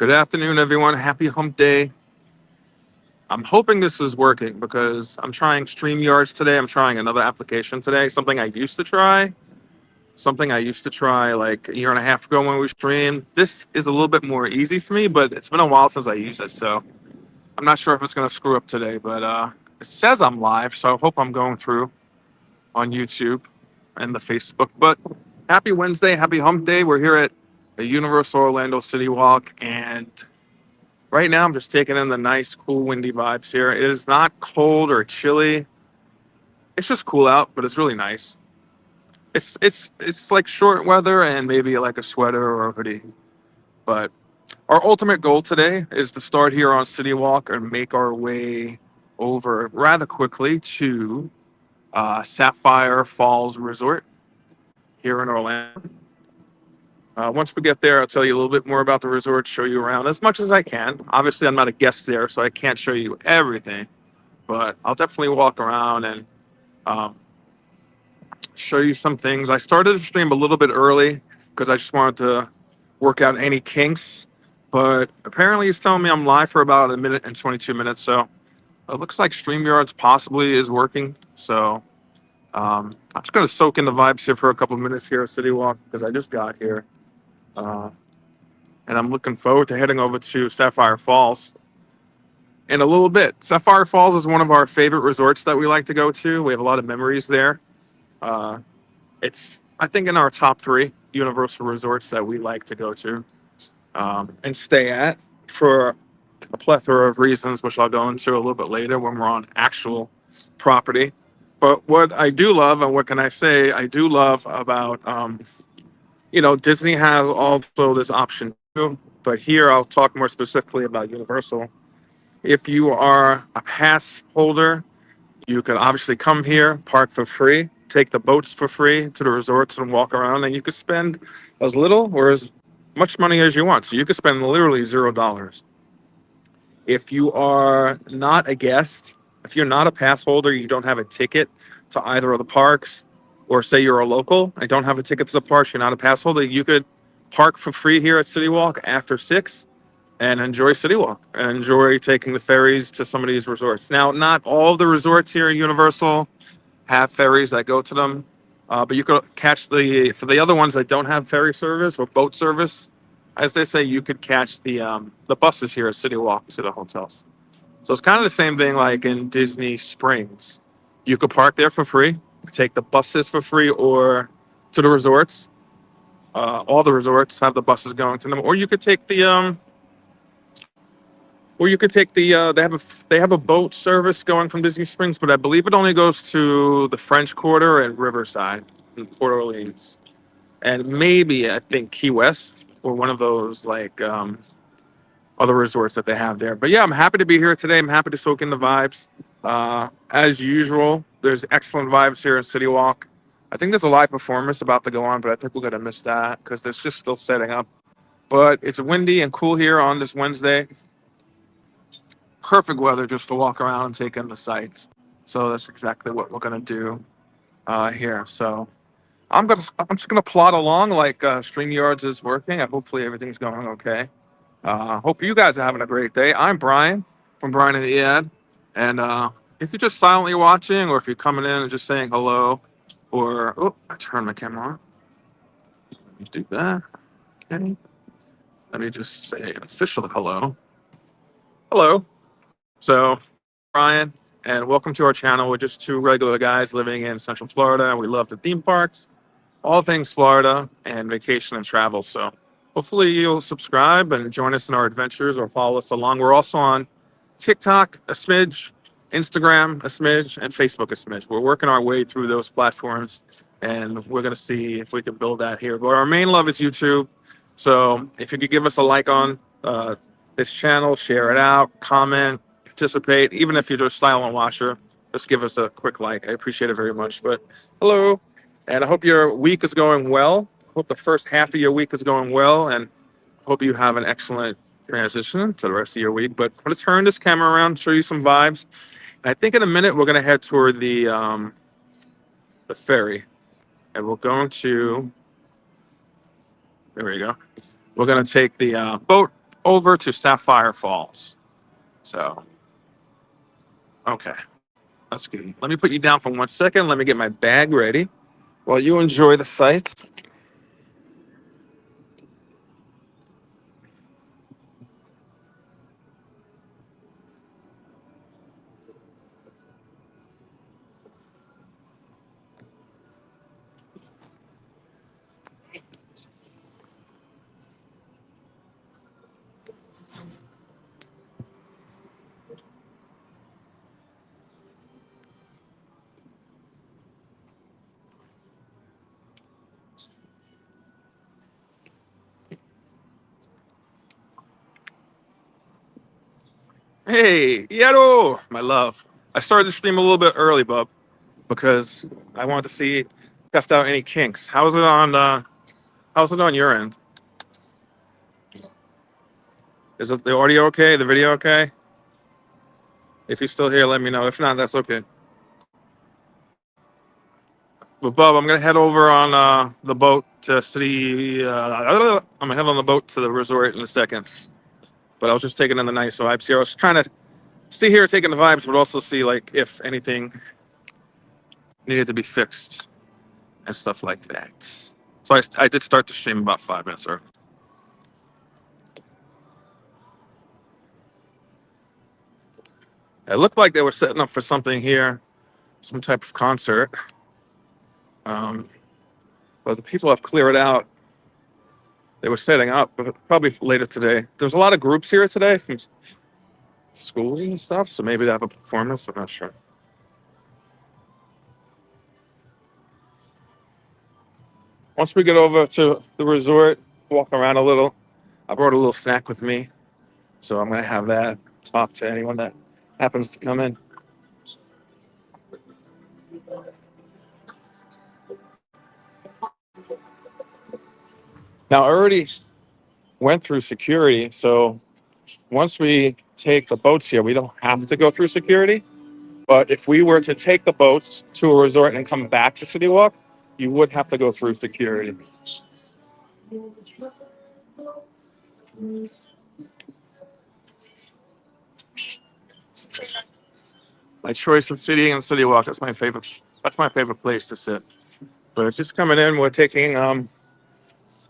Good afternoon, everyone. Happy hump day. I'm hoping this is working because I'm trying StreamYards today. I'm trying another application today, something I used to try like a year and a half ago when we streamed. This is a little bit more easy for me, but it's been a while since I used it, so I'm not sure if it's going to screw up today, but it says I'm live, so I hope I'm going through on YouTube and the Facebook. But happy Wednesday, happy hump day. We're here at the Universal Orlando CityWalk, and right now I'm just taking in the nice, cool, windy vibes here. It is not cold or chilly. It's just cool out, but it's really nice. It's like short weather and maybe like a sweater or a hoodie. But our ultimate goal today is to start here on CityWalk and make our way over rather quickly to Sapphire Falls Resort here in Orlando. Once we get there, I'll tell you a little bit more about the resort, show you around as much as I can. Obviously, I'm not a guest there, so I can't show you everything, but I'll definitely walk around and um, show you some things. I started the stream a little bit early because I just wanted to work out any kinks, but apparently he's telling me I'm live for about a minute and 22 minutes, so it looks like StreamYards possibly is working. So I'm just going to soak in the vibes here for a couple of minutes here at CityWalk because I just got here. Uh, and I'm looking forward to heading over to Sapphire Falls in a little bit. Sapphire Falls is one of our favorite resorts that we like to go to. We have a lot of memories there. Uh, it's, I think, in our top three Universal resorts that we like to go to and stay at for a plethora of reasons, which I'll go into a little bit later when we're on actual property. But what I do love, and what can I say, I do love about, Disney has also this option too, but here I'll talk more specifically about Universal. If you are a pass holder, you can obviously come here, park for free, take the boats for free to the resorts and walk around, and you could spend as little or as much money as you want. So you could spend literally $0. If you are not a guest, if you're not a pass holder, you don't have a ticket to either of the parks, or say you're a local and don't have a ticket to the parks, you're not a pass holder, you could park for free here at CityWalk after 6 and enjoy CityWalk and enjoy taking the ferries to some of these resorts. Now, not all of the resorts here at Universal have ferries that go to them, but you could catch for the other ones that don't have ferry service or boat service, as they say, you could catch the buses here at CityWalk to the hotels. So it's kind of the same thing like in Disney Springs. You could park there for free, take the buses for free, or to the resorts. All the resorts have the buses going to them, or you could take they have a boat service going from Disney Springs, but I believe it only goes to the French Quarter and Riverside in Port Orleans, and maybe I think Key West or one of those like other resorts that they have there. But yeah, I'm happy to be here today. I'm happy to soak in the vibes. As usual, there's excellent vibes here at CityWalk. I think there's a live performance about to go on, but I think we're gonna miss that because it's just still setting up. But it's windy and cool here on this Wednesday. Perfect weather just to walk around and take in the sights. So that's exactly what we're gonna do here. So I'm just gonna plod along like StreamYards is working. Hopefully everything's going okay. Hope you guys are having a great day. I'm Brian from Brian and Ian, and if you're just silently watching, or if you're coming in and just saying hello, or I turned my camera on. Let me do that. Okay. Let me just say an official hello. Hello. So, Brian, and welcome to our channel. We're just two regular guys living in Central Florida, and we love the theme parks, all things Florida, and vacation and travel. So, hopefully, you'll subscribe and join us in our adventures or follow us along. We're also on TikTok, a smidge, Instagram, a smidge, and Facebook, a smidge. We're working our way through those platforms, and we're going to see if we can build that here. But our main love is YouTube. So, if you could give us a like on this channel, share it out, comment, participate, even if you're just a silent watcher, just give us a quick like. I appreciate it very much. But hello, and I hope your week is going well. Hope the first half of your week is going well, and hope you have an excellent transition to the rest of your week. But I'm going to turn this camera around, show you some vibes. And I think in a minute we're going to head toward the ferry, and we're going to. There we go. We're going to take the boat over to Sapphire Falls. So, okay, that's good. Let me put you down for 1 second. Let me get my bag ready while you enjoy the sights. Hey, Yero, my love. I started the stream a little bit early, bub, because I wanted to see, test out any kinks. How's it on your end? Is it the audio okay? The video okay? If you're still here, let me know. If not, that's okay. But Bub, I'm gonna head over on the boat to city. I'm gonna head on the boat to the resort in a second. But I was just taking in the nice vibes here. I was trying to stay here taking the vibes, but also see like if anything needed to be fixed and stuff like that. So I did start the stream about 5 minutes early. It looked like they were setting up for something here, some type of concert. Um, but the people have cleared out. They were setting up, but probably later today. There's a lot of groups here today from schools and stuff, so maybe they have a performance. I'm not sure. Once we get over to the resort, walk around a little. I brought a little snack with me, so I'm gonna have that. Talk to anyone that happens to come in. Now, I already went through security, so once we take the boats here, we don't have to go through security. But if we were to take the boats to a resort and come back to CityWalk, you would have to go through security. My choice of city and CityWalk. That's my favorite. That's my favorite place to sit. But just coming in, we're taking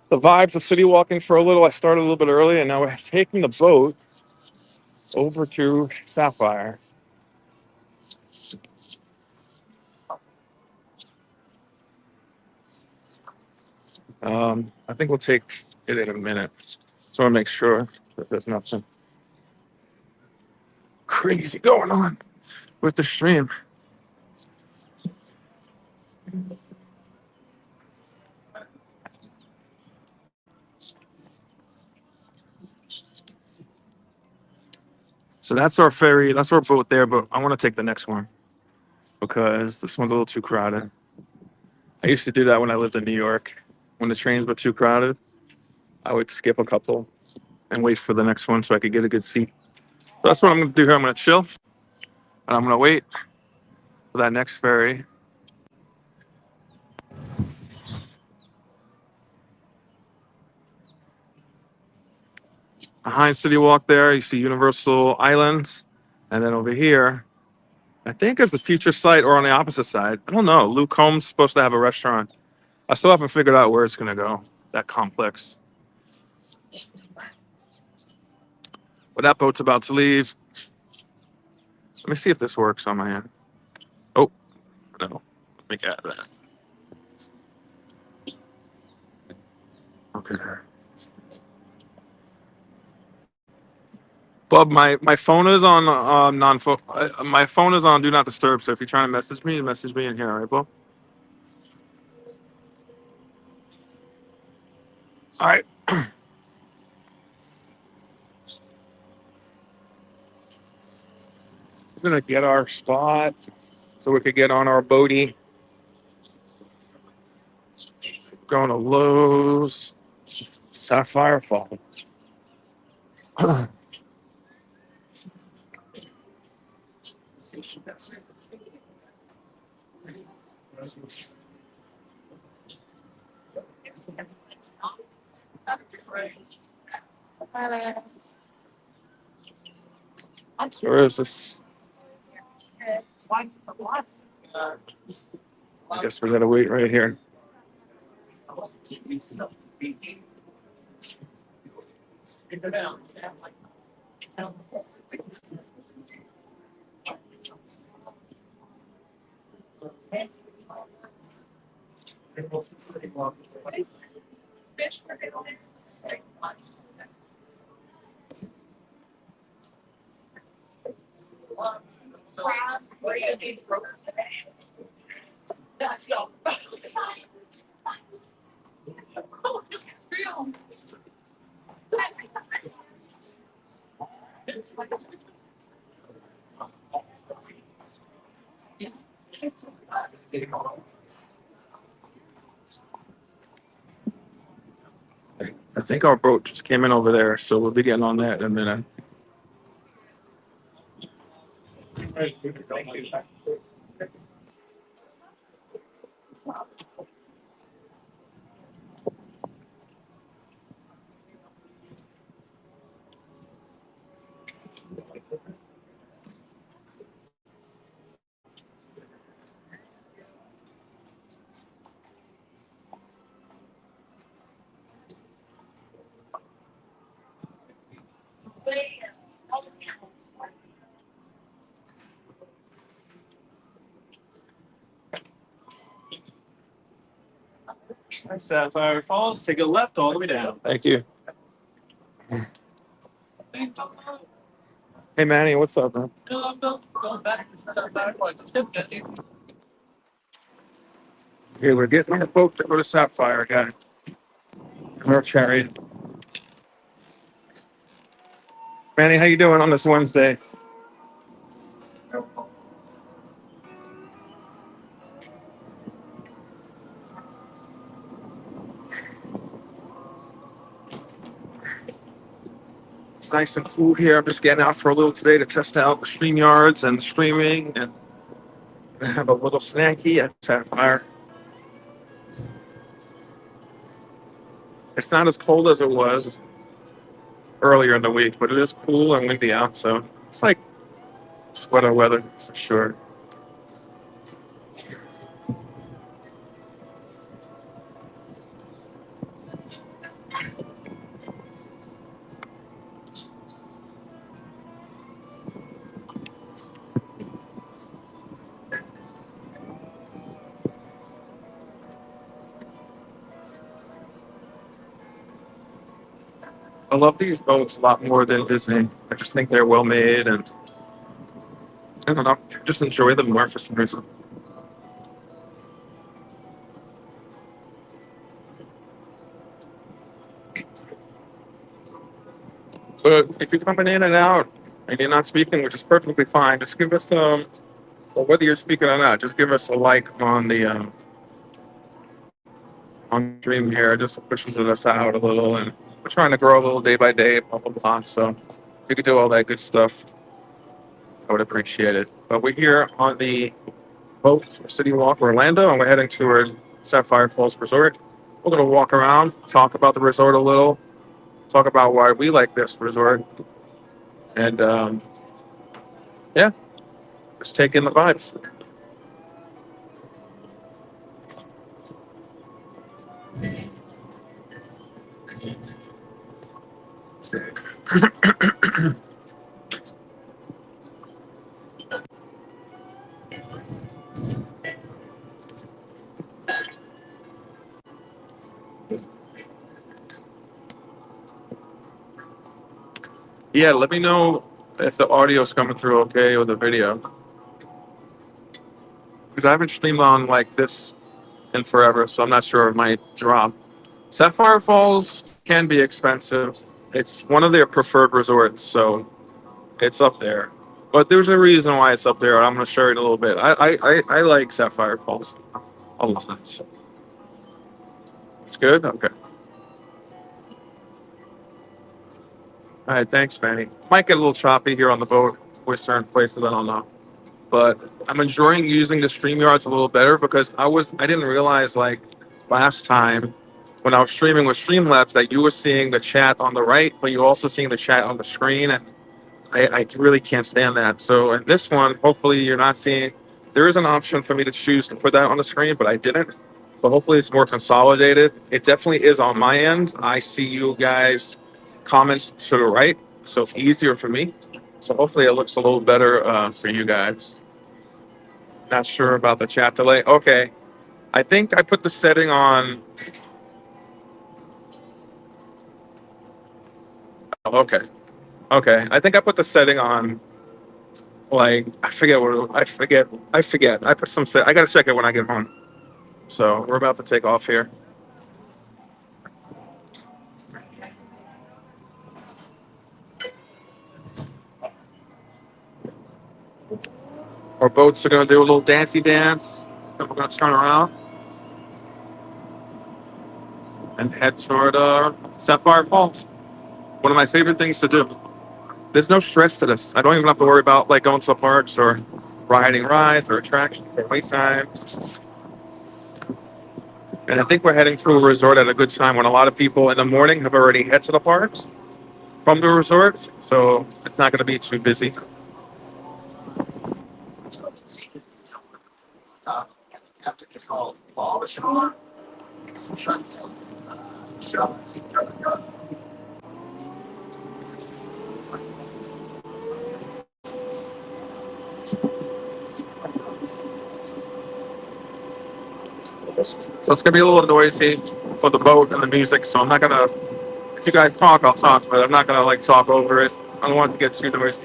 the vibes of city walking for a little. I started a little bit early, and now we're taking the boat over to Sapphire. I think we'll take it in a minute. So I want to make sure that there's nothing crazy going on with the stream. So that's our ferry. That's our boat there. But I want to take the next one because this one's a little too crowded. I used to do that when I lived in New York. When the trains were too crowded, I would skip a couple and wait for the next one so I could get a good seat. So that's what I'm going to do here. I'm going to chill and I'm going to wait for that next ferry. Behind City Walk there, you see Universal Islands. And then over here, I think is the future site or on the opposite side. I don't know. Luke Combs supposed to have a restaurant. I still haven't figured out where it's going to go, that complex. But that boat's about to leave. Let me see if this works on my end. Oh, no. Let me get that. Okay. Bub, my phone is on my phone is on do not disturb. So if you're trying to message me in here, all right, Bub? All right. We're gonna get our spot so we could get on our boaty. Going to Loews Sapphire Falls. So where is this? I guess we gotta wait right here. I think our boat just came in over there, so we'll be getting on that in a minute. Sapphire Falls, take a left all the way down. Thank you. Hey Manny, what's up, man? Okay, we're getting on the boat to go to Sapphire, guys. Our chariot. Manny, how you doing on this Wednesday? It's nice and cool here. I'm just getting out for a little today to test out the stream yards and streaming, and have a little snacky at Sapphire. It's not as cold as it was earlier in the week, but it is cool and windy out, so it's like sweater weather for sure. I love these boats a lot more than Disney. I just think they're well made, and I don't know, just enjoy them more for some reason. But if you're coming in and out and you're not speaking, which is perfectly fine, just give us well, whether you're speaking or not, just give us a like on the on stream here. It just pushes us out a little, and we're trying to grow a little day by day, blah blah blah. So if you could do all that good stuff, I would appreciate it. But we're here on the boat from CityWalk Orlando, and we're heading toward Sapphire Falls Resort. We're gonna walk around, talk about the resort a little, talk about why we like this resort, and yeah, just take in the vibes. Yeah, let me know if the audio's coming through okay with the video, because I haven't streamed on like this in forever, so I'm not sure it might drop. Sapphire Falls can be expensive. It's one of their preferred resorts, so it's up there. But there's a reason why it's up there. I'm going to share it in a little bit. I like Sapphire Falls a lot. So. It's good? Okay. All right, thanks, Manny. Might get a little choppy here on the boat with certain places, I don't know. But I'm enjoying using the StreamYards a little better because I didn't realize like last time when I was streaming with Streamlabs that you were seeing the chat on the right, but you're also seeing the chat on the screen. And I really can't stand that. So in this one, hopefully you're not seeing. There is an option for me to choose to put that on the screen, but I didn't. But hopefully it's more consolidated. It definitely is on my end. I see you guys comments to the right, so it's easier for me. So hopefully it looks a little better for you guys. Not sure about the chat delay. Okay, I think I put the setting on. Oh, okay, okay. I think I put the setting on. Like I forget what I forget. I forget. I put some. I gotta check it when I get home. So we're about to take off here. Our boats are gonna do a little dancey dance. Then we're gonna turn around and head toward Sapphire Falls. One of my favorite things to do. There's no stress to this. I don't even have to worry about like going to the parks or riding rides or attractions or wait times. And I think we're heading to a resort at a good time when a lot of people in the morning have already head to the parks from the resorts. So it's not going to be too busy. So it's gonna be a little noisy for the boat and the music. So I'm not gonna. If you guys talk, I'll talk, but I'm not gonna like talk over it. I don't want it to get too noisy.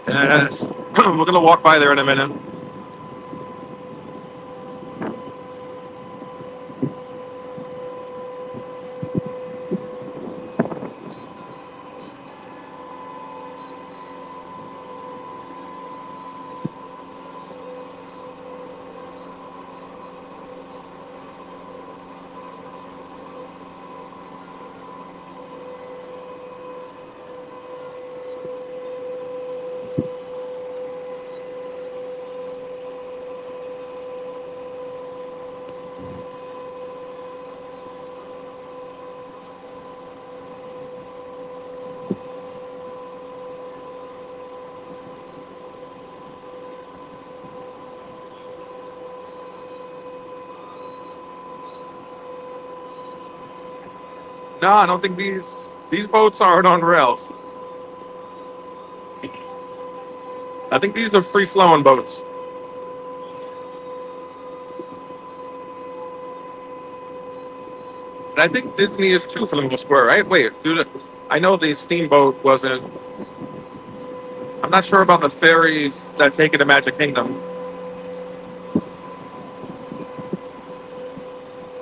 Yes. We're gonna walk by there in a minute. No, I don't think these boats aren't on rails. I think these are free flowing boats. And I think Disney is too for the most part, right? Wait, dude, I know the steamboat wasn't. I'm not sure about the ferries that take you to Magic Kingdom.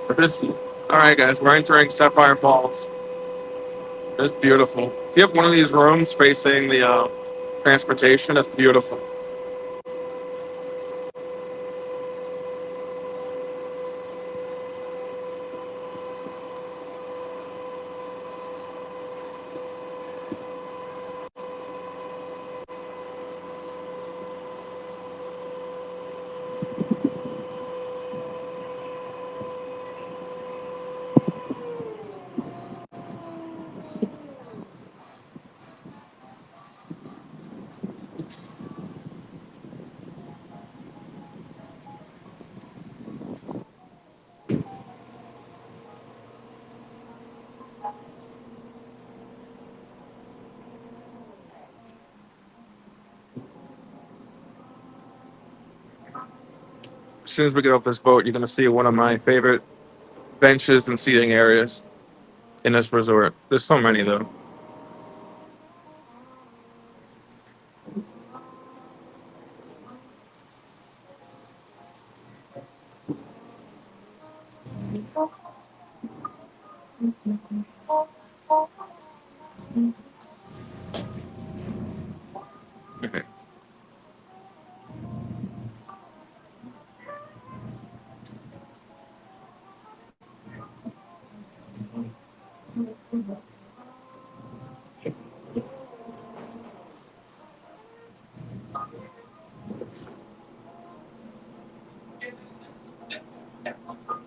But this, all right, guys, we're entering Sapphire Falls. It's beautiful. If you have one of these rooms facing the transportation, it's beautiful. As soon as we get off this boat, you're going to see one of my favorite benches and seating areas in this resort. There's so many, though. Okay.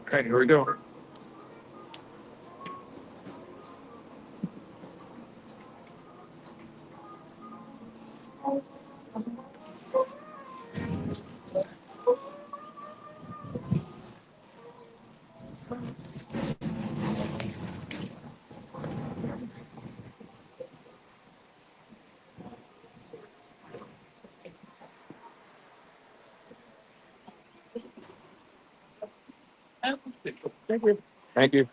Okay, here we go. Thank you.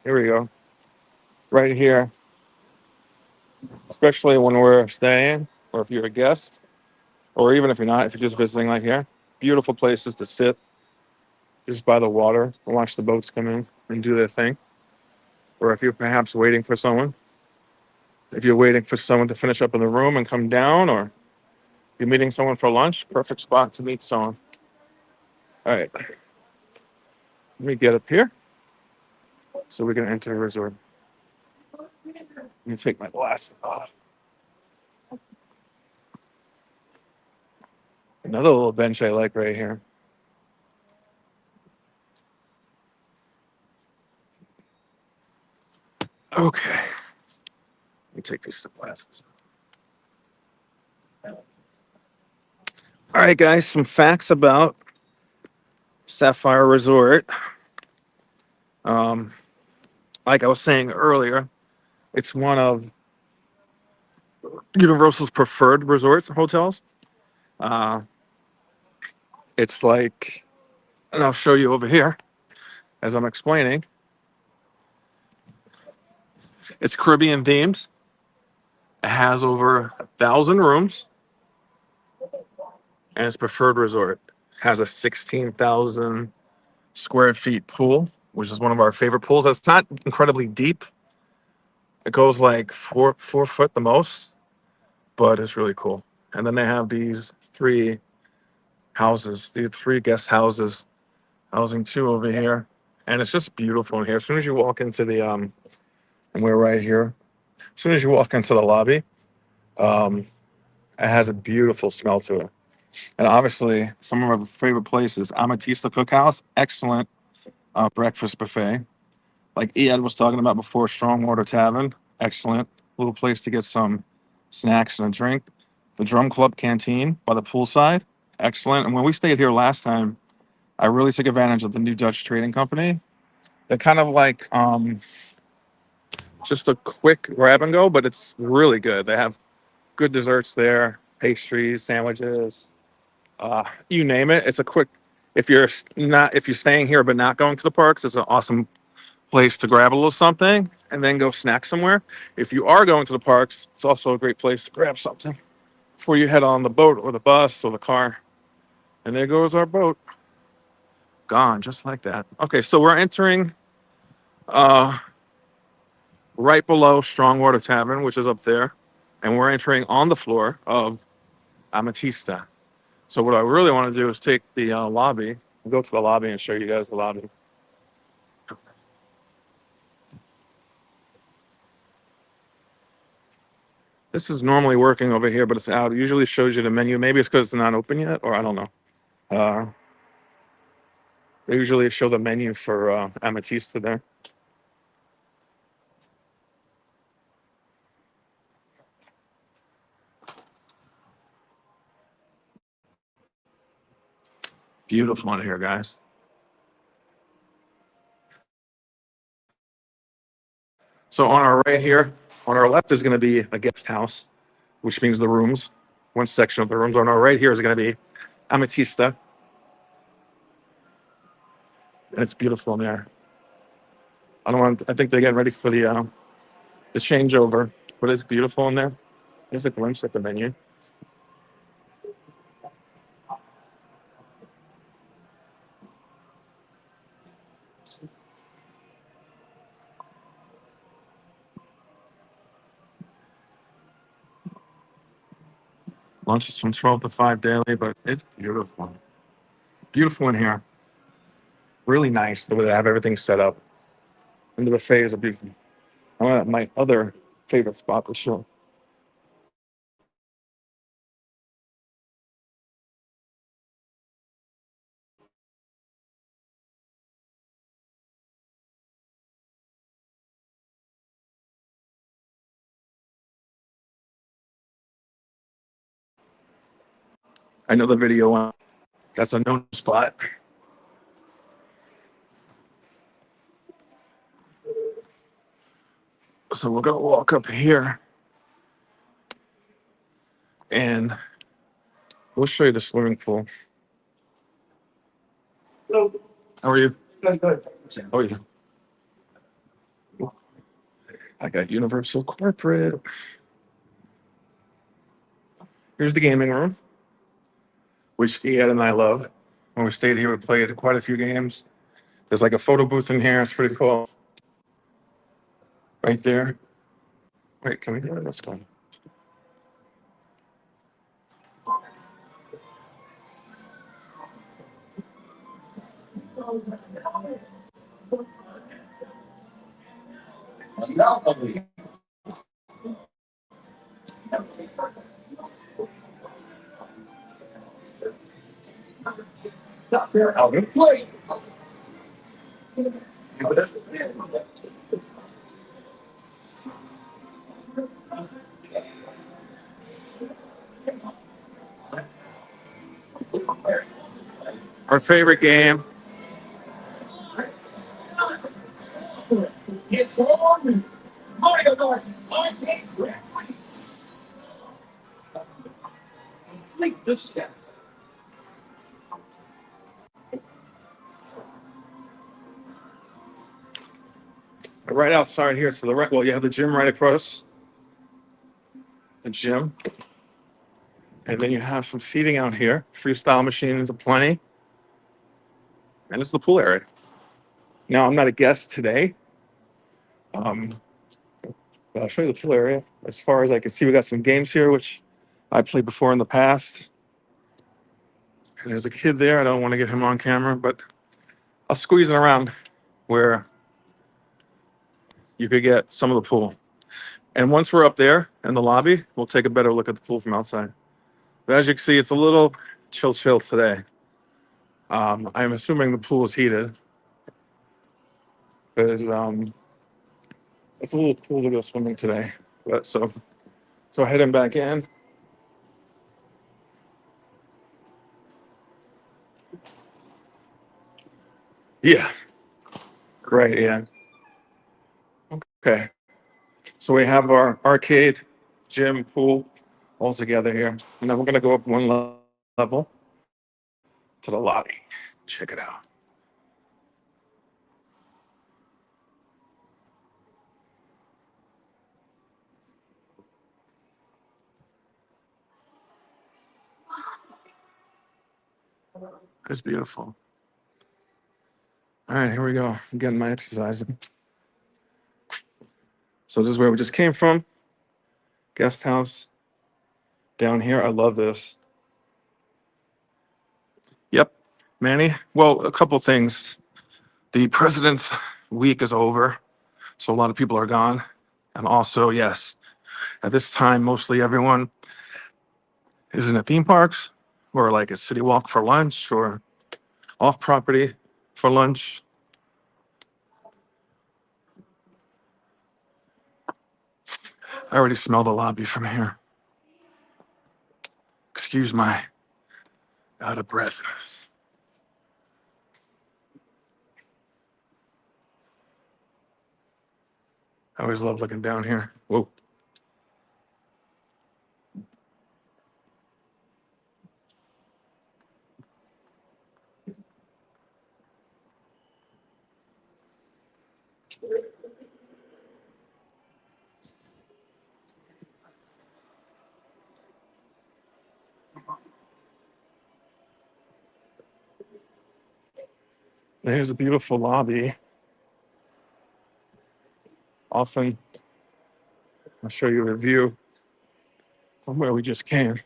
Here we go. Right here, especially when we're staying, or if you're a guest, or even if you're not, if you're just visiting, like here, beautiful places to sit just by the water and watch the boats come in and do their thing. Or if you're perhaps waiting for someone, if you're waiting for someone to finish up in the room and come down, or you're meeting someone for lunch, perfect spot to meet someone. All right, let me get up here so we can enter the resort. Let me take my glasses off. Another little bench I like right here. Okay, let me take these glasses. All right, guys, some facts about Sapphire Resort. Um, like I was saying earlier, it's one of Universal's preferred resorts hotels. Uh, it's like, and I'll show you over here as I'm explaining. It's Caribbean themed. It has over 1,000 rooms, and its preferred resort has a 16,000 square feet pool, which is one of our favorite pools. It's not incredibly deep. It goes like four foot the most, but it's really cool. And then they have these three houses, these three guest houses, housing two over here, and it's just beautiful in here. As soon as you walk into the and we're right here. As soon as you walk into the lobby, um, it has a beautiful smell to it. And obviously, some of our favorite places, Amatista Cookhouse, excellent breakfast buffet. Like Ian was talking about before, Strongwater Tavern, excellent little place to get some snacks and a drink. The Drum Club Canteen by the poolside, excellent. And when we stayed here last time, I really took advantage of the new Dutch trading company. They're kind of like just a quick grab and go, but it's really good. They have good desserts there, pastries, sandwiches, you name it. It's a quick. If you're staying here but not going to the parks, it's an awesome place to grab a little something and then go snack somewhere. If you are going to the parks, it's also a great place to grab something before you head on the boat or the bus or the car. And there goes our boat, gone just like that. Okay, so we're entering uh, right below Strongwater Tavern, which is up there, and we're entering on the floor of Amatista. So what I really want to do is take the lobby, go to the lobby and show you guys the lobby. This is normally working over here, but it's out. It usually shows you the menu. Maybe it's because it's not open yet, or I don't know. Uh, they usually show the menu for Amatista there. Beautiful in here, guys. So on our right here, on our left is going to be a guest house, which means the rooms. One section of the rooms. On our right here is going to be Amatista, and it's beautiful in there. I don't want. I think they're getting ready for the changeover, but it's beautiful in there. There's a glimpse at the menu. Lunch is from 12 to 5 daily, but it's beautiful. Beautiful in here. Really nice the way they have everything set up. And the buffets are beautiful. My other favorite spot for sure. I know the video one. That's a known spot. So we're gonna walk up here and we'll show you the swimming pool. Hello. How are you? Good. Oh yeah. I got Universal Corporate. Here's the gaming room, which Ian and I love. When we stayed here, we played quite a few games. There's like a photo booth in here. It's pretty cool. Right there. Wait, can we do it? Let's go. Our favorite game. Right outside here to the right. Well, you have the gym right across the gym. And then you have some seating out here. Freestyle machines aplenty. And this is the pool area. Now, I'm not a guest today. Um, but I'll show you the pool area. As far as I can see, we got some games here, which I played before in the past. And there's a kid there. I don't want to get him on camera, but I'll squeeze it around where you could get some of the pool. And once we're up there in the lobby, we'll take a better look at the pool from outside. But as you can see, it's a little chill today. I'm assuming the pool is heated because it's a little cool to go swimming today. But so heading back in. Yeah, right, yeah. Okay. So we have our arcade, gym, pool all together here. And then we're gonna go up one level to the lobby. Check it out. It's beautiful. All right, here we go. I'm getting my exercise in. So this is where we just came from. Guest house down here. I love this. Yep. Manny. Well, a couple things. The president's week is over, so a lot of people are gone. And also, yes, at this time, mostly everyone is in the theme parks or like a city walk for lunch or off property for lunch. I already smell the lobby from here. Excuse my out of breath. I always love looking down here. Whoa. There's a beautiful lobby. Often, I'll show you a view from where we just came.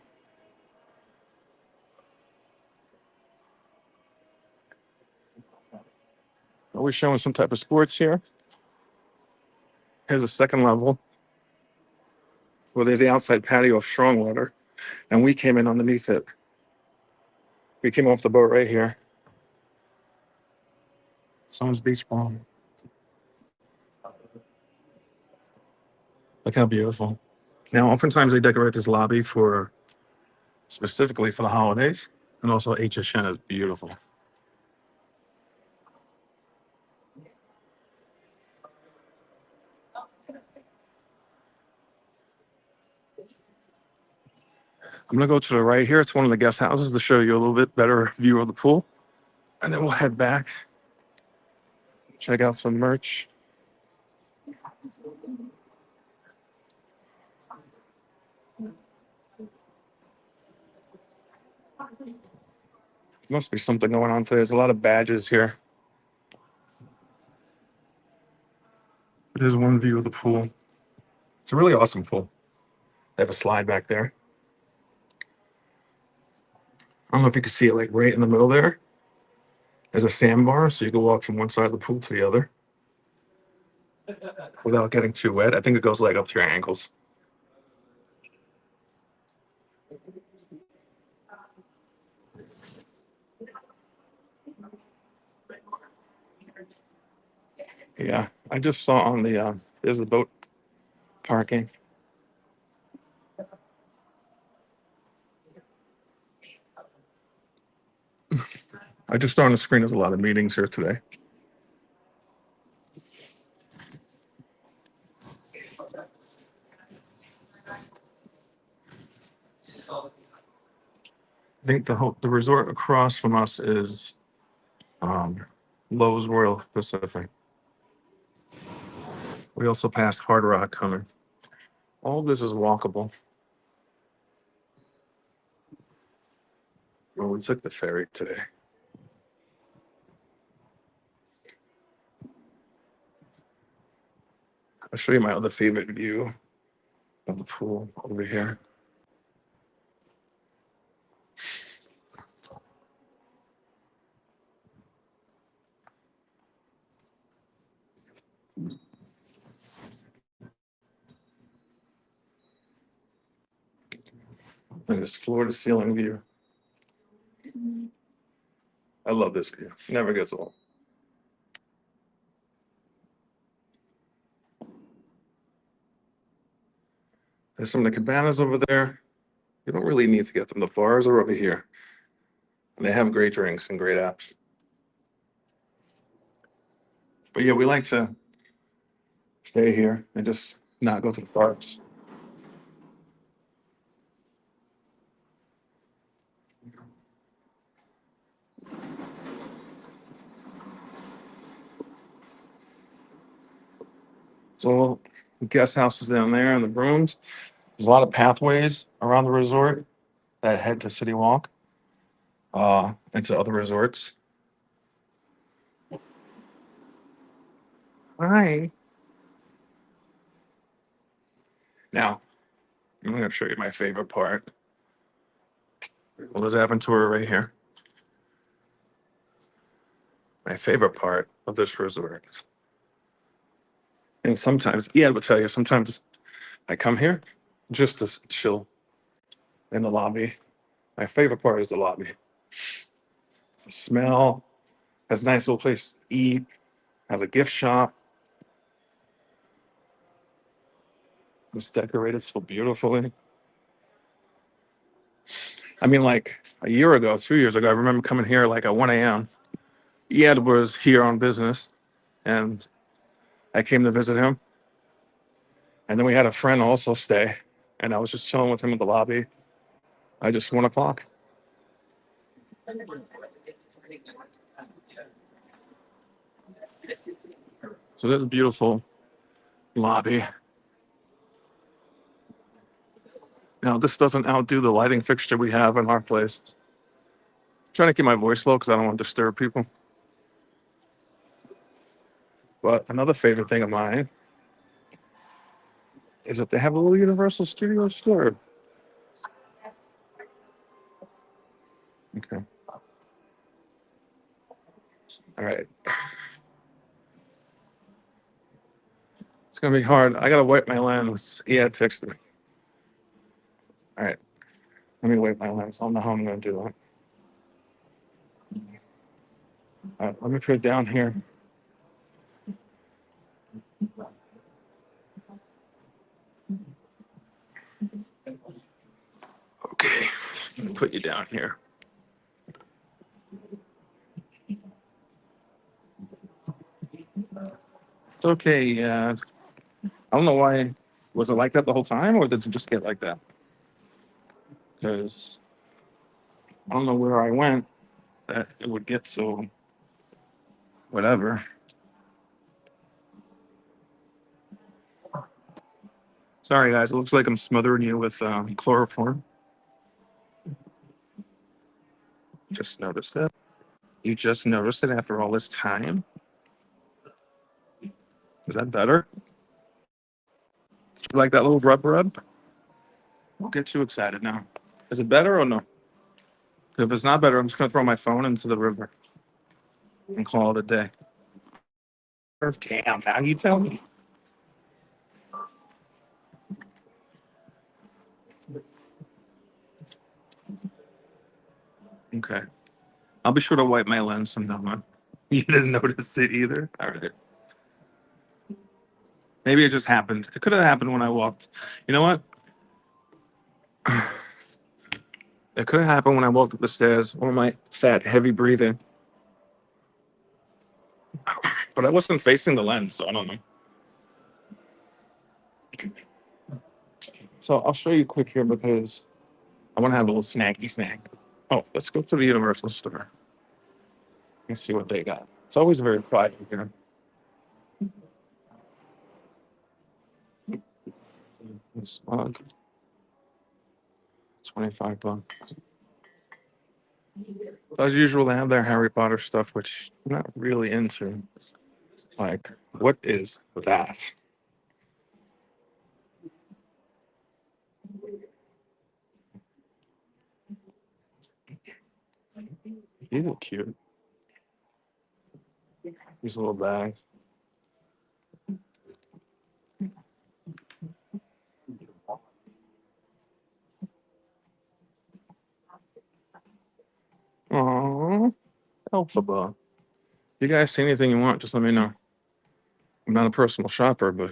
Are we showing some type of sports here? Here's a second level where there's the outside patio of strong water, and we came in underneath it. We came off the boat right here. Someone's beach ball. Look how beautiful. Now, oftentimes they decorate this lobby for specifically for the holidays, and also HSN is beautiful. I'm gonna go to the right here. It's one of the guest houses to show you a little bit better view of the pool, and then we'll head back, check out some merch. Must be something going on today. There's a lot of badges here. There's one view of the pool. It's a really awesome pool. They have a slide back there. I don't know if you can see it like right in the middle there. There's a sandbar, so you can walk from one side of the pool to the other without getting too wet. I think it goes like up to your ankles. Yeah, I just saw on the there's the boat parking. I just saw on the screen there's a lot of meetings here today. I think the resort across from us is um, Lowe's Royal Pacific. We also passed Hard Rock coming. All of this is walkable. Well, we took the ferry today. I'll show you my other favorite view of the pool over here. Look at this floor to ceiling view. I love this view. Never gets old. There's some of the cabanas over there. You don't really need to get them. The bars are over here. And they have great drinks and great apps. But yeah, we like to stay here and just not go to the parks. So the guest houses down there and the rooms. There's a lot of pathways around the resort that head to CityWalk, and to other resorts. Hi. Now, I'm going to show you my favorite part. Well, there's Aventura right here. My favorite part of this resort. And sometimes, yeah, I will tell you, sometimes I come here just to chill in the lobby. My favorite part is the lobby. The smell, has a nice little place to eat, has a gift shop. It's decorated so beautifully. I mean, like a year ago, 2 years ago, I remember coming here like at 1 a.m. Ed was here on business, and I came to visit him. And then we had a friend also stay, and I was just chilling with him in the lobby. I just 1 o'clock. So this beautiful lobby. Now, this doesn't outdo the lighting fixture we have in our place. I'm trying to keep my voice low because I don't want to disturb people. But another favorite thing of mine is that they have a little Universal Studio store. Okay. All right. It's gonna be hard. I gotta wipe my lens. Yeah, texted me. All right. Let me wipe my lens. I don't know how I'm gonna do that. All right, let me put it down here. Okay. Let me put you down here. It's okay. Yeah. I don't know why. Was it like that the whole time, or did it just get like that? Because I don't know where I went that it would get so whatever. Sorry, guys. It looks like I'm smothering you with chloroform. Just noticed that. You just noticed it after all this time. Is that better? You like that little rub rub? Don't get too excited now. Is it better or no? If it's not better, I'm just gonna throw my phone into the river and call it a day. Damn, now you tell me. Okay. I'll be sure to wipe my lens from now on. You didn't notice it either? All right. Maybe it just happened. It could have happened when I walked. You know what? It could have happened when I walked up the stairs or my fat, heavy breathing. But I wasn't facing the lens, so I don't know. So I'll show you quick here because I want to have a little snacky snack. Oh, let's go to the Universal store and see what they got. It's always very quiet here. This mug, $25. As usual, they have their Harry Potter stuff, which I'm not really into. Like, what is that? These are cute. These little bags. Aww. Alphaba. If you guys see anything you want, just let me know. I'm not a personal shopper, but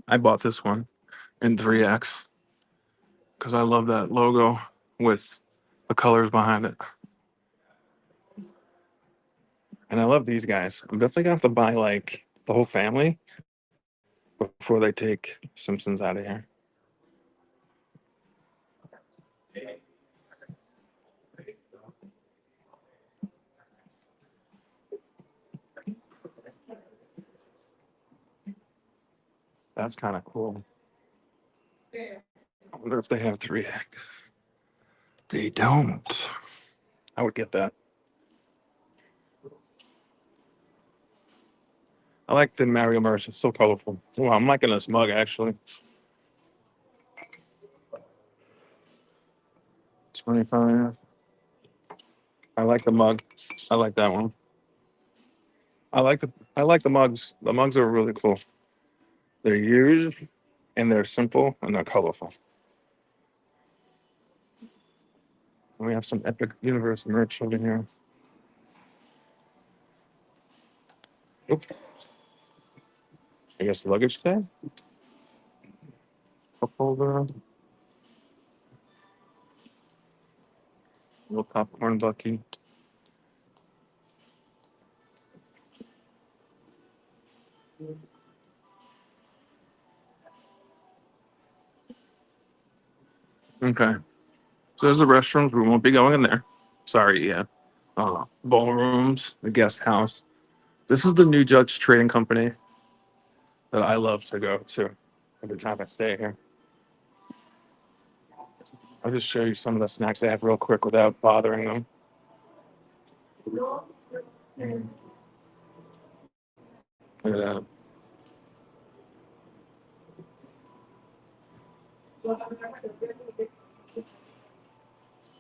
I bought this one in 3X because I love that logo with the colors behind it. And I love these guys. I'm definitely gonna have to buy like the whole family before they take Simpsons out of here. That's kind of cool. I wonder if they have 3 acts. They don't. I would get that. I like the Mario merch. It's so colorful. Wow, I'm liking this mug actually. 25. I like the mug. I like that one. I like the mugs. The mugs are really cool. They're huge and they're simple and they're colorful. And we have some epic universe merch over here. Oops. I guess luggage tag, cup holder, little popcorn bucket. Okay. So there's the restrooms. We won't be going in there. Sorry, yeah. Ballrooms, the guest house. This is the New Judge Trading Company that I love to go to every time I stay here. I'll just show you some of the snacks they have real quick without bothering them. Look at that.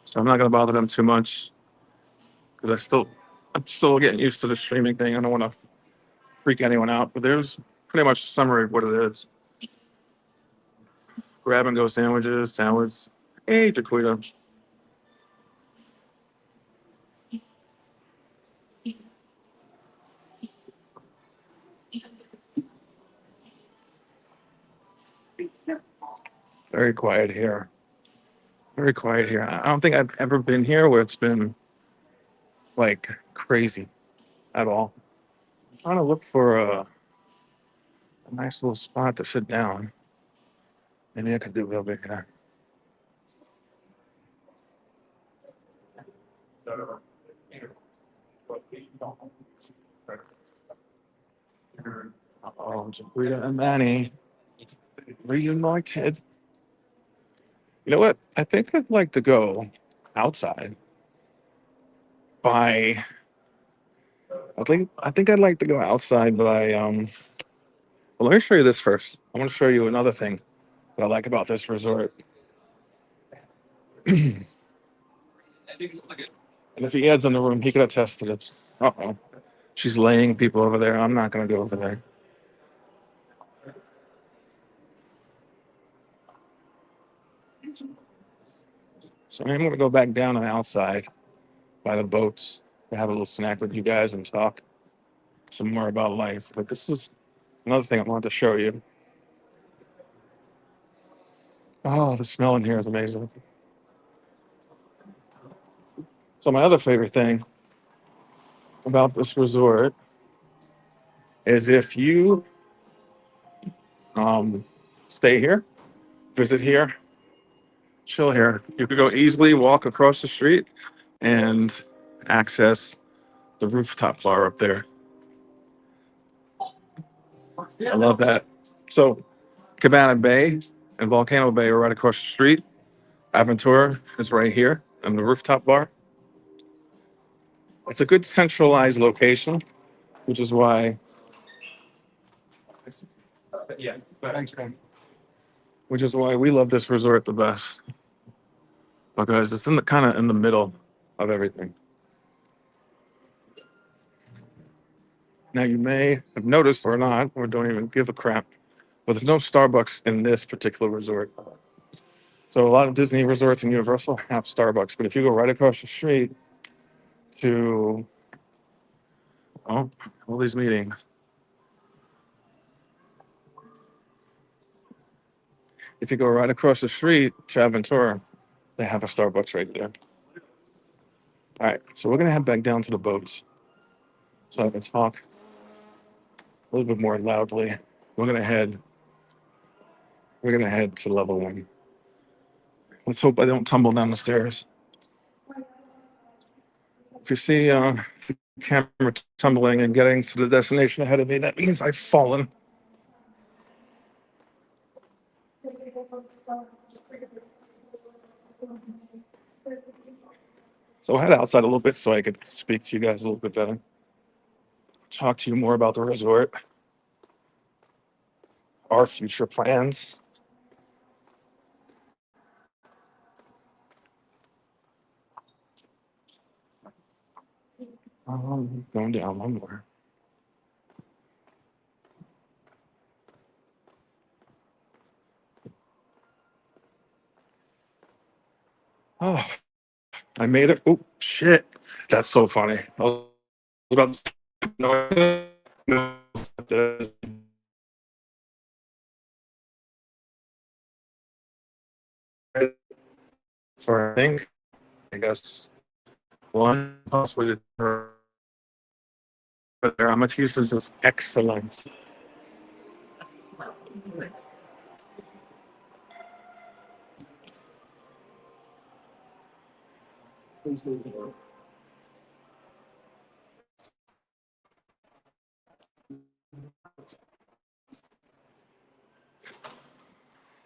So I'm not gonna bother them too much because I'm still getting used to the streaming thing. I don't want to freak anyone out, but there's pretty much a summary of what it is. Grab and go sandwiches, salads. Hey, Jaquita. Very quiet here. Very quiet here. I don't think I've ever been here where it's been like crazy at all. I'm trying to look for a nice little spot to sit down. Maybe I could do a little bit here. Oh, Jaquita and Manny reunited. You know what? I think I'd like to go outside by. I think I'd like to go outside by. Well, let me show you this first. I want to show you another thing that I like about this resort. And if he adds in the room, he could attest to this. Uh oh, she's laying people over there. I'm not gonna go over there. So I'm gonna go back down and outside by the boats to have a little snack with you guys and talk some more about life. But this is another thing I wanted to show you. Oh, the smell in here is amazing. So my other favorite thing about this resort is if you um, stay here, visit here, chill here, you could go easily walk across the street and access the rooftop bar up there. I love that. So Cabana Bay and Volcano Bay are right across the street. Aventura is right here and the rooftop bar. It's a good centralized location, which is why we love this resort the best because it's in the kind of in the middle of everything. Now you may have noticed or not, or don't even give a crap, but there's no Starbucks in this particular resort. So a lot of Disney resorts and Universal have Starbucks, but if you go right across the street to all these meetings, if you go right across the street to Aventura, they have a Starbucks right there. All right, so we're gonna head back down to the boats. so I can talk a little bit more loudly. We're gonna head. We're gonna head to level one. Let's hope I don't tumble down the stairs. If you see the camera tumbling and getting to the destination ahead of me, that means I've fallen. So I'll head outside a little bit so I could speak to you guys a little bit better. Talk to you more about the resort, our future plans. Going down one more. Oh, I made it. Oh, shit. That's so funny. I was about to no, for I think, I guess, one possibly but their Amatista is excellent.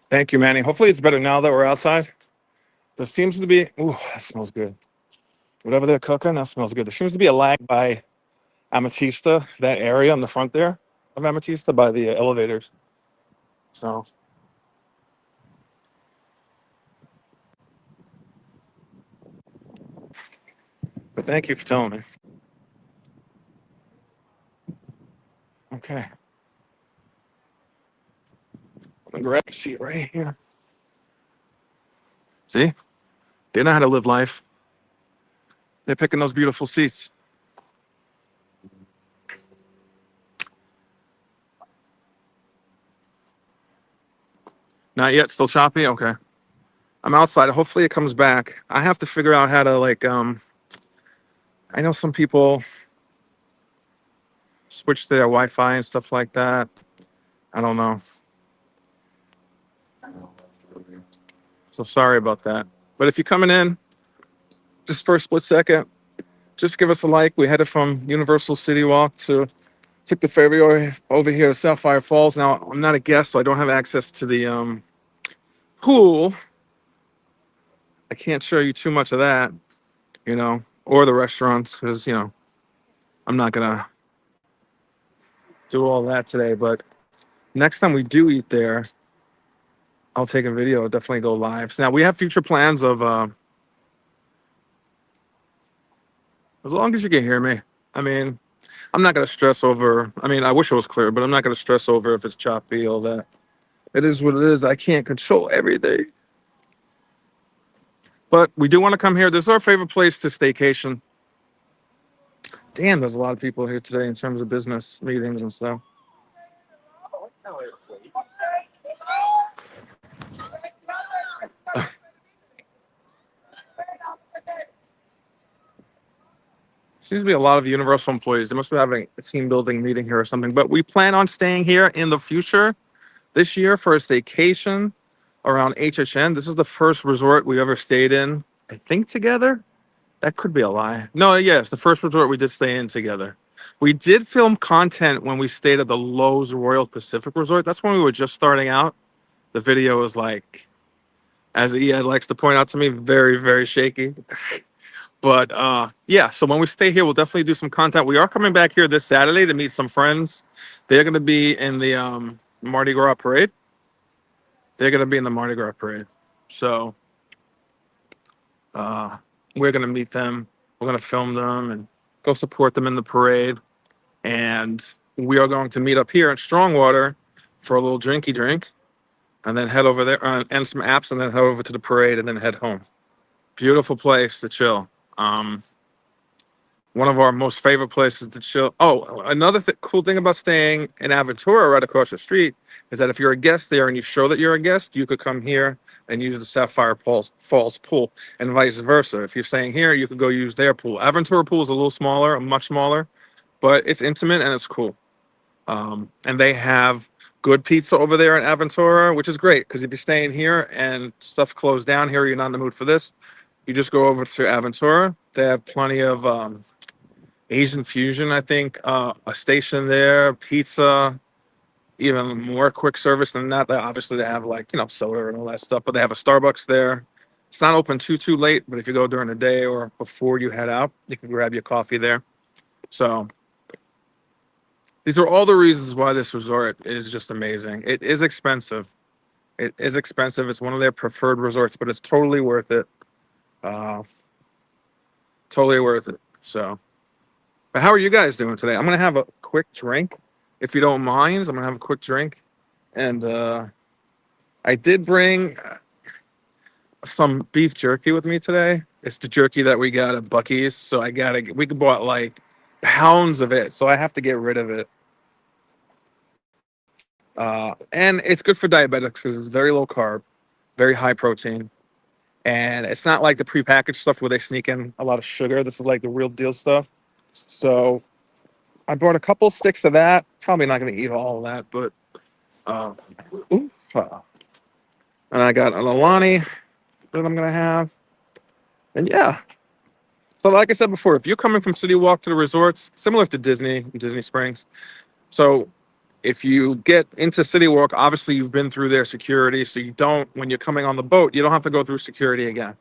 Thank you, Manny. Hopefully it's better now that we're outside. There seems to be, ooh, that smells good. Whatever they're cooking, that smells good. There seems to be a lag by Amatista, that area on the front there of Amatista by the elevators. So, but thank you for telling me. Okay. I'm gonna grab a seat right here. See? They know how to live life. They're picking those beautiful seats. Not yet, still choppy? Okay. I'm outside. Hopefully it comes back. I have to figure out how to I know some people switch their Wi-Fi and stuff like that. I don't know. So sorry about that. But if you're coming in, just for a split second, just give us a like. We headed from Universal CityWalk to took the ferry over here to Sapphire Falls. Now I'm not a guest, so I don't have access to the pool. I can't show you too much of that, or the restaurants because I'm not gonna do all that today. But next time we do eat there, I'll take a video. I'll definitely go live. So now we have future plans of as long as you can hear me. I mean, I'm not gonna stress over. I mean, I wish it was clear, but I'm not gonna stress over if it's choppy, all that. It is what it is. I can't control everything. But we do want to come here. This is our favorite place to staycation. Damn, there's a lot of people here today in terms of business meetings and stuff. Seems to be a lot of Universal employees. They must be having a team building meeting here or something. But we plan on staying here in the future this year for a staycation around HHN. This is the first resort we ever stayed in, I think, together. That could be a lie. No, yes, the first resort we did stay in together. We did film content when we stayed at the Loews Royal Pacific Resort. That's when we were just starting out. The video was like, as Ed likes to point out to me, very, very shaky. But yeah, so when we stay here, we'll definitely do some content. We are coming back here this Saturday to meet some friends. They're going to be in the Mardi Gras parade. They're going to be in the Mardi Gras parade. So we're going to meet them. We're going to film them and go support them in the parade. And we are going to meet up here in Strongwater for a little drinky drink and then head over there and some apps and then head over to the parade and then head home. Beautiful place to chill. One of our most favorite places to chill. Oh, another cool thing about staying in Aventura right across the street is that if you're a guest there and you show that you're a guest, you could come here and use the Sapphire Falls pool and vice versa. If you're staying here, you could go use their pool. Aventura pool is a little smaller, much smaller, but it's intimate and it's cool. And they have good pizza over there in Aventura, which is great because if you're staying here and stuff closed down here, you're not in the mood for this. You just go over to Aventura. They have plenty of Asian fusion, I think, a station there, pizza, even more quick service than that. Obviously, they have like, soda and all that stuff, but they have a Starbucks there. It's not open too late, but if you go during the day or before you head out, you can grab your coffee there. So these are all the reasons why this resort is just amazing. It is expensive. It is expensive. It's one of their preferred resorts, but it's totally worth it. Uh, totally worth it. So, but how are you guys doing today? I'm gonna have a quick drink, if you don't mind. I'm gonna have a quick drink, and I did bring some beef jerky with me today. It's the jerky that we got at Bucky's, so we bought like pounds of it, so I have to get rid of it. And it's good for diabetics because it's very low carb, very high protein, and it's not like the prepackaged stuff where they sneak in a lot of sugar. This is like the real deal stuff. So I bought a couple sticks of that. Probably not going to eat all of that, but uh, ooh, and I got an Alani that I'm going to have, and yeah. So like I said before, if you're coming from CityWalk to the resorts, similar to Disney Springs. So if you get into CityWalk, obviously you've been through their security, so you don't, when you're coming on the boat, you don't have to go through security again.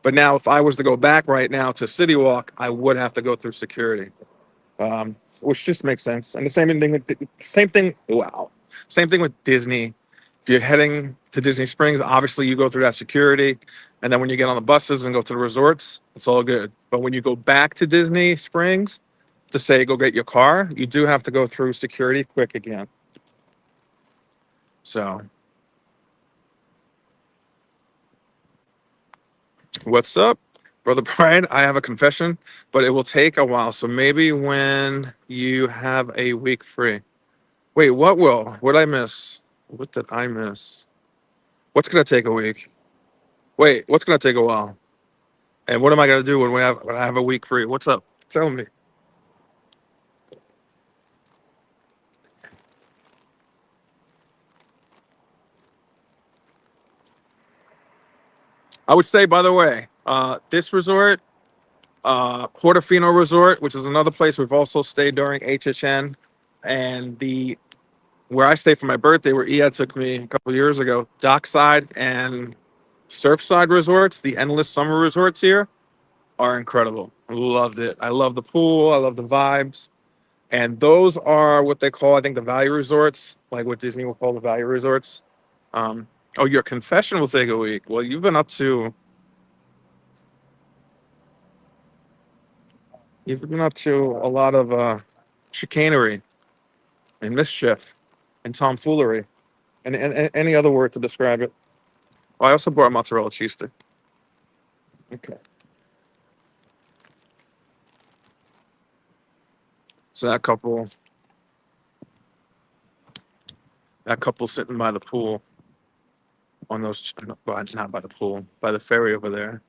But now, if I was to go back right now to CityWalk, I would have to go through security, which just makes sense. And the same thing with same thing with Disney. If you're heading to Disney Springs, obviously you go through that security, and then when you get on the buses and go to the resorts, it's all good. But when you go back to Disney Springs to say go get your car, you do have to go through security quick again. So, what's up, Brother Brian? I have a confession, but it will take a while. So maybe when you have a week free. Wait, what will? What did I miss? What did I miss? What's gonna take a week? Wait, what's gonna take a while? And what am I gonna do when I have a week free? What's up? Tell me. I would say, by the way, this resort, Portofino Resort, which is another place we've also stayed during HHN, and the where I stayed for my birthday, where Ea took me a couple years ago, Dockside and Surfside resorts, the endless summer resorts here are incredible. I loved it. I love the pool. I love the vibes. And those are what they call, I think, the value resorts, like what Disney will call the value resorts. Oh, your confession will take a week. Well, you've been up to a lot of chicanery and mischief and tomfoolery and any other word to describe it. Oh, I also bought a mozzarella cheese stick. Okay. So that couple sitting by the pool on those, well, not by the pool, by the ferry over there.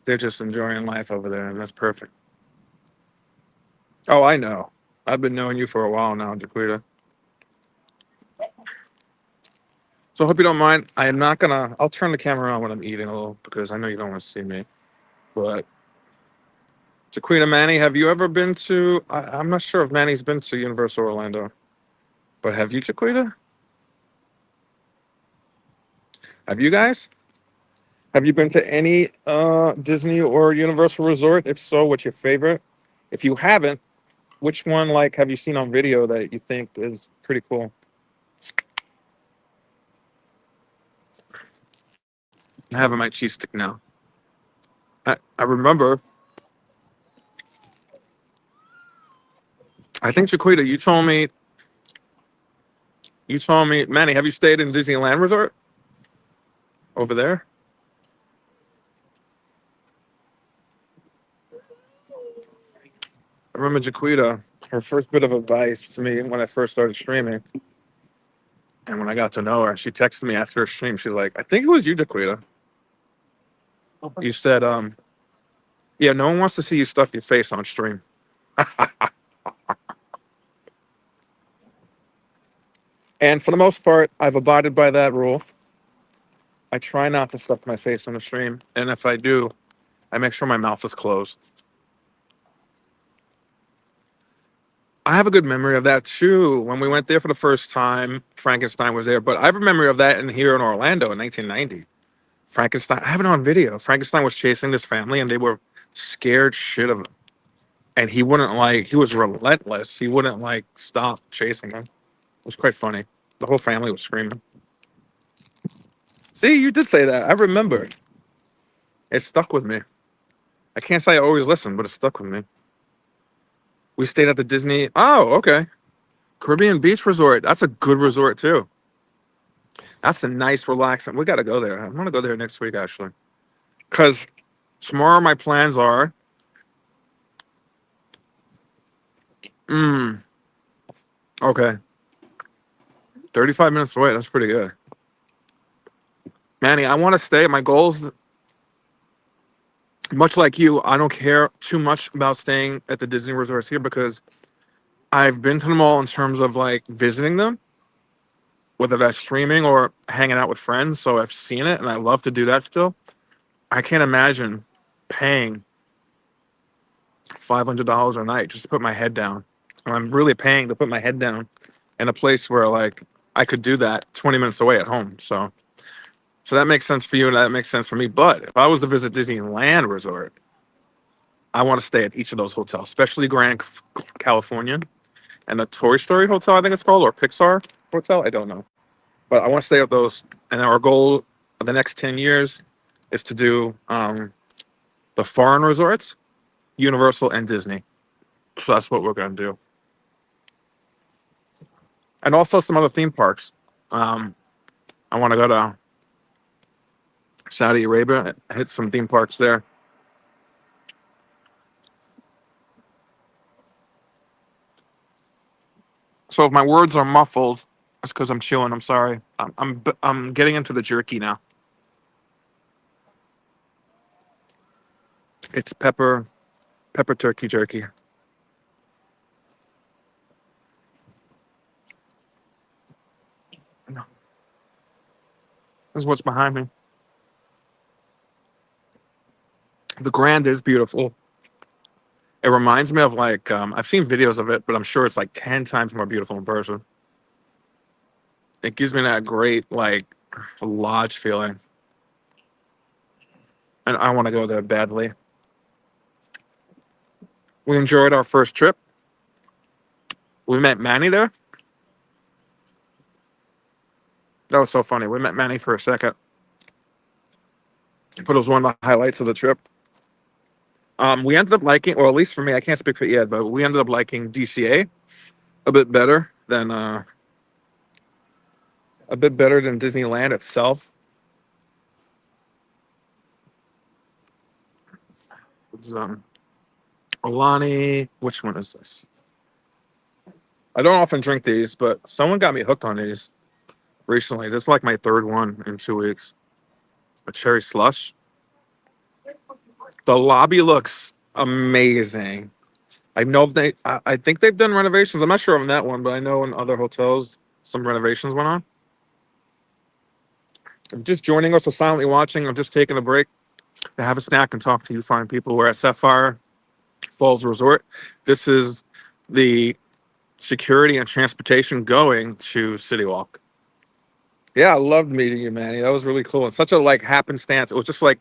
They're just enjoying life over there, and that's perfect. Oh, I know. I've been knowing you for a while now, Jaquita. So I hope you don't mind. I am not gonna. I'll turn the camera on when I'm eating a little because I know you don't want to see me. But Jaquita, Manny, have you ever been to? I'm not sure if Manny's been to Universal Orlando, but have you, Jaquita? Have you guys? Have you been to any Disney or Universal resort? If so, what's your favorite? If you haven't, which one like have you seen on video that you think is pretty cool? I'm having my cheese stick now. I remember. I think Jaquita, you told me, Manny, have you stayed in Disneyland Resort over there? I remember Jaquita, her first bit of advice to me when I first started streaming, and when I got to know her, she texted me after her stream. She's like, "I think it was you, Jaquita. You said, Yeah, no one wants to see you stuff your face on stream. And for the most part, I've abided by that rule. I try not to stuff my face on the stream, and if I do, I make sure my mouth is closed. I have a good memory of that too. When we went there for the first time, Frankenstein was there, but I have a memory of that in here in Orlando in 1990. Frankenstein, I have it on video. Frankenstein was chasing this family, and they were scared shit of him. And he wouldn't he was relentless. He wouldn't stop chasing them. It was quite funny. The whole family was screaming. See, you did say that. I remember. It stuck with me. I can't say I always listen, but it stuck with me. We stayed at the Disney. Oh, okay. Caribbean Beach Resort. That's a good resort too. That's a nice, relaxing. We got to go there. I'm gonna go there next week actually, because tomorrow my plans are. Mm, okay, 35 minutes away. That's pretty good. Manny, I want to stay. My goals, much like you, I don't care too much about staying at the Disney resorts here because I've been to them all in terms of visiting them, whether that's streaming or hanging out with friends. So I've seen it and I love to do that still. I can't imagine paying $500 a night just to put my head down. And I'm really paying to put my head down in a place where I could do that 20 minutes away at home. So that makes sense for you and that makes sense for me. But if I was to visit Disneyland Resort, I want to stay at each of those hotels, especially Grand California and the Toy Story Hotel, I think it's called, or Pixar Hotel. I don't know. But I want to stay at those. And our goal of the next 10 years is to do the foreign resorts, Universal and Disney. So that's what we're going to do. And also some other theme parks. I want to go to Saudi Arabia, hit some theme parks there. So if my words are muffled, it's because I'm chewing. I'm sorry. I'm getting into the jerky now. It's pepper turkey jerky. This is what's behind me. The Grand is beautiful. It reminds me of I've seen videos of it, but I'm sure it's 10 times more beautiful in person. It gives me that great lodge feeling, and I want to go there badly. We enjoyed our first trip. We met Manny there. That was so funny. We met Manny for a second, but it was one of the highlights of the trip. We ended up liking, or at least for me, I can't speak for Ed, but we ended up liking DCA a bit better than Disneyland itself. It's, Alani, which one is this? I don't often drink these, but someone got me hooked on these recently. This is my third one in 2 weeks. A cherry slush. The lobby looks amazing. I think they've done renovations. I'm not sure on that one, but I know in other hotels some renovations went on. If you're just joining us or silently watching, I'm just taking a break to have a snack and talk to you fine people. We're at Sapphire Falls Resort. This is the security and transportation going to CityWalk. Yeah, I loved meeting you, Manny. That was really cool. And such a happenstance. It was just it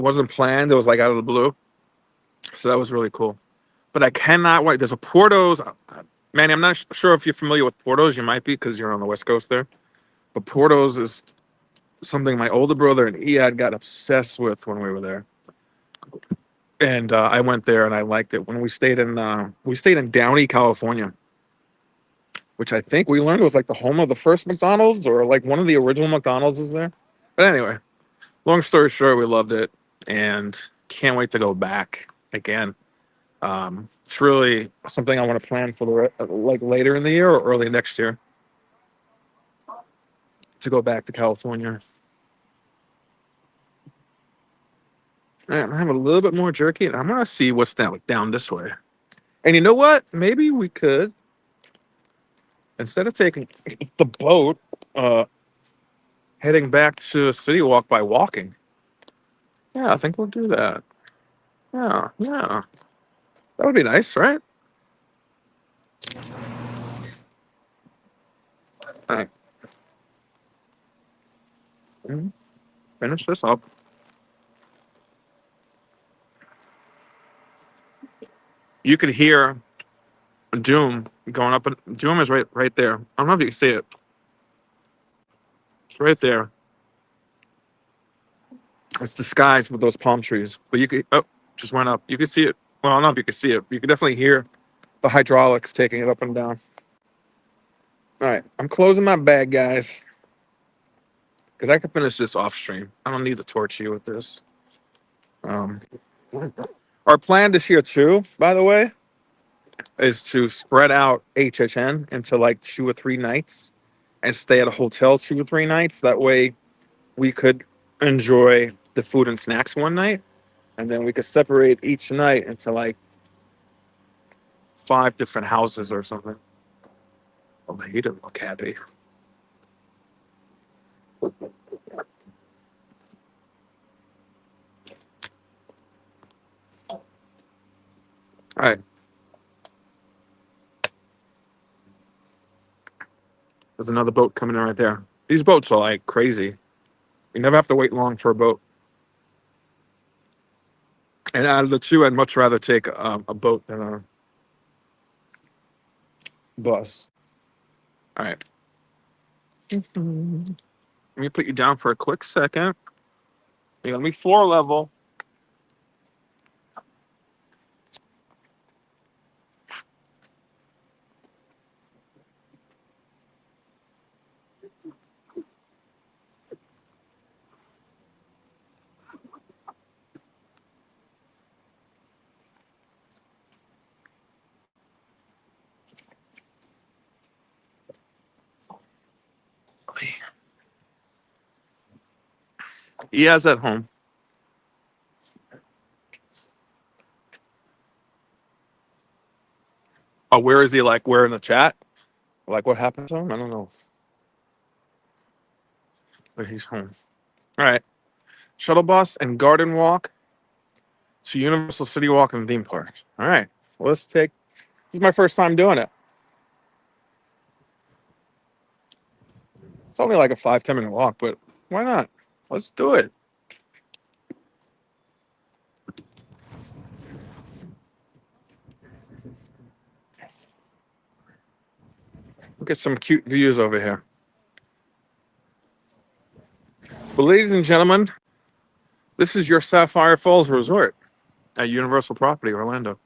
wasn't planned. It was out of the blue. So that was really cool. But I cannot wait. There's a Porto's. Manny, I'm not sure if you're familiar with Porto's. You might be because you're on the West Coast there. But Porto's is something my older brother and Ed got obsessed with when we were there. And I went there and I liked it. When we stayed in Downey, California, which I think we learned was the home of the first McDonald's or one of the original McDonald's is there. But anyway, long story short, we loved it and can't wait to go back again. It's really something I want to plan for later in the year or early next year to go back to California. All right, I'm gonna have a little bit more jerky, and I'm gonna see what's down this way. And you know what? Maybe we could, instead of taking the boat, uh, heading back to City Walk by walking. Yeah, I think we'll do that. Yeah, yeah, that would be nice, right? All right, finish this up. You could hear Doom going up. Doom is right there. I don't know if you can see it. It's right there. It's disguised with those palm trees, but you could. Oh, just went up. You could see it. Well, I don't know if you could see it. But you could definitely hear the hydraulics taking it up and down. All right, I'm closing my bag, guys, because I can finish this off stream. I don't need to torch you with this. Um, our plan this year too, by the way, is to spread out HHN into like 2 or 3 nights and stay at a hotel 2 or 3 nights. That way we could enjoy the food and snacks one night, and then we could separate each night into like 5 different houses or something. Oh, he didn't look happy. All right. There's another boat coming in right there. These boats are like crazy. You never have to wait long for a boat. And out of the two, I'd much rather take a boat than a bus. All right. Let me put you down for a quick second. You're going to be floor level. He has at home. Oh, where is he? Like, where in the chat? Like, what happened to him? I don't know. But he's home. All right. Shuttle bus and garden walk to Universal City Walk and theme park. All right. Well, let's take. This is my first time doing it. It's only like a 5-10 minute walk, but why not? Let's do it. Look at some cute views over here. But ladies and gentlemen, this is your Sapphire Falls Resort at Universal Property Orlando.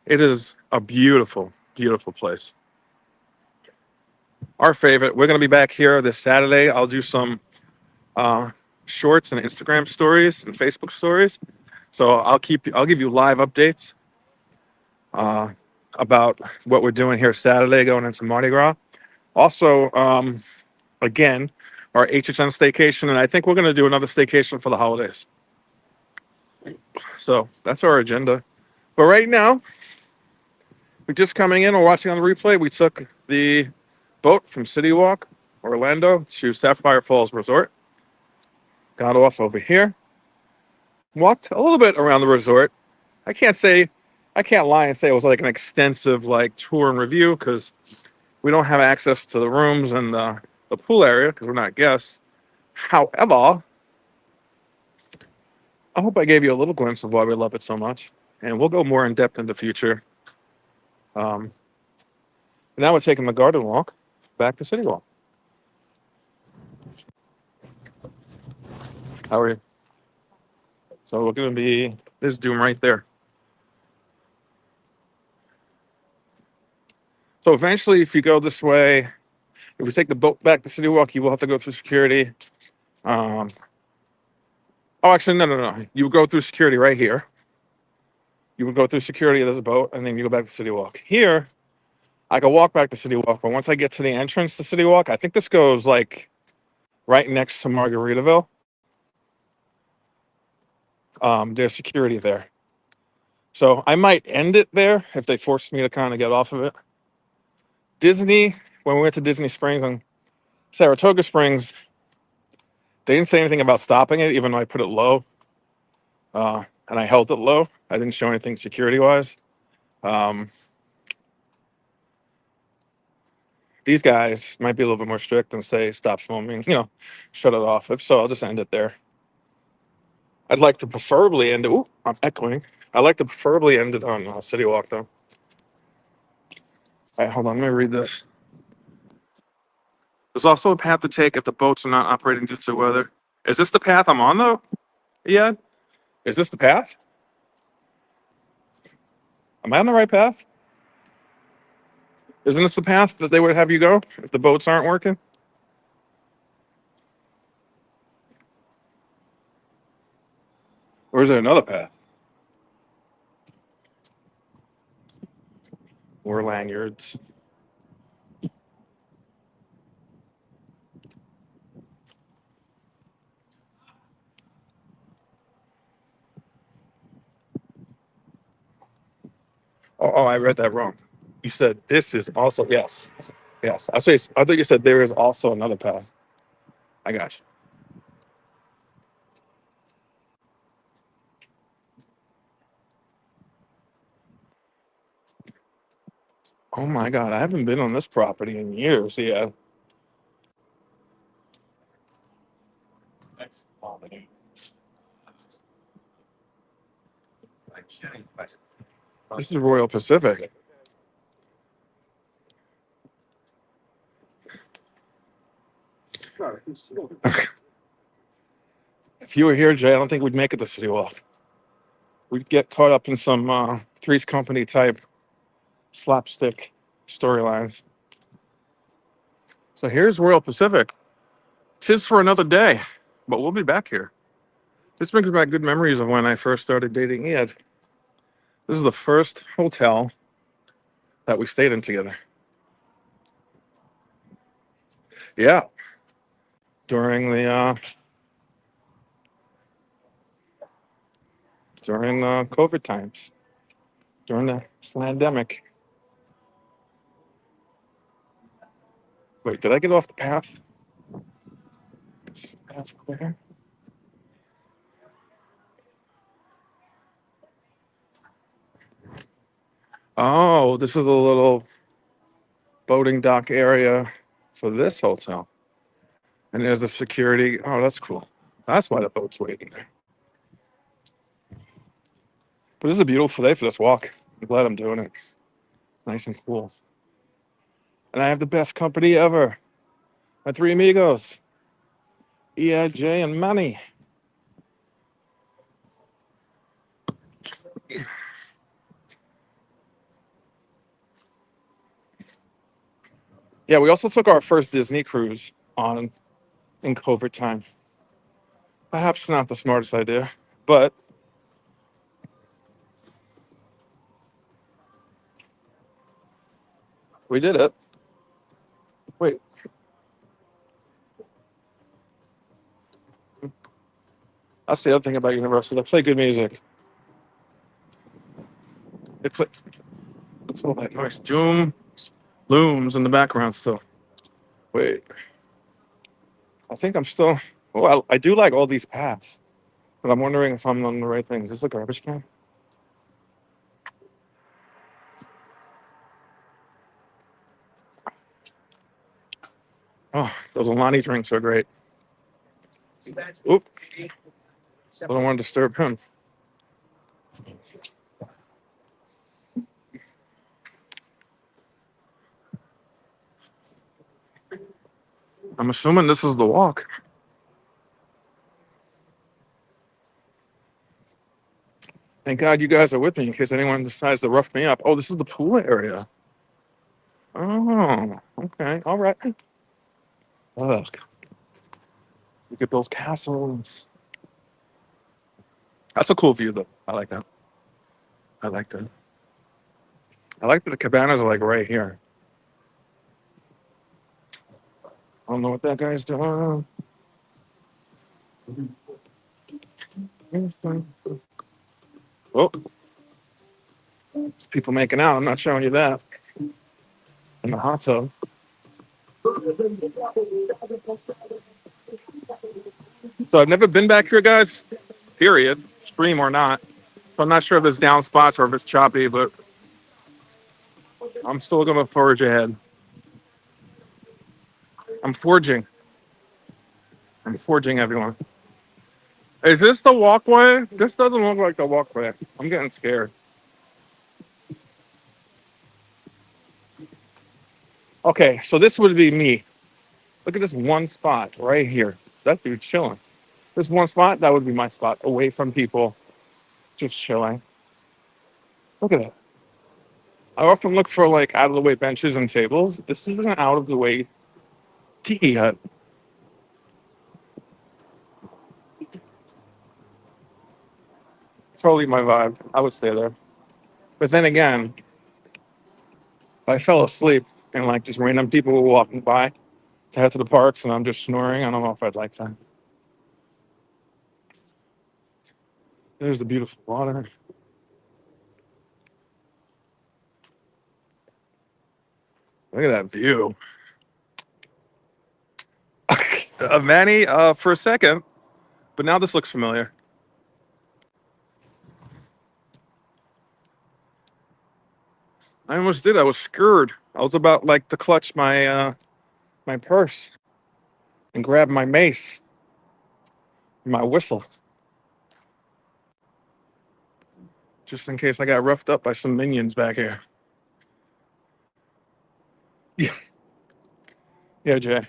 It is a beautiful, beautiful place. Our favorite. We're going to be back here this Saturday. I'll do some shorts and Instagram stories and Facebook stories. So I'll give you live updates about what we're doing here Saturday going into Mardi Gras. Also, again, our HHN staycation, and I think we're going to do another staycation for the holidays. So that's our agenda. But right now, we're just coming in or watching on the replay. We took the boat from CityWalk, Orlando, to Sapphire Falls Resort. Got off over here. Walked a little bit around the resort. I can't lie and say it was like an extensive like tour and review because we don't have access to the rooms and the pool area because we're not guests. However, I hope I gave you a little glimpse of why we love it so much. And we'll go more in depth in the future. Now we're taking the garden walk back to City Walk. How are you? So we're going to be, there's Doom right there. So eventually, if you go this way, if we take the boat back to City Walk, you will have to go through security. Oh, actually, no. You would go through security right here. You would go through security, there's a boat, and then you go back to City Walk. Here, I can walk back to City Walk, but once I get to the entrance to City Walk, I think this goes like right next to Margaritaville. there's security there. So I might end it there if they force me to kind of get off of it. Disney, when we went to Disney Springs and Saratoga Springs, they didn't say anything about stopping it, even though I put it low. And I held it low. I didn't show anything security wise. Um, these guys might be a little bit more strict and say stop smoking, shut it off. If so, I'll just end it there. I'd like to preferably end it. Ooh, I'm echoing. I'd like to preferably end it on CityWalk though. All right, hold on. Let me read this. There's also a path to take if the boats are not operating due to weather. Is this the path I'm on though? Yeah. Is this the path? Am I on the right path? Isn't this the path that they would have you go if the boats aren't working? Or is there another path? Or lanyards? Oh, I read that wrong. You said this is also yes, yes. I thought you said there is also another path. I got you. Oh my God, I haven't been on this property in years. Yeah. This is Royal Pacific. If you were here, Jay, I don't think we'd make it to City Walk. We'd get caught up in some Three's Company type slapstick storylines. So here's Royal Pacific. Tis for another day, but we'll be back here. This brings back good memories of when I first started dating Ed. This is the first hotel that we stayed in together. Yeah, during the COVID times, during the slandemic. Wait, did I get off the path? Is this the path over here? Oh, this is a little boating dock area for this hotel. And there's the security. Oh, that's cool. That's why the boat's waiting there. But this is a beautiful day for this walk. I'm glad I'm doing it. Nice and cool. And I have the best company ever. My three amigos. EIJ and Manny. Yeah, we also took our first Disney cruise on in COVID time. Perhaps not the smartest idea, but we did it. Wait, that's the other thing about Universal. They play good music. They play. What's all that noise? Doom looms in the background still. Wait, I think I'm still. Well, I do like all these paths, but I'm wondering if I'm on the right thing. Is this a garbage can? Oh, those Alani drinks are great. Oop, I don't want to disturb him. I'm assuming this is the walk. Thank God you guys are with me in case anyone decides to rough me up. Oh, this is the pool area. Oh, okay. All right. Look, look at those castles. That's a cool view, though. I like that. I like that. I like that the cabanas are like right here. I don't know what that guy's doing. Oh, there's people making out. I'm not showing you that in the hot tub. So I've never been back here, guys. Period. Stream or not. So I'm not sure if it's down spots or if it's choppy, but I'm still gonna forge ahead. I'm forging. I'm forging, everyone. Is this the walkway? This doesn't look like the walkway. I'm getting scared. Okay, so this would be me. Look at this one spot right here. That dude's chilling. This one spot, that would be my spot, away from people, just chilling. Look at that. I often look for like out of the way benches and tables. This is an out of the way tiki hut. Totally my vibe. I would stay there. But then again, if I fell asleep and like just random people were walking by to head to the parks and I'm just snoring, I don't know if I'd like that. There's the beautiful water. Look at that view. Manny, for a second, but now this looks familiar. I almost did. I was scared. I was about like to clutch my purse and grab my mace, my whistle, just in case I got roughed up by some minions back here. Yeah, yeah, Jay.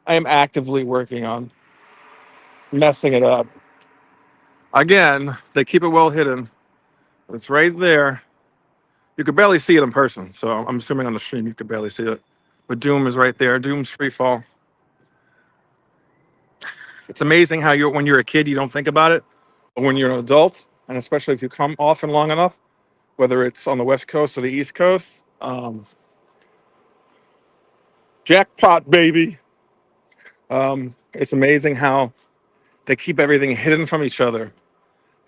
I am actively working on messing it up. Again, they keep it well hidden. It's right there. You could barely see it in person, so I'm assuming on the stream you could barely see it. But Doom is right there. Doom's free fall. It's amazing how when you're a kid you don't think about it, but when you're an adult, and especially if you come often long enough, whether it's on the West Coast or the East Coast, jackpot, baby. It's amazing how they keep everything hidden from each other.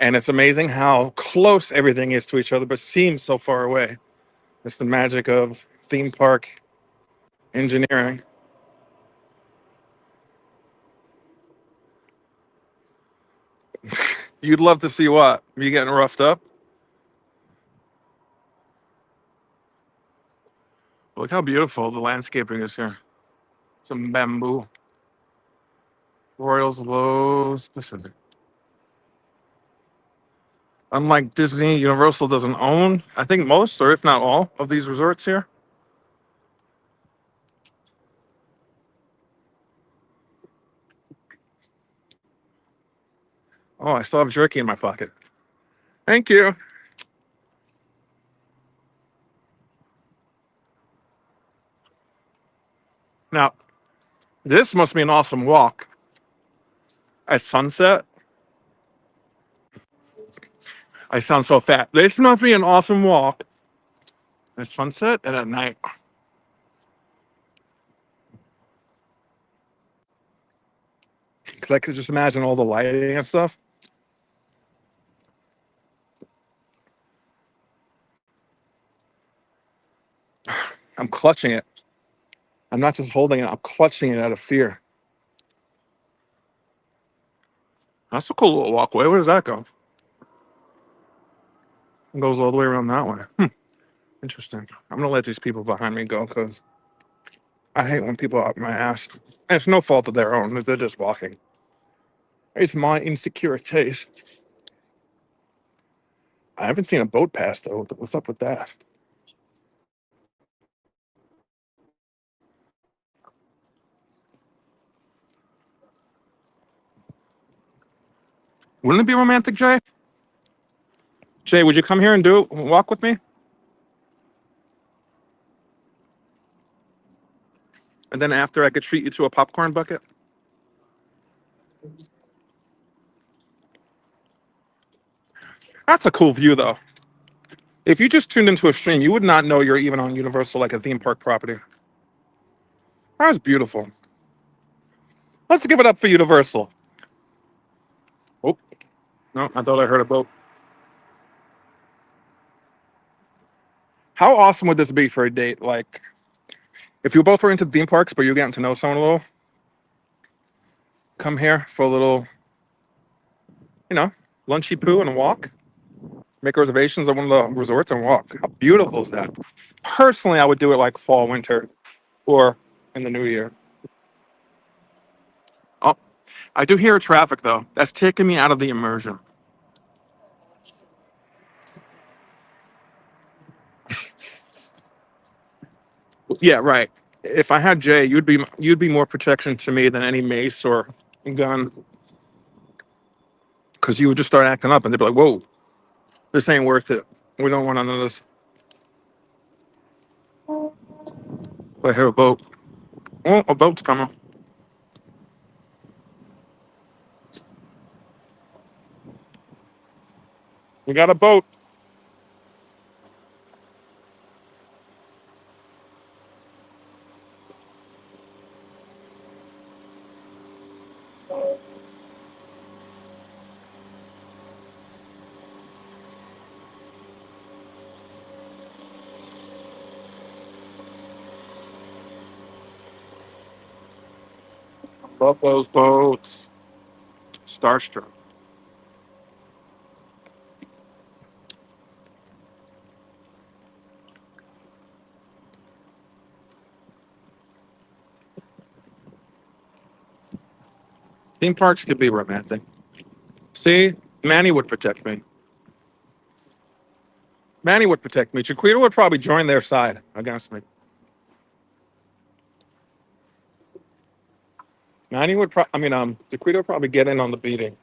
And it's amazing how close everything is to each other, but seems so far away. It's the magic of theme park engineering. You'd love to see what? Me getting roughed up? Look how beautiful the landscaping is here. Some bamboo. Royals, Lowe's. Listen. Unlike Disney, Universal doesn't own, I think, most, or if not all, of these resorts here. Oh, I still have jerky in my pocket. Thank you. Now, this must be an awesome walk at sunset. I sound so fat. This must be an awesome walk at sunset and at night. Because I could just imagine all the lighting and stuff. I'm clutching it. I'm not just holding it, I'm clutching it out of fear. That's a cool little walkway. Where does that go? It goes all the way around that way. Interesting. I'm going to let these people behind me go because I hate when people are up my ass. And it's no fault of their own. They're just walking. It's my insecurities. I haven't seen a boat pass, though. What's up with that? Wouldn't it be romantic, Jay? Jay, would you come here and walk with me? And then after, I could treat you to a popcorn bucket? That's a cool view, though. If you just tuned into a stream, you would not know you're even on Universal, like a theme park property. That was beautiful. Let's give it up for Universal. Oh, no, I thought I heard a boat. How awesome would this be for a date? Like, if you both were into theme parks, but you're getting to know someone a little, come here for a little, you know, lunchy poo and a walk. Make reservations at one of the resorts and walk. How beautiful is that? Personally, I would do it like fall, winter, or in the new year. Oh, I do hear traffic though. That's taking me out of the immersion. Yeah, right. If I had Jay, you'd be more protection to me than any mace or gun, because you would just start acting up, and they'd be like, "Whoa, this ain't worth it. We don't want none of this." I hear a boat. Oh, a boat's coming. We got a boat. Love those boats. Starstruck. Theme parks could be romantic. See, Manny would protect me. Manny would protect me. Chiquita would probably join their side against me. Manny would Chiquita would probably get in on the beating.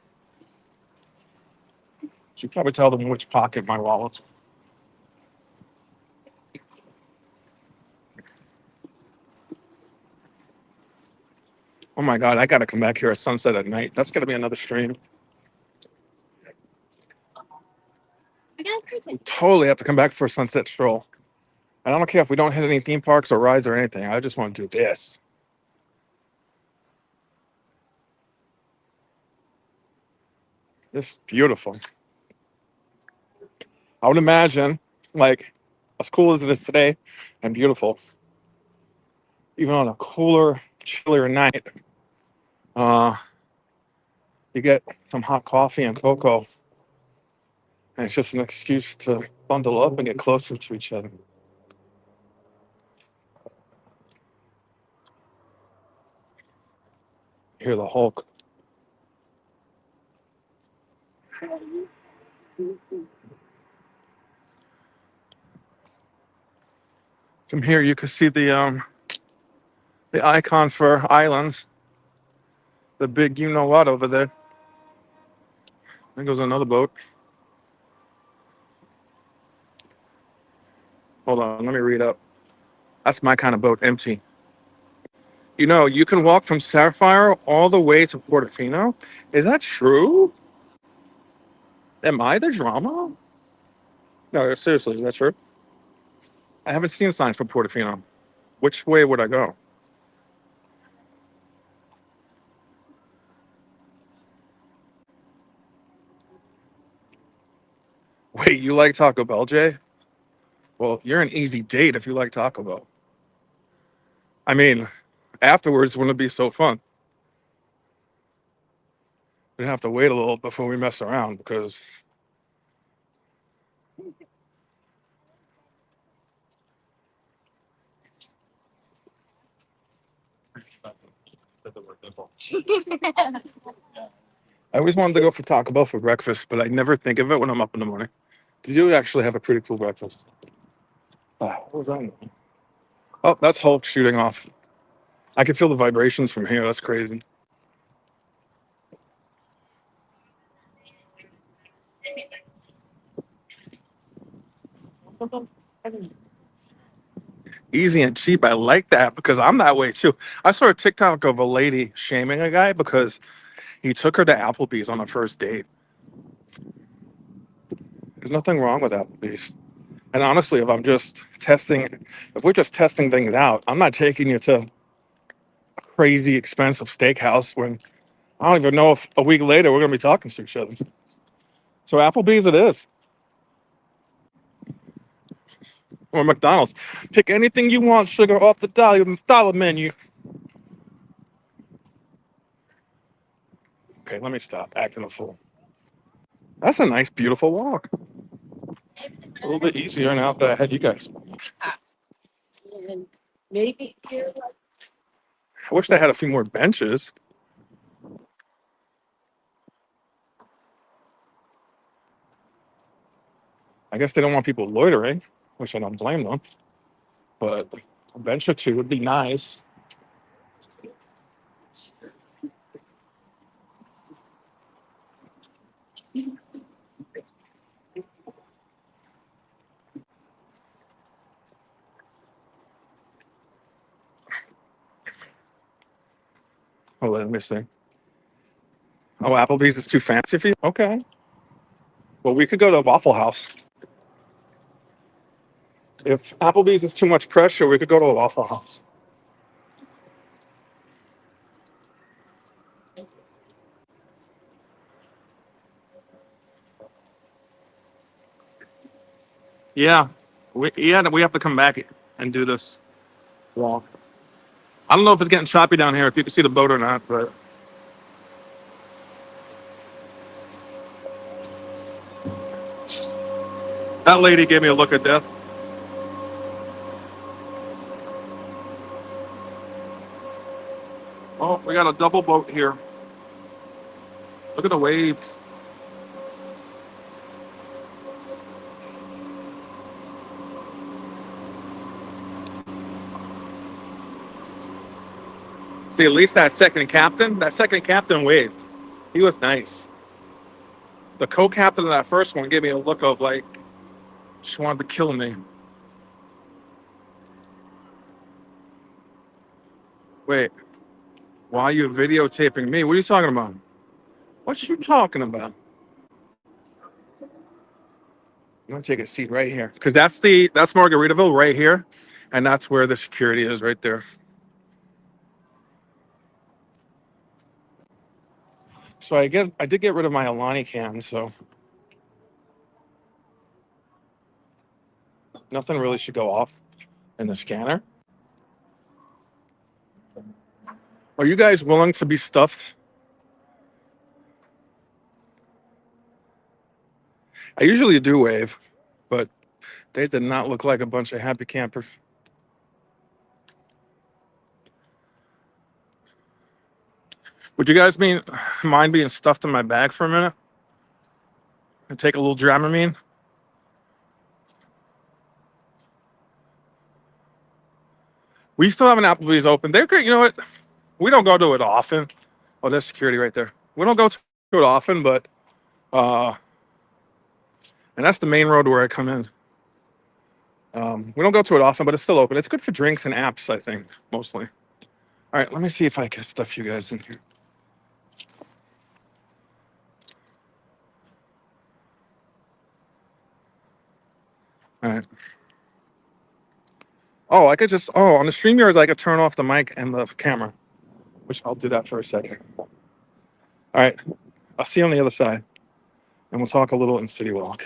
She'd probably tell them which pocket my wallet's. Oh my God, I gotta come back here at sunset at night. That's gonna be another stream. We totally have to come back for a sunset stroll. And I don't care if we don't hit any theme parks or rides or anything. I just want to do this. This is beautiful. I would imagine, like, as cool as it is today and beautiful, even on a cooler, chillier night, uh, you get some hot coffee and cocoa, and it's just an excuse to bundle up and get closer to each other. Hear the Hulk. From here, you can see the icon for islands, the big you know what over there. There goes another boat. Hold on, let me read up. That's my kind of boat, empty. You know, you can walk from Sapphire all the way to Portofino. Is that true? Am I the drama? No, seriously, is that true? I haven't seen signs for Portofino. Which way would I go? Wait, you like Taco Bell, Jay? Well, you're an easy date if you like Taco Bell. I mean, afterwards wouldn't it be so fun? We'd have to wait a little before we mess around because I always wanted to go for Taco Bell for breakfast, but I never think of it when I'm up in the morning. Did you actually have a pretty cool breakfast? What was that? Oh, that's Hulk shooting off. I can feel the vibrations from here. That's crazy. Easy and cheap. I like that because I'm that way too. I saw a TikTok of a lady shaming a guy because he took her to Applebee's on a first date. There's nothing wrong with Applebee's. And honestly, if we're just testing things out, I'm not taking you to crazy expensive steakhouse when I don't even know if a week later we're gonna be talking to each other. So Applebee's it is, or McDonald's. Pick anything you want, sugar, off the dollar menu. Okay, let me stop acting a fool. That's a nice, beautiful walk. A little bit easier now that I had you guys. I wish they had a few more benches. I guess they don't want people loitering, which I don't blame them. But a bench or two would be nice. Oh, let me see. Oh, Applebee's is too fancy for you? Okay. Well, we could go to Waffle House. If Applebee's is too much pressure, we could go to a Waffle House. Yeah. We have to come back and do this walk. I don't know if it's getting choppy down here, if you can see the boat or not, but that lady gave me a look of death. Oh, we got a double boat here. Look at the waves. See, at least that second captain waved. He was nice. The co-captain of that first one gave me a look of like she wanted to kill me. Wait, why are you videotaping me? What are you talking about? What you talking about? I'm gonna take a seat right here because that's Margaritaville right here, and that's where the security is right there. So I did get rid of my Alani cam, so nothing really should go off in the scanner. Are you guys willing to be stuffed? I usually do wave, but they did not look like a bunch of happy campers. Would you guys mind being stuffed in my bag for a minute and take a little Dramamine? We still have an Applebee's open. They're great. You know what? We don't go to it often. Oh, there's security right there. We don't go to it often, but uh, and that's the main road where I come in. We don't go to it often, but it's still open. It's good for drinks and apps, I think, mostly. All right, let me see if I can stuff you guys in here. All right. Oh, I could just. Oh, on the StreamYards, I could turn off the mic and the camera, which I'll do that for a second. All right. I'll see you on the other side, and we'll talk a little in CityWalk.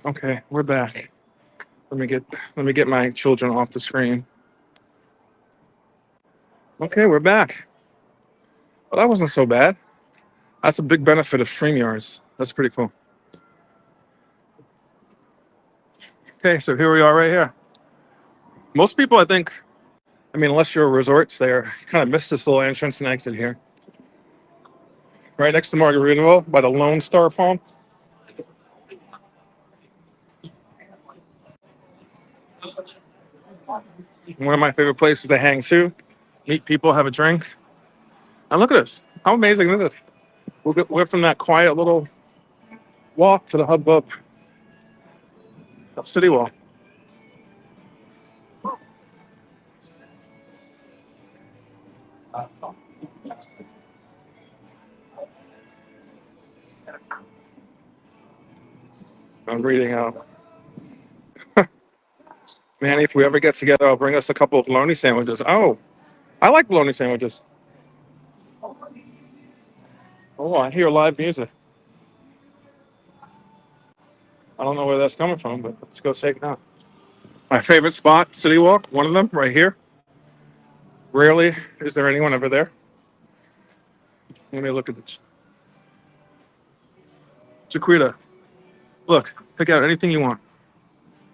Okay, we're back. Let me get my children off the screen. Okay, we're back. Well, that wasn't so bad. That's a big benefit of StreamYards. That's pretty cool. Okay, so here we are right here. Most people, I think, unless you're a resort stayer, kind of miss this little entrance and exit here. Right next to Margaritaville by the Lone Star Palm. One of my favorite places to hang too. Meet people, have a drink. And look at this. How amazing is this? We're from that quiet little walk to the hubbub of CityWalk. I'm reading out. Manny, if we ever get together, I'll bring us a couple of bologna sandwiches. Oh, I like bologna sandwiches. Oh, I hear live music. I don't know where that's coming from, but let's go check it out. My favorite spot, CityWalk, one of them, right here. Rarely is there anyone over there. Let me look at this. Jaquita, look, pick out anything you want.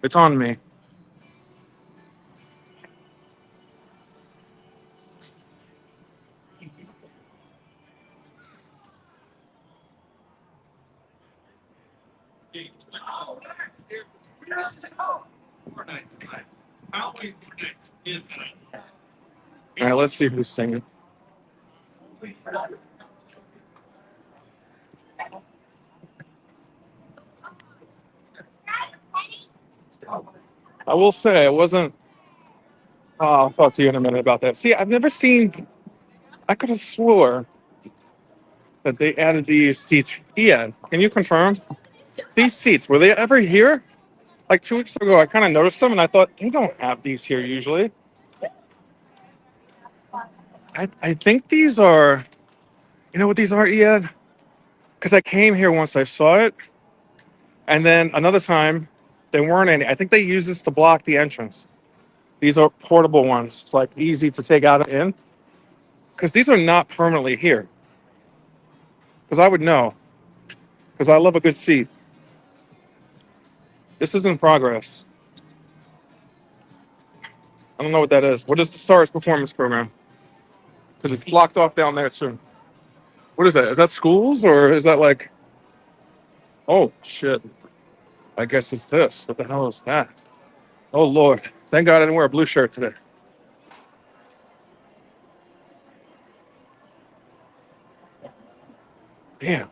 It's on me. All right, let's see who's singing. I will say, it wasn't. I'll talk to you in a minute about that. See, I've never seen. I could have swore that they added these seats. Ian, can you confirm? These seats, were they ever here? Like 2 weeks ago, I kind of noticed them and I thought, they don't have these here usually. I think these are, you know what these are, Ian? Because I came here once, I saw it. And then another time, there weren't any. I think they use this to block the entrance. These are portable ones. It's like easy to take out and in. Because these are not permanently here. Because I would know. Because I love a good seat. This is in progress. I don't know what that is. What is the STARS performance program? Because it's blocked off down there too. What is that? Is that schools or is that like? Oh shit! I guess it's this. What the hell is that? Oh Lord! Thank God I didn't wear a blue shirt today. Damn.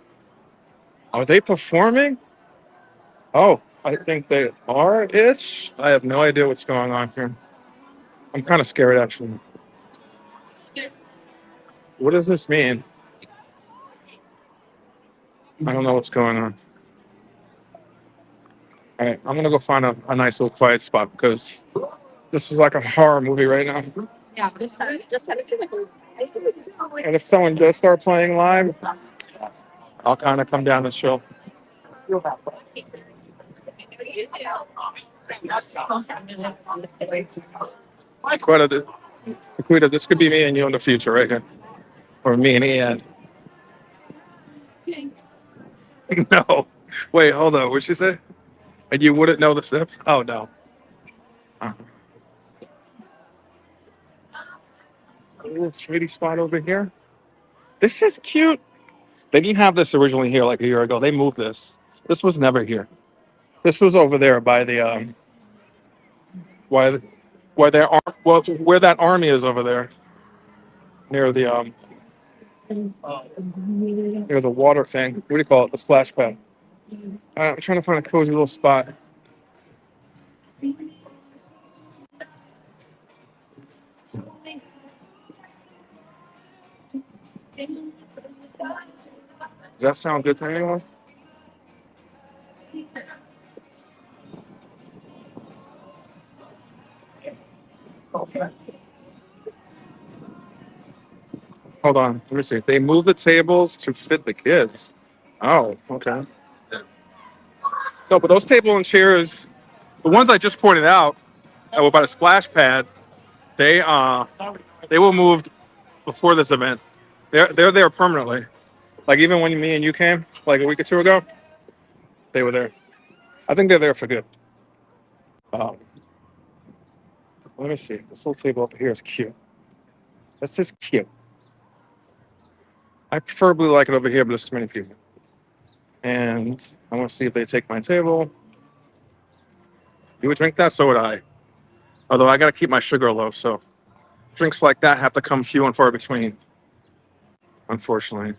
Are they performing? Oh, I think they are ish. I have no idea what's going on here. I'm kind of scared actually. What does this mean? I don't know what's going on. All right, I'm gonna go find a nice little quiet spot because this is like a horror movie right now. And if someone does start playing live, I'll kind of come down and chill. Quita, this could be me and you in the future right here. Or me and Ian. No. Wait, hold on. What'd she say? And you wouldn't know the steps? Oh, no. Uh, a little shady spot over here. This is cute. They didn't have this originally here like a year ago. They moved this. This was never here. This was over there by the where their where that army is over there near the near the water thing. What do you call it? The splash pad. I'm trying to find a cozy little spot. Does that sound good to anyone? Hold on. Let me see. They move the tables to fit the kids. Oh, okay. No, but those table and chairs The ones I just pointed out that were by the splash pad, they were moved before this event. They're there permanently. Like even when me and you came like a week or two ago, they were there. I think they're there for good. Um, let me see. This little table up here is cute. This is cute. I preferably like it over here, but there's too many people. And I want to see if they take my table. You would drink that, so would I. Although I got to keep my sugar low, so drinks like that have to come few and far between, unfortunately.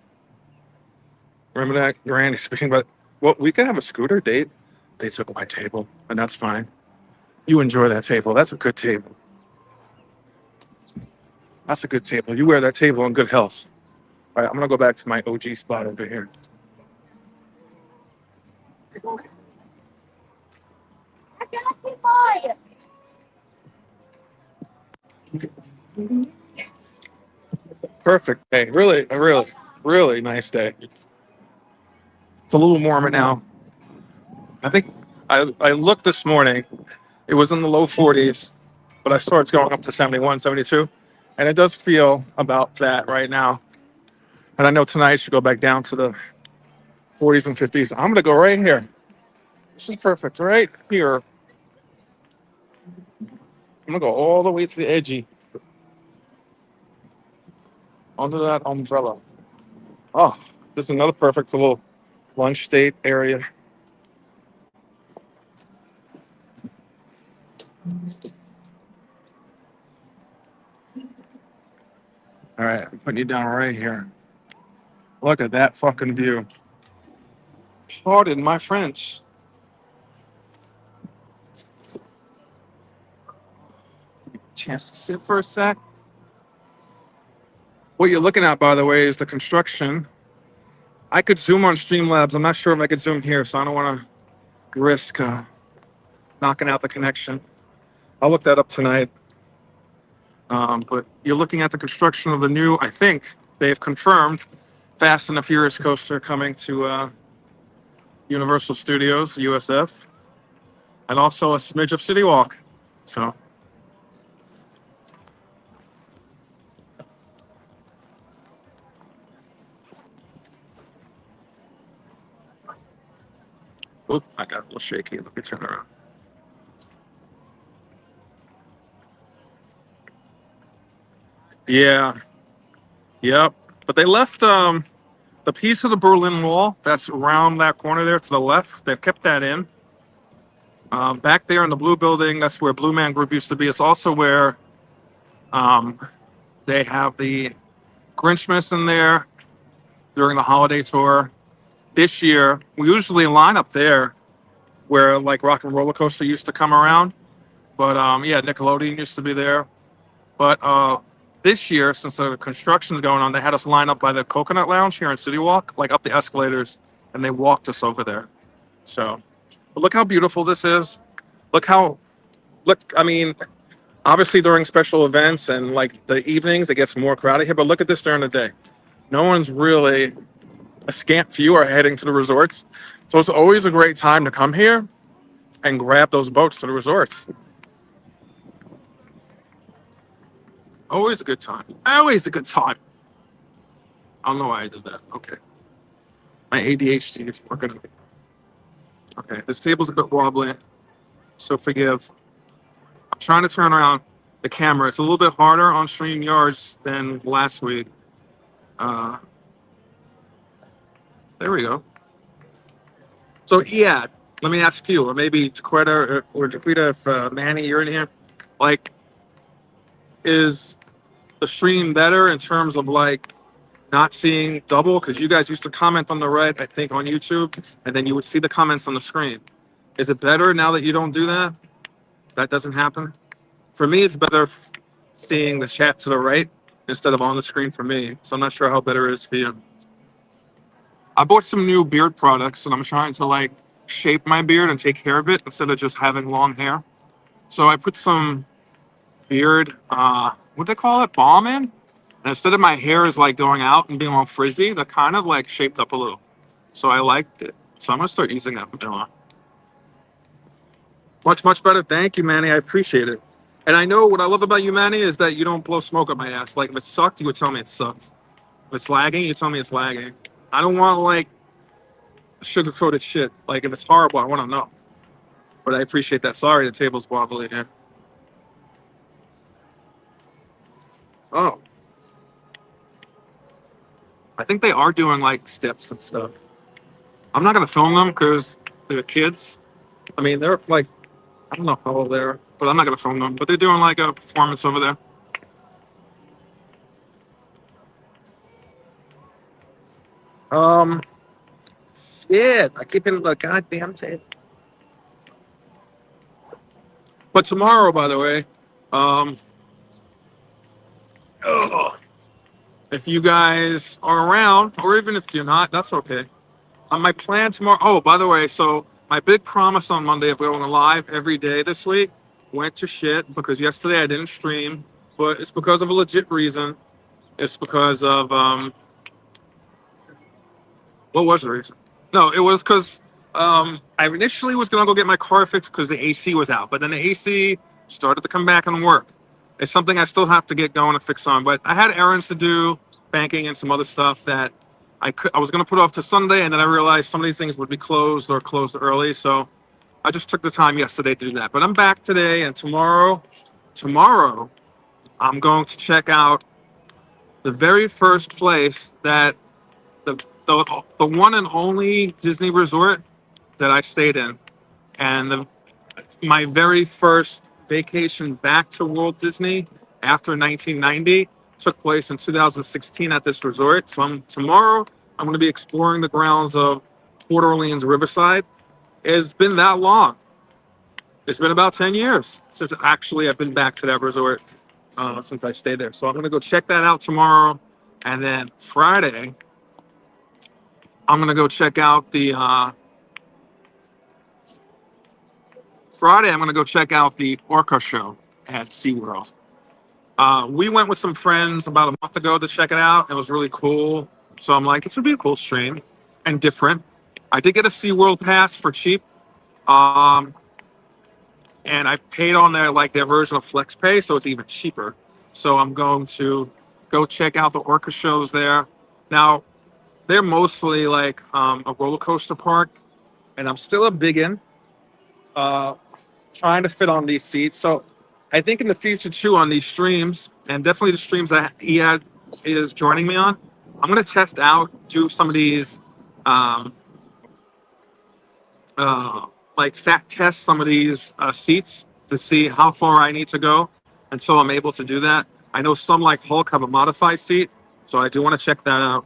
Remember that Randy speaking about, well, we could have a scooter date. They took my table, and that's fine. You enjoy that table. That's a good table. That's a good table. You wear that table in good health. All right, I'm going to go back to my OG spot over here. Perfect day. Really, a really, really nice day. It's a little warmer now. I think I looked this morning. It was in the low 40s, but I saw it's going up to 71, 72. And it does feel about that right now. And I know tonight should go back down to the 40s and 50s. I'm going to go right here. This is perfect, right here. I'm going to go all the way to the edgy. Under that umbrella. Oh, this is another perfect little lunch date area. All right, I'm putting you down right here. Look at that fucking view. Pardon my French. Chance to sit for a sec. What you're looking at, by the way, is the construction. I could zoom on Streamlabs. I'm not sure if I could zoom here, so I don't want to risk knocking out the connection. I'll look that up tonight. But you're looking at the construction of the new, I think they've confirmed, Fast and the Furious coaster coming to Universal Studios, USF, and also a smidge of CityWalk. So, oop, I got a little shaky. Let me turn around. Yeah, yep. But they left the piece of the Berlin Wall that's around that corner there to the left. They've kept that in. Back there in the blue building, that's where Blue Man Group used to be. It's also where they have the Grinchmas in there during the holiday tour. This year, we usually line up there where like Rock and Roller Coaster used to come around. But yeah, Nickelodeon used to be there. But this year, since the construction's going on, they had us line up by the Coconut Lounge here in CityWalk, like up the escalators, and they walked us over there. So, but look how beautiful this is. Look how, I mean, obviously during special events and like the evenings, it gets more crowded here, but look at this during the day. No one's really, a scant few are heading to the resorts. So it's always a great time to come here and grab those boats to the resorts. Always a good time. Always a good time. I don't know why I did that. Okay. My ADHD is working. Okay, this table's a bit wobbly, so forgive. I'm trying to turn around the camera. It's a little bit harder on StreamYards than last week. There we go. So yeah, let me ask you, or maybe Jaquita or Jaquita, if Manny, you're in here. Like, is the stream better in terms of like not seeing double? Because you guys used to comment on the right, I think, on YouTube, and then you would see the comments on the screen. Is it better now that you don't do that? That doesn't happen? For me, it's better seeing the chat to the right instead of on the screen for me. So I'm not sure how better it is for you. I bought some new beard products, and I'm trying to like shape my beard and take care of it instead of just having long hair. So I put some beard, what they call it, balm in. And instead of my hair is like going out and being all frizzy, they're kind of like shaped up a little. So I liked it. So I'm gonna start using that from now on. Much, much better. Thank you, Manny. I appreciate it. And I know what I love about you, Manny, is that you don't blow smoke up my ass. Like, if it sucked, you would tell me it sucked. If it's lagging, you tell me it's lagging. I don't want, like, sugar-coated shit. Like, if it's horrible, I want to know. But I appreciate that. Sorry, the table's wobbly here. Oh. I think they are doing, like, steps and stuff. I'm not going to film them because they're kids. I mean, they're, like, I don't know how old they're, but I'm not going to film them. But they're doing, like, a performance over there. Yeah, I keep hitting the goddamn table. But tomorrow, by the way, ugh, if you guys are around, or even if you're not, that's okay. My plan tomorrow. Oh, by the way, so my big promise on Monday of going live every day this week went to shit because yesterday I didn't stream, but it's because of a legit reason. It's because of what was the reason? No, it was because I initially was gonna go get my car fixed because the AC was out, but then the AC started to come back and work. It's something I still have to get going and fix on, but I had errands to do, banking and some other stuff that I was gonna put off to Sunday, and then I realized some of these things would be closed or closed early, so I just took the time yesterday to do that. But I'm back today, and tomorrow I'm going to check out the very first place that the one and only Disney resort that I stayed in, and my very first vacation back to Walt Disney after 1990 took place in 2016 at this resort. So tomorrow I'm going to be exploring the grounds of Port Orleans Riverside. It's been that long. It's been about 10 years since actually I've been back to that resort since I stayed there. So I'm going to go check that out tomorrow, and then Friday I'm going to go check out the Orca show at SeaWorld. We went with some friends about a month ago to check it out. It was really cool. So I'm like, this would be a cool stream and different. I did get a SeaWorld pass for cheap. And I paid on their version of FlexPay, so it's even cheaper. So I'm going to go check out the Orca shows there. Now, they're mostly like a roller coaster park, and I'm still a biggin, trying to fit on these seats. So I think in the future too, on these streams, and definitely the streams that Iyad is joining me on, I'm going to test out, do some of these fat test some of these seats to see how far I need to go until I'm able to do that. I know some like Hulk have a modified seat, so I do want to check that out.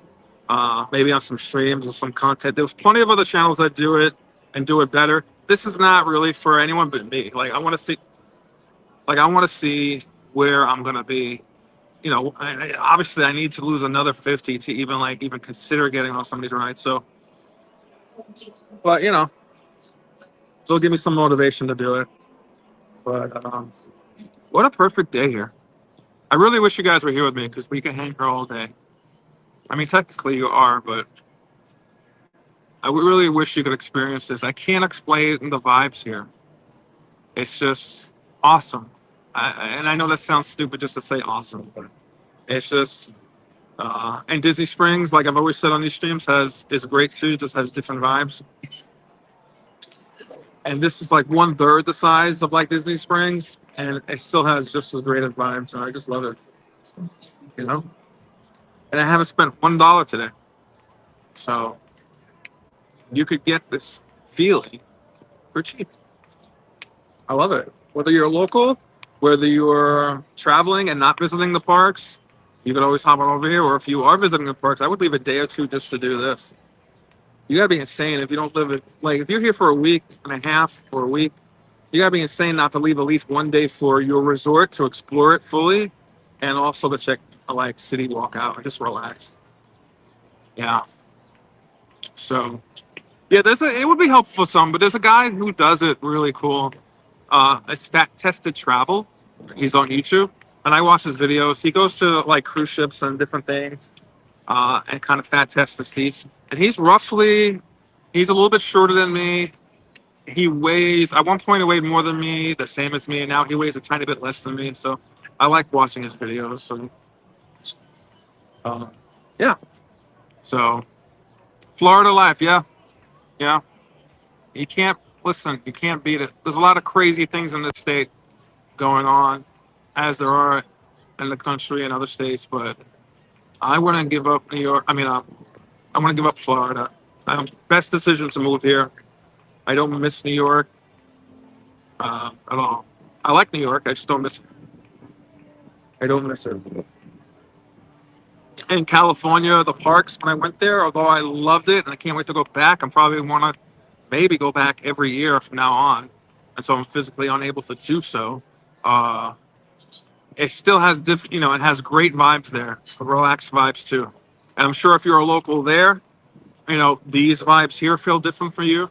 Maybe on some streams or some content. There's plenty of other channels that do it and do it better. This is not really for anyone but me. I want to see where I'm gonna be. You know, obviously I need to lose another 50 to even consider getting on some of these rides. So, but it'll give me some motivation to do it. But what a perfect day here. I really wish you guys were here with me because we can hang here all day. I mean, technically you are, but I really wish you could experience this. I can't explain the vibes here. It's just awesome. And I know that sounds stupid just to say awesome, but it's just, and Disney Springs, like I've always said on these streams, is great too, just has different vibes. And this is like 1/3 the size of like Disney Springs, and it still has just as great of vibes, and I just love it. And I haven't spent $1 today. So you could get this feeling for cheap. I love it. Whether you're local, whether you're traveling and not visiting the parks, you can always hop on over here. Or if you are visiting the parks, I would leave a day or two just to do this. You gotta be insane if you don't live it. Like if you're here for a week and a half or a week, you gotta be insane not to leave at least one day for your resort to explore it fully, and also to check CityWalk out and just relax. Yeah. So yeah, it would be helpful for some, but there's a guy who does it really cool. It's Fat Tested Travel. He's on YouTube, and I watch his videos. He goes to like cruise ships and different things, and kind of fat tests the seats. And he's a little bit shorter than me. he weighs, at one point he weighed more than me, the same as me, and now he weighs a tiny bit less than me. So I like watching his videos. So uh, yeah. So Florida life, yeah, yeah. You can't listen. You can't beat it. There's a lot of crazy things in this state going on, as there are in the country and other states. But I wouldn't give up New York. I want to give up Florida. Best decision to move here. I don't miss New York at all. I like New York. I just don't miss it. I don't miss it. In California, the parks when I went there, although I loved it and I can't wait to go back, I'm probably want to maybe go back every year from now on. And so I'm physically unable to do so. Uh, it still has it has great vibes there, relaxed vibes too. And I'm sure if you're a local there, these vibes here feel different for you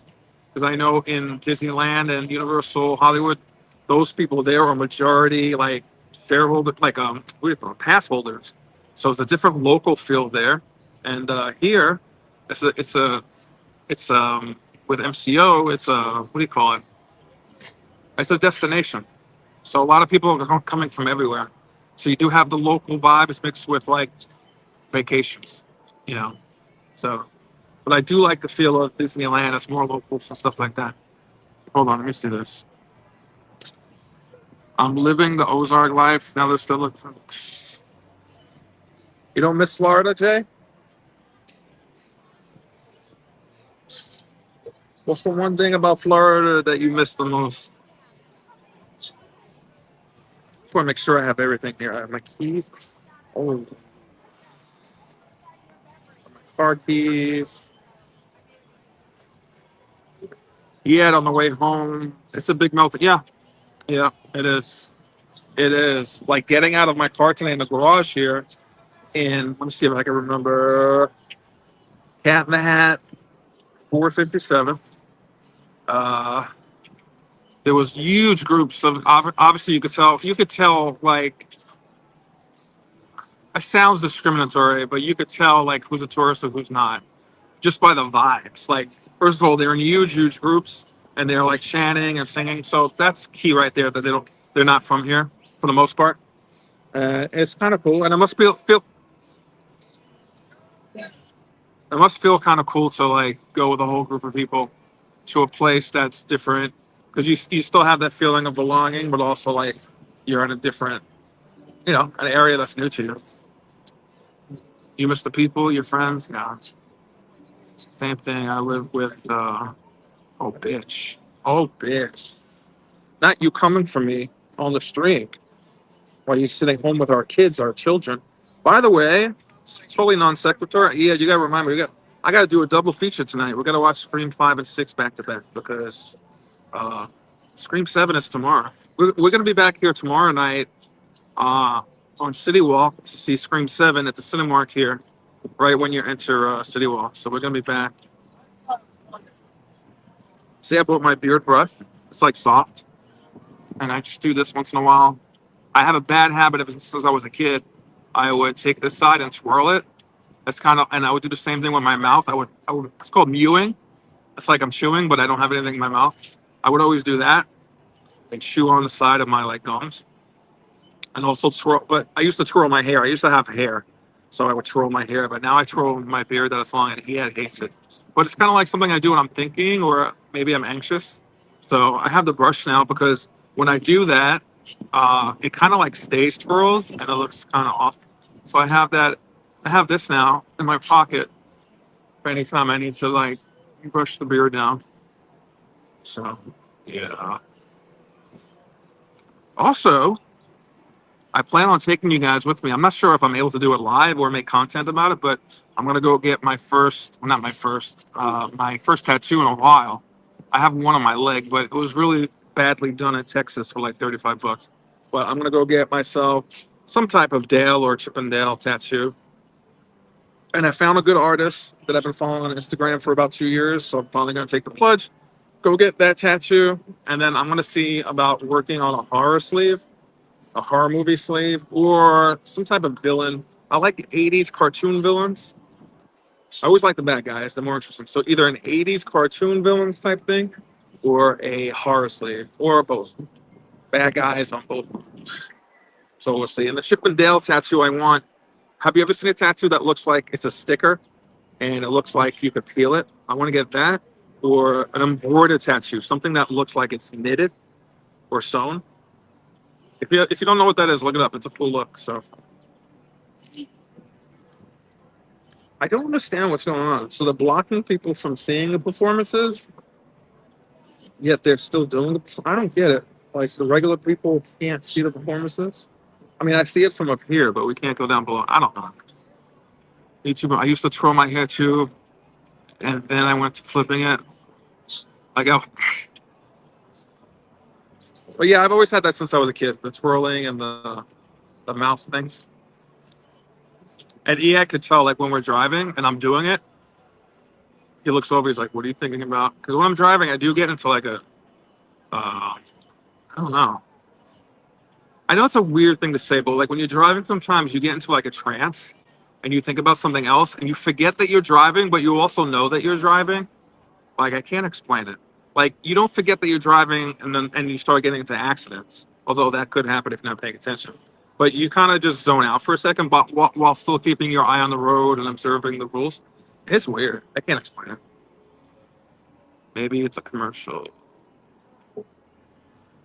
because I know in Disneyland and Universal Hollywood, those people there are majority like shareholder, like what do you call it, pass holders. So it's a different local feel there, and here it's with MCO, it's a what do you call it? It's a destination. So a lot of people are coming from everywhere. So you do have the local vibes mixed with like vacations, you know. So, but I do like the feel of Disneyland. It's more locals and stuff like that. Hold on, let me see this. I'm living the Ozark life. Now they're still looking for. You don't miss Florida, Jay? What's the one thing about Florida that you miss the most? Just want to make sure I have everything here. I have my keys. Oh, car keys. Yeah, on the way home. It's a big melting. Yeah, yeah, it is. It is. Like getting out of my car today in the garage here. And let me see if I can remember. Cat in the Hat, 457. Uh, there was huge groups of obviously you could tell like it sounds discriminatory, but you could tell like who's a tourist and who's not just by the vibes. Like first of all, they're in huge groups and they're like chanting and singing. So that's key right there that they're not from here for the most part. It's kind of cool, and it must feel kind of cool to like go with a whole group of people to a place that's different because you still have that feeling of belonging, but also like you're in a different, an area that's new to you. You miss the people, your friends. No, same thing. I live with. Oh bitch. Oh bitch. Not you coming for me on the stream while you sitting home with our kids, our children. By the way, it's totally non sequitur. Yeah, you gotta remind me. I gotta do a double feature tonight. We're gonna watch Scream 5 and 6 back to back because uh, Scream 7 is tomorrow. We're gonna be back here tomorrow night uh, on CityWalk to see Scream 7 at the Cinemark here, right when you enter CityWalk. So we're gonna be back. See, I bought my beard brush. It's like soft, and I just do this once in a while. I have a bad habit of since I was a kid. I would take this side and twirl it. That's kind of, and I would do the same thing with my mouth. I would. It's called mewing. It's like I'm chewing, but I don't have anything in my mouth. I would always do that and chew on the side of my like gums, and also twirl. But I used to twirl my hair. I used to have hair, so I would twirl my hair. But now I twirl my beard that it's long, and he hates it. But it's kind of like something I do when I'm thinking, or maybe I'm anxious. So I have the brush now because when I do that, it kind of like stays twirls and it looks kind of off. So I have that. I have this now in my pocket for any time I need to like brush the beard down. So yeah. Also, I plan on taking you guys with me. I'm not sure if I'm able to do it live or make content about it, but I'm gonna go get my first, well, not my first tattoo in a while. I have one on my leg, but it was really badly done in Texas for like $35. But I'm gonna go get myself some type of Dale or Chippendale tattoo. And I found a good artist that I've been following on Instagram for about 2 years. So I'm finally gonna take the plunge, go get that tattoo, and then I'm gonna see about working on a horror movie sleeve, or some type of villain. I like 80s cartoon villains. I always like the bad guys, they're more interesting. So either an 80s cartoon villains type thing, or a horror sleeve, or both. Bad guys on both. So we'll see. And the Chip and Dale tattoo I want. Have you ever seen a tattoo that looks like it's a sticker and it looks like you could peel it? I want to get that, or an embroidered tattoo, something that looks like it's knitted or sewn. If you don't know what that is, look it up. It's a cool look. So I don't understand what's going on. So they're blocking people from seeing the performances, yet they're still doing it. I don't get it. Like the regular people can't see the performances. I mean, I see it from up here, but we can't go down below. I don't know. YouTube. I used to twirl my hair too, and then I went to flipping it. Like, oh, but yeah, I've always had that since I was a kid. The twirling and the mouth thing. And I could tell, like when we're driving and I'm doing it, he looks over. He's like, "What are you thinking about?" Because when I'm driving, I do get into like a, I don't know. I know it's a weird thing to say, but like when you're driving, sometimes you get into like a trance and you think about something else and you forget that you're driving, but you also know that you're driving. Like I can't explain it. Like you don't forget that you're driving and you start getting into accidents. Although that could happen if you're not paying attention. But you kind of just zone out for a second, but while still keeping your eye on the road and observing the rules. It's weird. I can't explain it. Maybe it's a commercial.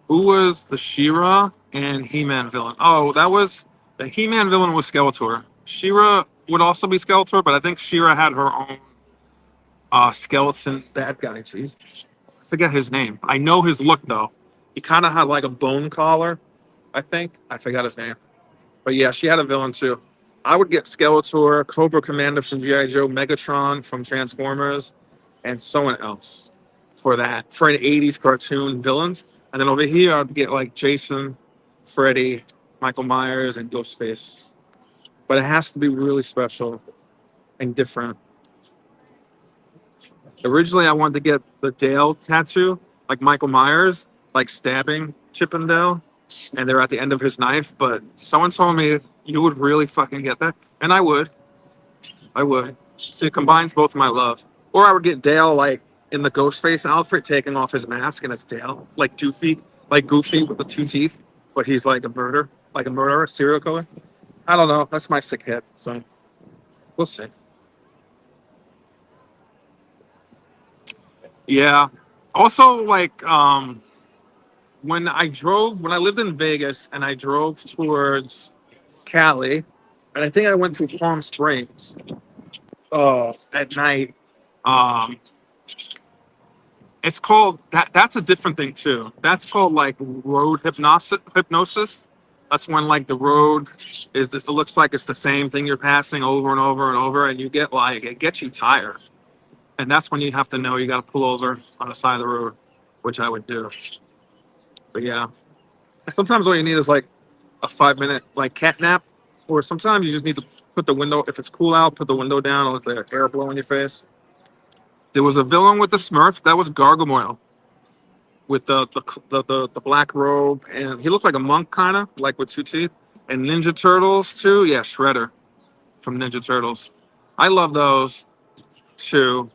Who was the She-Ra and He-Man villain? Oh, that was the He-Man villain was Skeletor. She-Ra would also be Skeletor, but I think She-Ra had her own skeleton bad guy. Jeez. I forget his name. I know his look though. He kind of had like a bone collar, I think. I forgot his name. But yeah, she had a villain too. I would get Skeletor, Cobra Commander from G.I. Joe, Megatron from Transformers, and someone else for that, for an 80s cartoon villains. And then over here, I'd get like Jason, Freddy, Michael Myers, and Ghostface. But it has to be really special and different. Originally, I wanted to get the Dale tattoo, like Michael Myers, like stabbing Chip and Dale, and they're at the end of his knife. But someone told me you would really fucking get that, and I would. I would. So it combines both of my loves. Or I would get Dale like in the Ghostface outfit, taking off his mask, and it's Dale, like Goofy with the two teeth, but he's like a murderer, serial killer. I don't know. That's my sick head. So we'll see. Yeah. Also, like when I lived in Vegas and I drove towards Cali, and I think I went through Palm Springs at night. Um, it's called that. That's a different thing too. That's called like road hypnosis. Hypnosis. That's when like the road it looks like it's the same thing you're passing over and over and over, and you get like it gets you tired. And that's when you have to know you got to pull over on the side of the road, which I would do. But yeah, sometimes all you need is like a 5 minute like cat nap, or sometimes you just need to put the window. If it's cool out, put the window down and let the air blow in your face. There was a villain with the Smurf that was Gargamel with the black robe, and he looked like a monk kind of like with two teeth. And Ninja Turtles too, yeah, Shredder from Ninja Turtles. I love those too.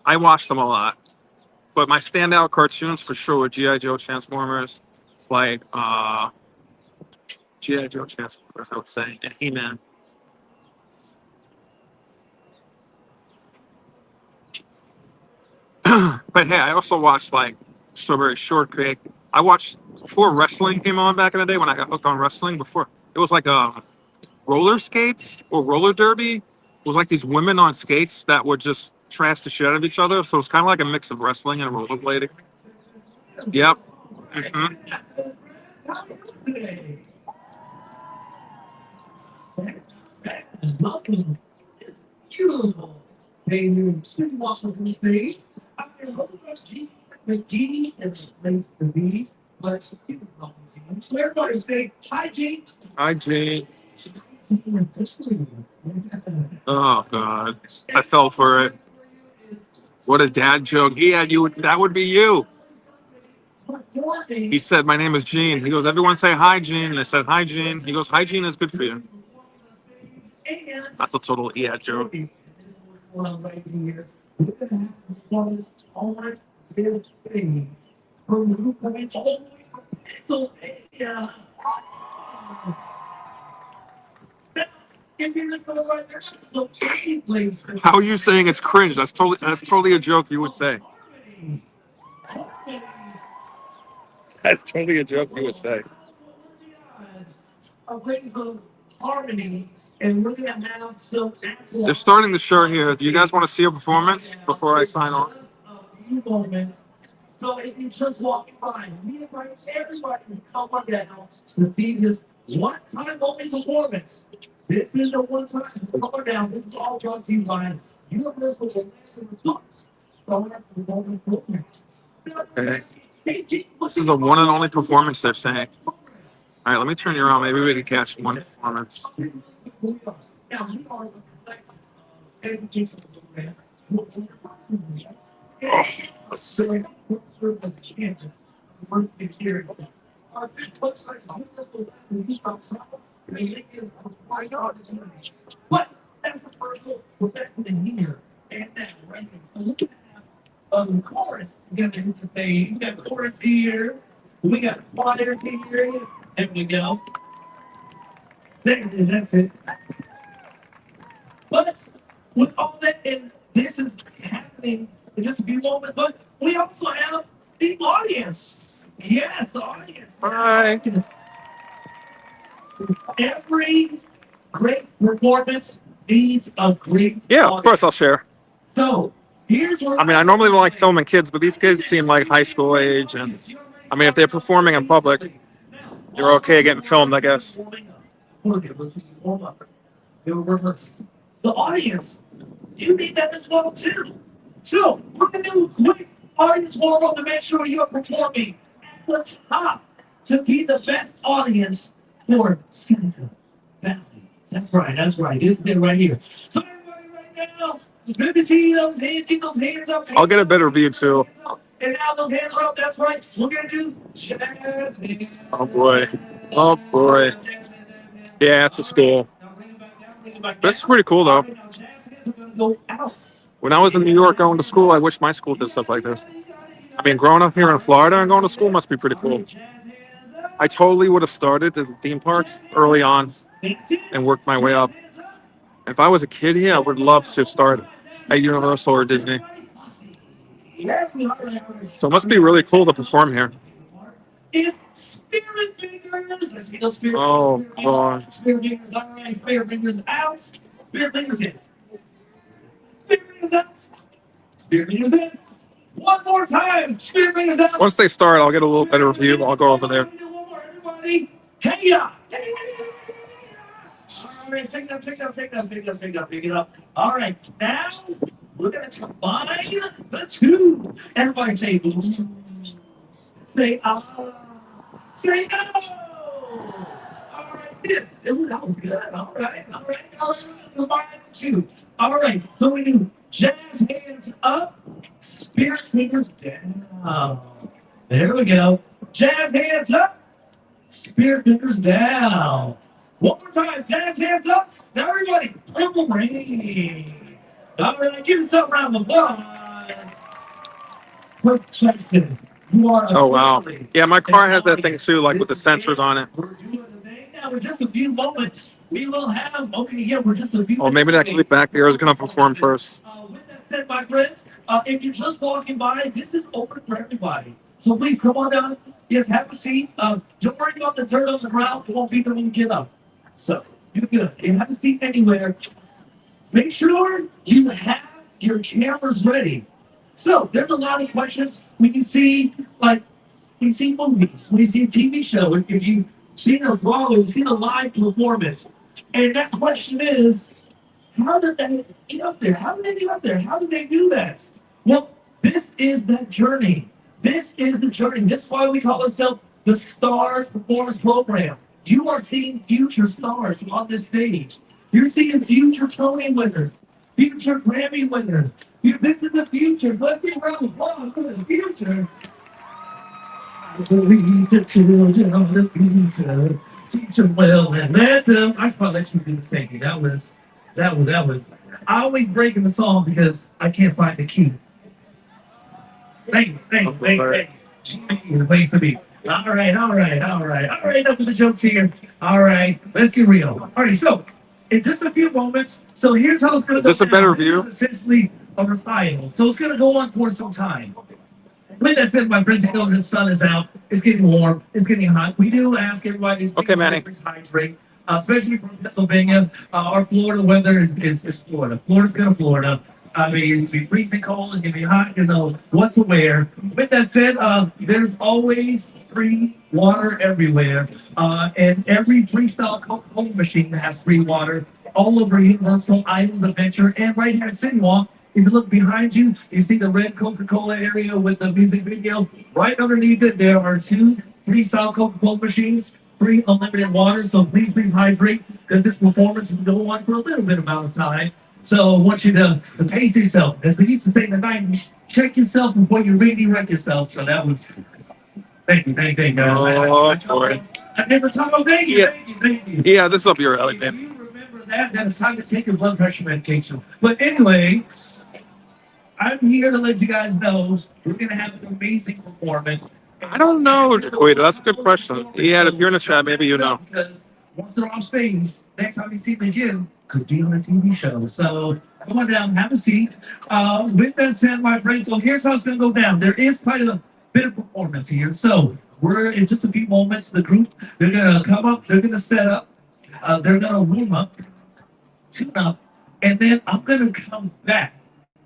I watched them a lot. But my standout cartoons for sure were G.I. Joe, Transformers, like G.I. Joe, Transformers, I would say, and He-Man. But hey, I also watched like Strawberry Shortcake. I watched before wrestling came on back in the day when I got hooked on wrestling. Before it was like roller skates or roller derby. It was like these women on skates that would just trash the shit out of each other. So it's kind of like a mix of wrestling and rollerblading. Yep. hmm Hi, Gene. Oh God, I fell for it. What a dad joke. He had you. That would be you. He said, "My name is Gene." He goes, "Everyone say hi, Gene." And I said, "Hi, Gene." He goes, "Hygiene is good for you." That's a total joke. How are you saying it's cringe? That's totally a joke you would say. That's totally a joke you would say. They're starting the show here. Do you guys want to see a performance before I sign off? So if you just walking by, we invite everybody to come on down to see this one-time only performance. This is the one time. Come on down. This is all brought to you by Universal Orlando CityWalk. Okay. This is a one and only performance, they're saying. All right, let me turn you around. Maybe we can catch one performance. But that's the first one. That's the year. And that's right. Look at the chorus. We got the chorus here. We got choirs here. And we go. There it is. That's it. But with all that, and this is happening in just a few moments, but we also have the audience. Yes, the audience. Hi. Every great performance needs a great audience. Of course I'll share. So here's what I normally don't like filming kids, but these kids seem like high school age, and if they're performing in public, you're okay getting filmed, I guess. The audience, you need that as well too. So we're gonna do a quick audience warm up to make sure you're performing at the top to be the best audience for Seneca Valley. That's right. This is it right here. So everybody right now, good to see those hands. Get those hands up. I'll get a better view too. And now those hands are up. That's right. We're gonna do jazz hands. Oh boy. Yeah, it's a school. This is pretty cool though. When I was in New York going to school, I wish my school did stuff like this. Growing up here in Florida and going to school must be pretty cool. I totally would have started at the theme parks early on and worked my way up. If I was a kid here, I would love to start at Universal or Disney. So it must be really cool to perform here. Oh, God. Spirit fingers, all right. Spirit fingers out. Spirit fingers in. Spirit fingers out. Spirit fingers in. One more time. Spirit fingers out. Once they start, I'll get a little better view. I'll go over there. Everybody. Hey, yeah. All right, pick it up. All right, now we're going to combine the two. Everybody say, say, say, no. All right, this. That was good. All right. Combine the two. All right, so we do jazz hands up, spirit fingers down. There we go. Jazz hands up, spirit fingers down. One more time, jazz hands up. Now everybody, purple rain. All right, give us a round of applause. Perfection. You are a wow. Yeah, my car has that thing too, like with the sensors on it. We're doing the thing now. We're just a few moments. We will have, we're just a few moments. Oh, maybe that clip back there is going to perform first. With that said, my friends, if you're just walking by, this is open for everybody. So please come on down. Yes, have a seat. Don't worry about the dirt on the ground. It won't be there when you get up. So you're good. You have a seat anywhere. Make sure you have your cameras ready. So there's a lot of questions when you see, movies, when you see a TV show, if you've seen a vlog, you've seen a live performance. And that question is, how did they get up there? How did they get up there? How did they do that? Well, this is that journey. This is the journey. This is why we call ourselves the Stars Performance Program. You are seeing future stars on this stage. You're seeing future Tony winners, future Grammy winners. This is the future. Let's see around the applause for the future. I believe the children of the future. Teach them well and let them. I should probably let you do this. Thank you. That was. I always break in the song because I can't find the key. Thank you. The place to be. All right. Enough of the jokes here. All right, let's get real. All right, so in just a few moments, so here's how it's going Is to go this a down. better This view? is essentially a recital, so it's going to go on for some time. With that said, my friends, you know the sun is out. It's getting warm. It's getting hot. We do ask everybody Okay, Manny. to hydrate, especially from Pennsylvania. Our Florida weather is Florida. Florida's gonna Florida. I mean, it can be freezing cold, it can be hot, you know, what to wear. With that said, there's always free water everywhere. And every freestyle Coca-Cola machine has free water all over Universal Islands Adventure and right here at CityWalk. If you look behind you, you see the red Coca-Cola area with the music video. Right underneath it, there are two freestyle Coca-Cola machines, free unlimited water. So please hydrate because this performance will go on for a little bit amount of time. So I want you to pace yourself. As we used to say in the 90s, check yourself before you really wreck yourself. So that was, thank you. Oh, boy. I never talk about thank you, Yeah. thank you. Yeah, this will be your alley, If man. you remember that, then it's time to take your blood pressure medication. But anyway, I'm here to let you guys know we're going to have an amazing performance. I don't know, Jaquita. That's a good question. Yeah, if you're in the chat, maybe you know. Because once they're off stage, next time you see them again, could be on a TV show. So come on down, have a seat. With that said, my friends, so here's how it's going to go down. There is quite a bit of performance here. So we're in just a few moments. The group, they're going to come up, they're going to set up, they're going to warm up, tune up, and then I'm going to come back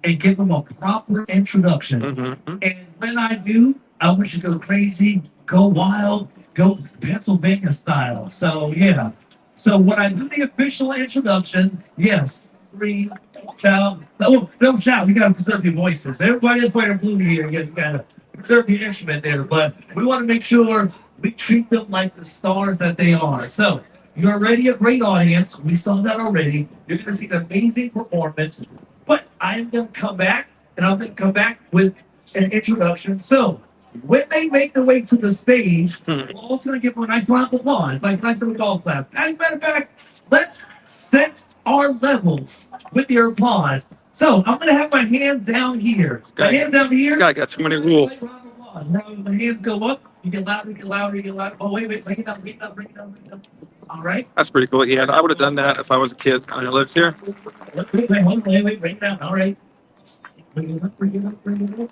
and give them a proper introduction. Mm-hmm. And when I do, I want you to go crazy, go wild, go Pennsylvania style. So yeah. So when I do the official introduction, yes, scream, shout. Oh, don't shout. You gotta preserve your voices. Everybody that's wearing blue here, you gotta preserve your instrument there. But we want to make sure we treat them like the stars that they are. So you're already a great audience. We saw that already. You're gonna see an amazing performance. But I'm going to come back, and I'm going to come back with an introduction. So, when they make their way to the stage, we're also going to give them a nice round of applause, like nice little golf clap. As a matter of fact, let's set our levels with your applause. So, I'm going to have my hand down here. My hands down here. This guy got too many rules. The hands go up. You get louder, you get louder, you get louder. Oh, wait, bring it down, bring it down, bring it down, bring it down. All right. That's pretty cool. Yeah, I would have done that if I was a kid and I lived here. Wait, bring it down. All right. Bring it up, bring it up, bring it up.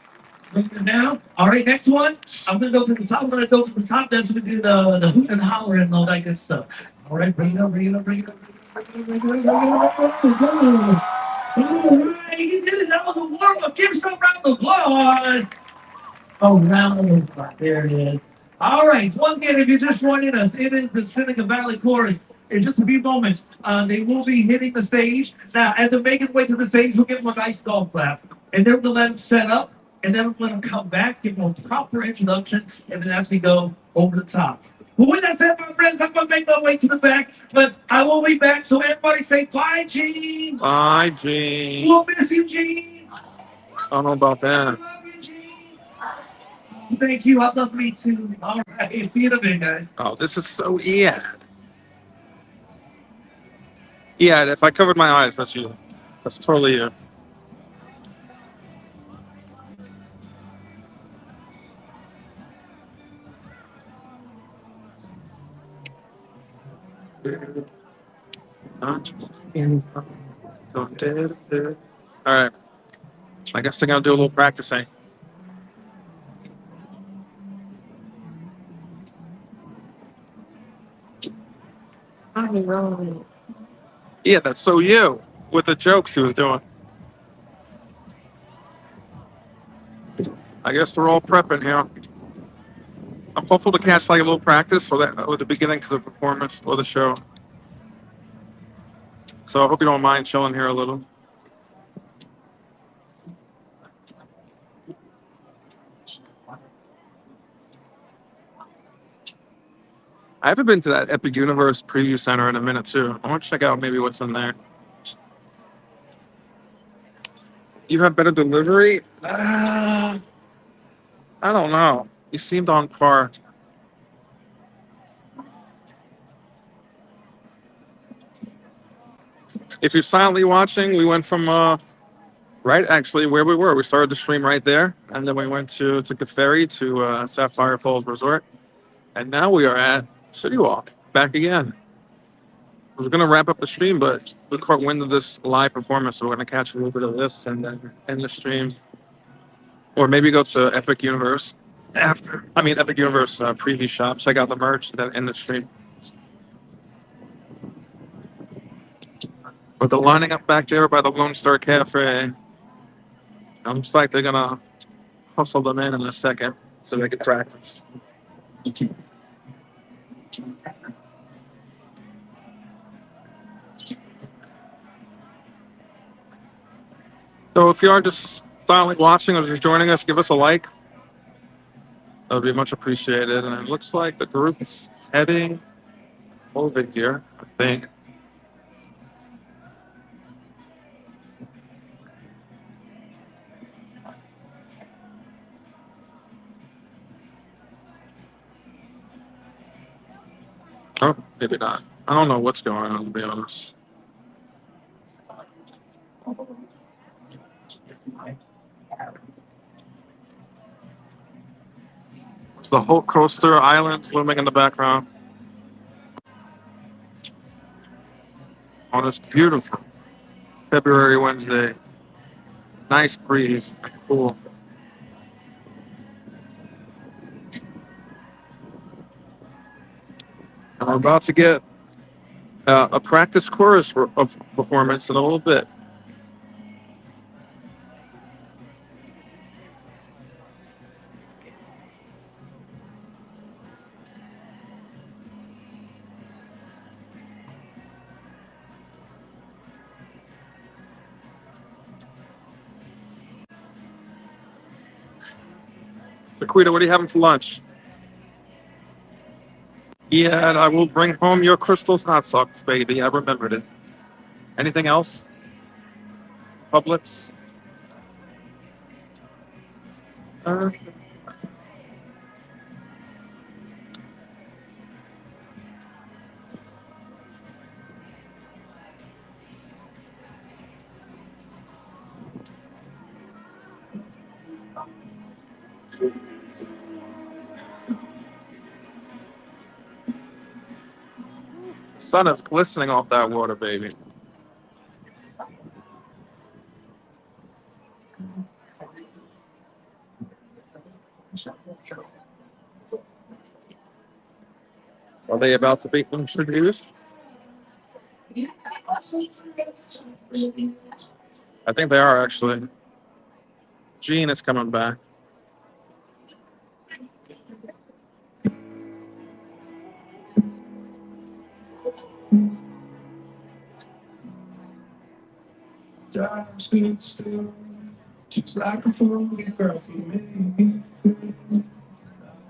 Bring it down. All right, next one. I'm going to go to the top. I'm going to go to the top. That's when we do the hoot and holler and all that good stuff. All right, bring it up, bring it up, bring it up. All right, you did it. That was a warm up. Give some round of applause. Oh, round of applause. There it is. All right. Once again, if you're just joining us, it is the Seneca Valley Chorus. In just a few moments, they will be hitting the stage. Now, as they make their way to the stage, we'll give them a nice golf clap. And then we'll let them set up. And then we'll let them come back, give them a proper introduction. And then as we go over the top. But with that said, my friends, I'm going to make my way to the back. But I will be back. So everybody say bye, Gene. Bye, Gene. We'll miss you, Gene. I don't know about that. Thank you. I love me too. All right. See you in a minute, guys. Oh, this is so yeah. Yeah, if I covered my eyes, that's you. That's totally you. All right. I guess they're gonna do a little practicing. Yeah, that's so you with the jokes he was doing. I guess they're all prepping here. I'm hopeful to catch like a little practice for that with the beginning to the performance or the show. So I hope you don't mind chilling here a little. I haven't been to that Epic Universe Preview Center in a minute too. I want to check out maybe what's in there. You have better delivery? I don't know. You seemed on par. If you're silently watching, we went from Right, actually, where we were. We started the stream right there, and then we went to took the ferry to Sapphire Falls Resort, and now we are at CityWalk back again. We're gonna wrap up the stream, but we caught wind of this live performance, so we're gonna catch a little bit of this and then end the stream, or maybe go to Epic Universe after. I mean, Epic Universe preview shop, check out the merch, and then end the stream. But they're lining up back there by the Lone Star Cafe. Looks like they're gonna hustle them in a second so they can practice. So if you are just silently watching or just joining us, give us a like. That would be much appreciated. And it looks like the group is heading over here, I think. Oh, maybe not. I don't know what's going on, to be honest. It's the Hulk Coaster Islands looming in the background. On this beautiful February Wednesday. Nice breeze. Cool. And we're about to get a practice chorus of performance in a little bit. Laquita, what are you having for lunch? Yeah, and I will bring home your Crystal's hot sauce, baby. I remembered it. Anything else? Publix? Uh, sun is glistening off that water, baby. Are they about to be introduced? I think they are, actually. Gene is coming back. Time stood still, just like a photograph of me.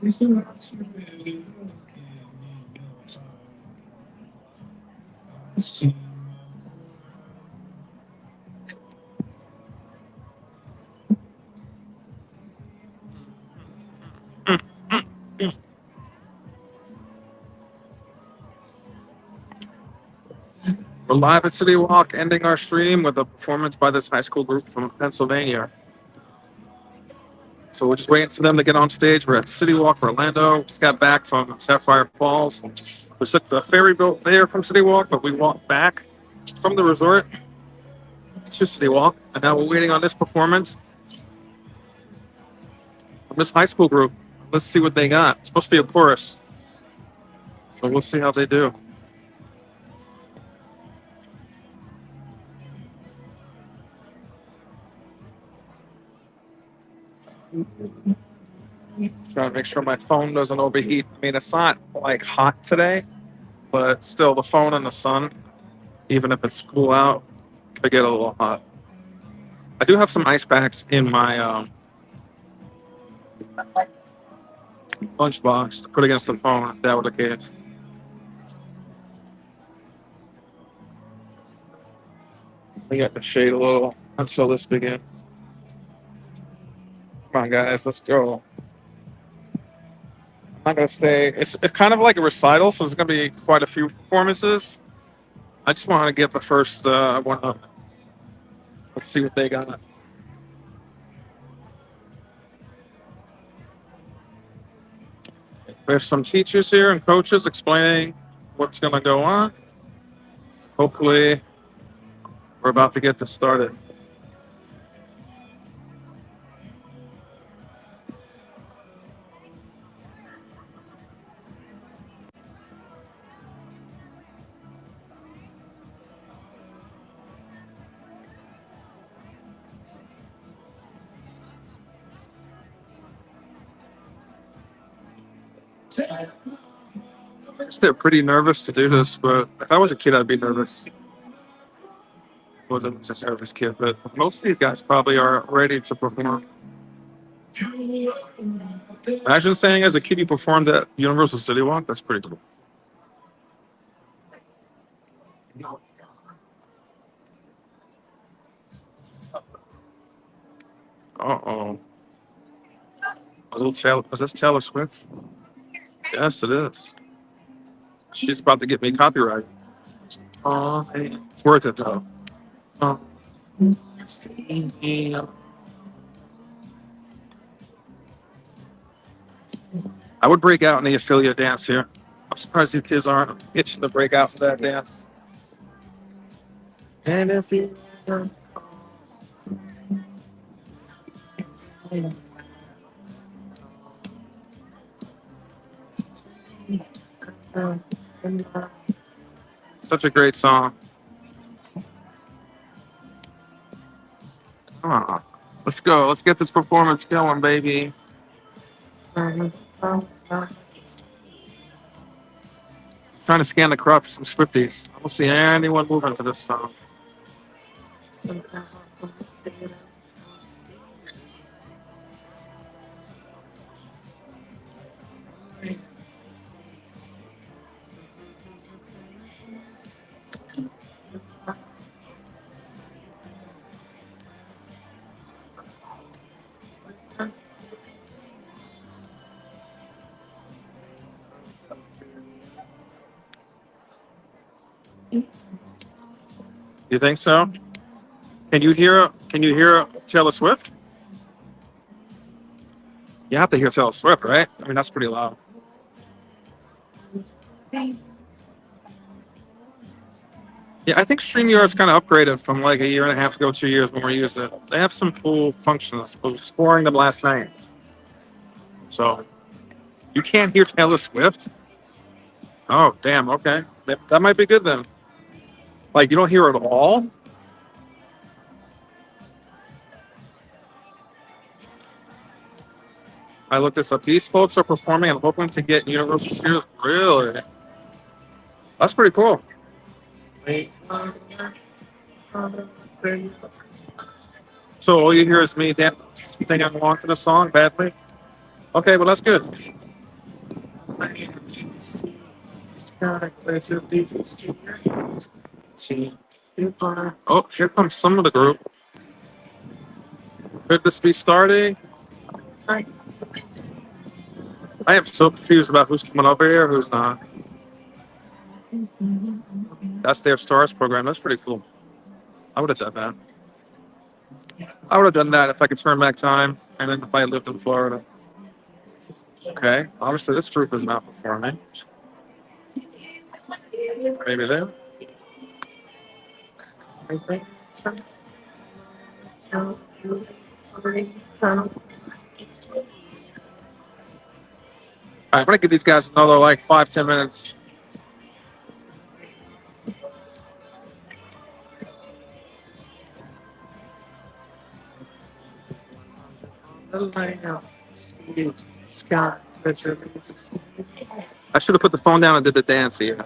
It's a lot to really look in. I see. We're live at CityWalk, ending our stream with a performance by this high school group from Pennsylvania. So we're just waiting for them to get on stage. We're at CityWalk Orlando. Just got back from Sapphire Falls. We took the ferry boat there from CityWalk, but we walked back from the resort to CityWalk, and now we're waiting on this performance from this high school group. Let's see what they got. It's supposed to be a chorus, so we'll see how they do. Trying to make sure my phone doesn't overheat. I mean, it's not like hot today, but still, the phone in the sun, even if it's cool out, could get a little hot. I do have some ice packs in my lunchbox to put against the phone if that were the case. We got the shade a little until this begins. Come on, guys, let's go. I'm not gonna stay. It's kind of like a recital, so there's gonna be quite a few performances. I just want to get the first one up. Let's see what they got. We have some teachers here and coaches explaining what's going to go on. Hopefully, we're about to get this started. They're pretty nervous to do this, but if I was a kid, I'd be nervous. I wasn't a nervous kid, but most of these guys probably are ready to perform. Imagine saying as a kid you performed at Universal CityWalk. That's pretty cool. Uh-oh. A little Taylor. Is this Taylor Swift? Yes, it is. She's about to get me copyright. Oh, it's worth it though. Oh. I would break out in the affiliate dance here. I'm surprised these kids aren't itching to break out for that dance. And if you such a great song. Ah, let's go. Let's get this performance going, baby. Trying to scan the crowd for some Swifties. I don't see anyone moving to this song. You think so? Can you hear? Can you hear Taylor Swift? You have to hear Taylor Swift, right? I mean, that's pretty loud. Yeah, I think StreamYard's kind of upgraded from like a year and a half ago, 2 years when we used it. They have some cool functions. I was exploring them last night. So you can't hear Taylor Swift? Oh, damn. Okay, that might be good then. Like you don't hear it at all? I looked this up. These folks are performing and hoping to get Universal Studios. Really? That's pretty cool. So all you hear is me singing along to the song badly? Okay, well that's good. Oh, here comes some of the group. Could this be starting? I am so confused about who's coming over here, who's not. That's their stars program. That's pretty cool. I would have done that. I would have done that if I could turn back time, and then if I lived in Florida. Okay, obviously this group is not performing. Maybe they. All right, I'm gonna give these guys another like 5-10 minutes. I should have put the phone down and did the dance here.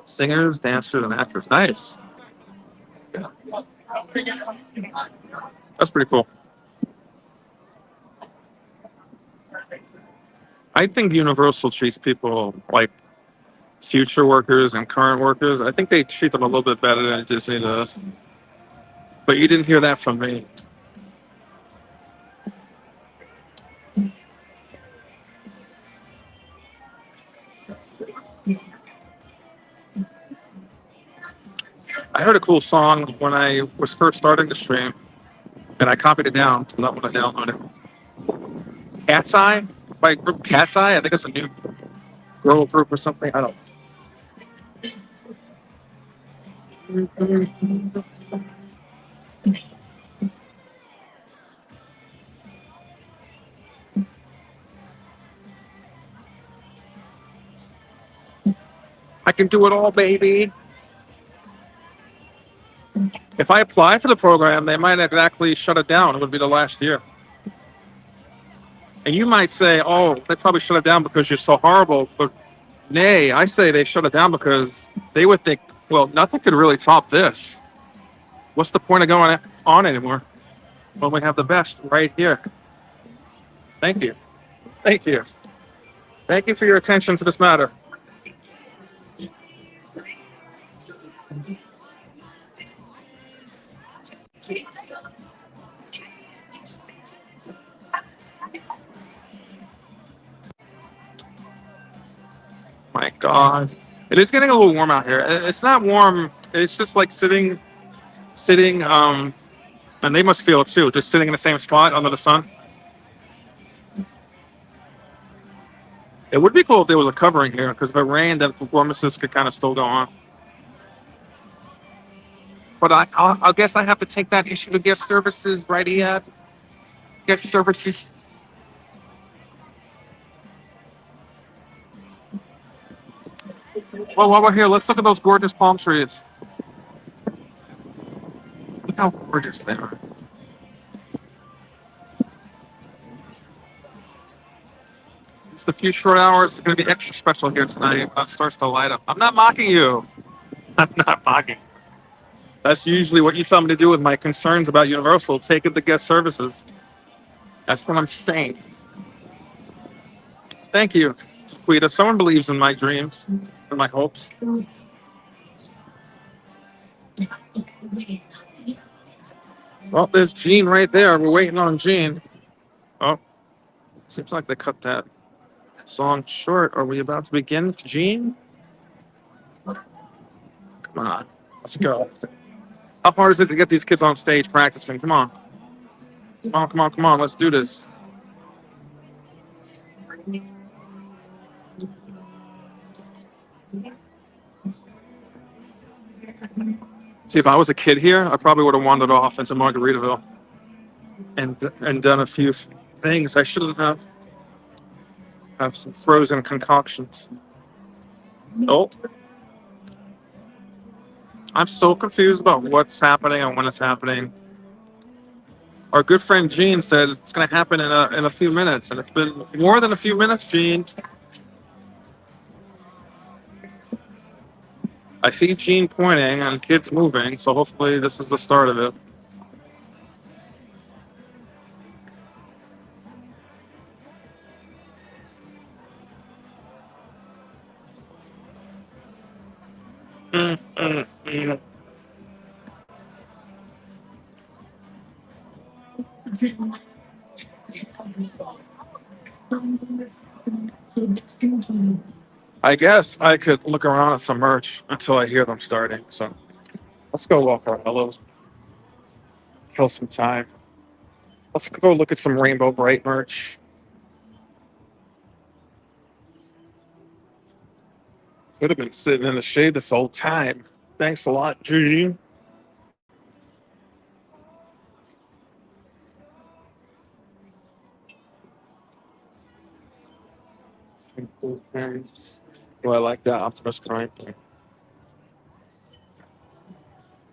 Singers, dancers, and actors. Nice. That's pretty cool. I think Universal treats people like future workers and current workers. I think they treat them a little bit better than Disney does. But you didn't hear that from me. I heard a cool song when I was first starting the stream, and I copied it down to that when I downloaded it. Cat's Eye by group Cat's Eye. I think it's a new girl group or something. I don't. I can do it all, baby. If I apply for the program, they might exactly shut it down. It would be the last year. And you might say, oh, they probably shut it down because you're so horrible. But nay, I say they shut it down because they would think, well, nothing could really top this. What's the point of going on anymore when we have the best right here? Thank you. Thank you. Thank you for your attention to this matter. My God. It is getting a little warm out here. It's not warm. It's just like sitting, and they must feel it too, just sitting in the same spot under the sun. It would be cool if there was a covering here, because if it rained, then performances could kind of still go on. But I guess I have to take that issue to guest services, right, Ed? Guest services. Well, while we're here, let's look at those gorgeous palm trees. Look how gorgeous they are. It's the few short hours. It's going to be extra special here tonight. It starts to light up. I'm not mocking you. I'm not mocking. That's usually what you tell me to do with my concerns about Universal. Take it to guest services. That's what I'm saying. Thank you, Squeeta. Someone believes in my dreams and my hopes. Well, there's Gene right there. We're waiting on Gene. Oh, seems like they cut that song short. Are we about to begin, Gene? Come on, let's go. How hard is it to get these kids on stage practicing? Come on. Come on, come on, come on. Let's do this. See, if I was a kid here, I probably would have wandered off into Margaritaville and done a few things I shouldn't have some frozen concoctions. Oh, I'm so confused about what's happening and when it's happening. Our good friend Gene said it's going to happen in a few minutes, and it's been more than a few minutes, Gene. I see Gene pointing and kids moving, so hopefully this is the start of it. Mm, mm, mm. I guess I could look around at some merch until I hear them starting. So let's go walk around a little, kill some time. Let's go look at some Rainbow Bright merch. Could have been sitting in the shade this whole time. Thanks a lot, Gene. Oh, I like that Optimus Prime thing.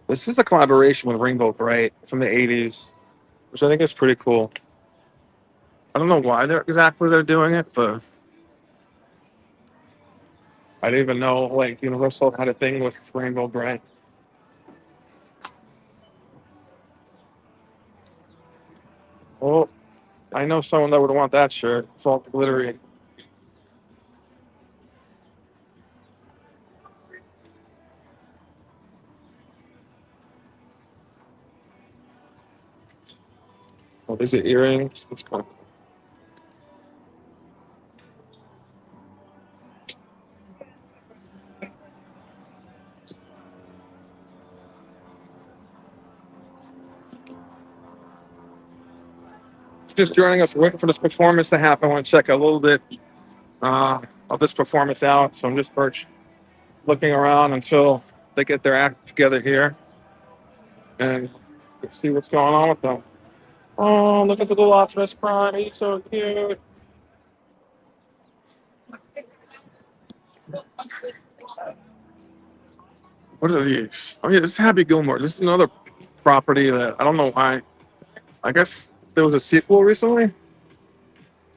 This is a collaboration with Rainbow Bright from the 80s, which I think is pretty cool. I don't know why they're doing it, but I didn't even know like Universal had a thing with Rainbow Bright. Oh, I know someone that would want that shirt. It's all glittery. Oh, these are earrings. Let's go. just joining us, waiting for this performance to happen. I want to check a little bit of this performance out. So I'm just looking around until they get their act together here and see what's going on with them. Oh, look at the little Optimus Prime. He's so cute. What are these? Oh, yeah, this is Happy Gilmore. This is another property that I don't know why. I guess there was a sequel recently,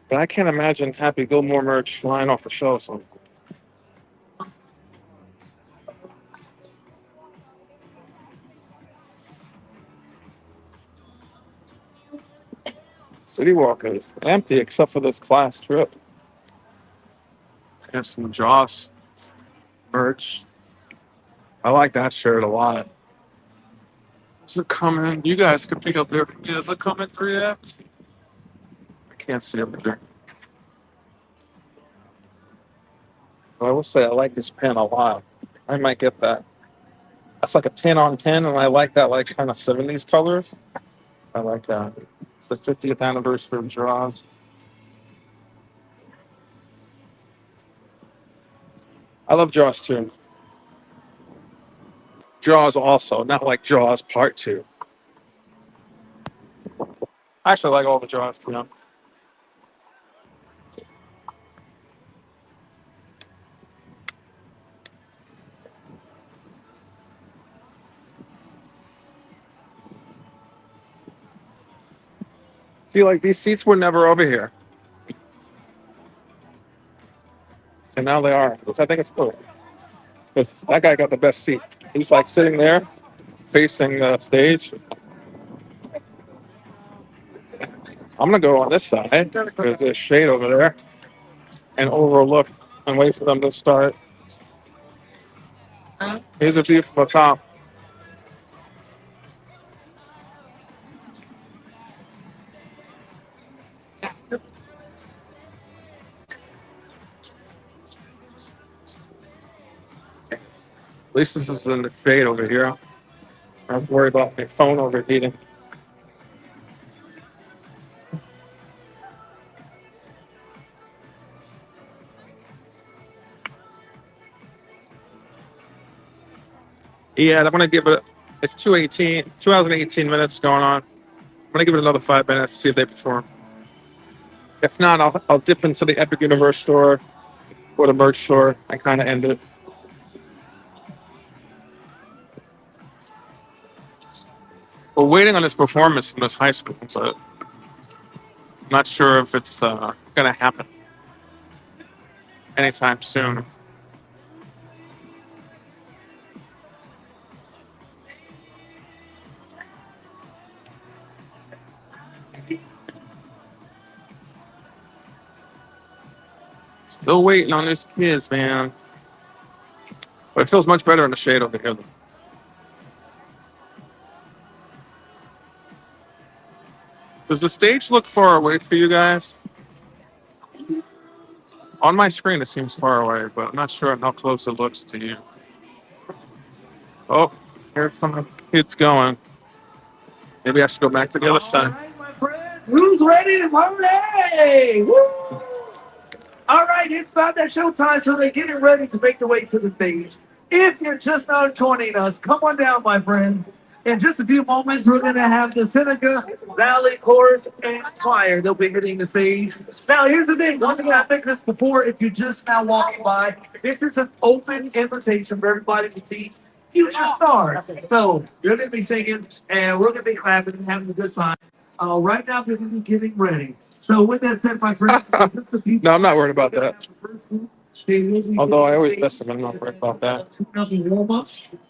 but I can't imagine Happy Gilmore merch flying off the shelves. CityWalk is empty except for this class trip. There's some Joss merch. I like that shirt a lot. Is it coming? You guys can pick up there. Is it coming 3X? I can't see up there. But I will say I like this pen a lot. I might get that. That's like a pin on pin, and I like that like kind of 70s colors. I like that. It's the 50th anniversary of Jaws. I love Jaws too. Jaws also, not like Jaws Part 2. I actually like all the Jaws too. Know? Feel like these seats were never over here. And now they are, which I think is cool. Because that guy got the best seat. He's like sitting there, facing the stage. I'm gonna go on this side. There's this shade over there, and overlook and wait for them to start. Here's a view from the top. At least this is in the shade over here. I don't have to worry about my phone overheating. Yeah, I'm gonna give it. It's 2018 minutes going on. I'm gonna give it another 5 minutes to see if they perform. If not, I'll dip into the Epic Universe store or the merch store and kind of end it. We're waiting on this performance from this high school, but I'm not sure if it's gonna happen anytime soon. Still waiting on these kids, man. But it feels much better in the shade over here. Does the stage look far away for you guys? On my screen, it seems far away, but I'm not sure how close it looks to you. Oh, here's some kids going. Maybe I should go back to the other side. All right, my friends, who's ready to party? Woo! All right, it's about that showtime, so they're getting ready to make their way to the stage. If you're just now joining us, come on down, my friends. In just a few moments, we're going to have the Seneca Valley Chorus and Choir. They'll be hitting the stage. Now, here's the thing. Once again, I mentioned this before. If you're just now walking by, this is an open invitation for everybody to see future stars. So you're going to be singing, and we're going to be clapping and having a good time. Right now, we're going to be getting ready. So with that said, my friends, No, I'm not worried about that. Although I always miss them, I'm not worried about that.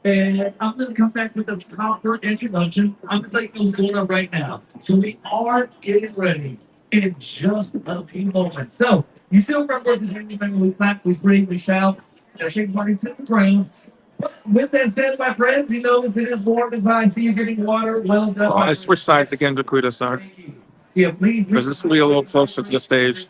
And I'm going to come back with a proper introduction. I'm going to let those going on right now. So we are getting ready in just a few moments. So you still remember the thing when we clap, we scream, we shout, shake money to the ground. With that said, my friends, you know, if it is warm inside, so you're getting water, well done. Oh, I switched sides again to Quita, sorry. Yeah, please. Because this will be a little closer to the stage.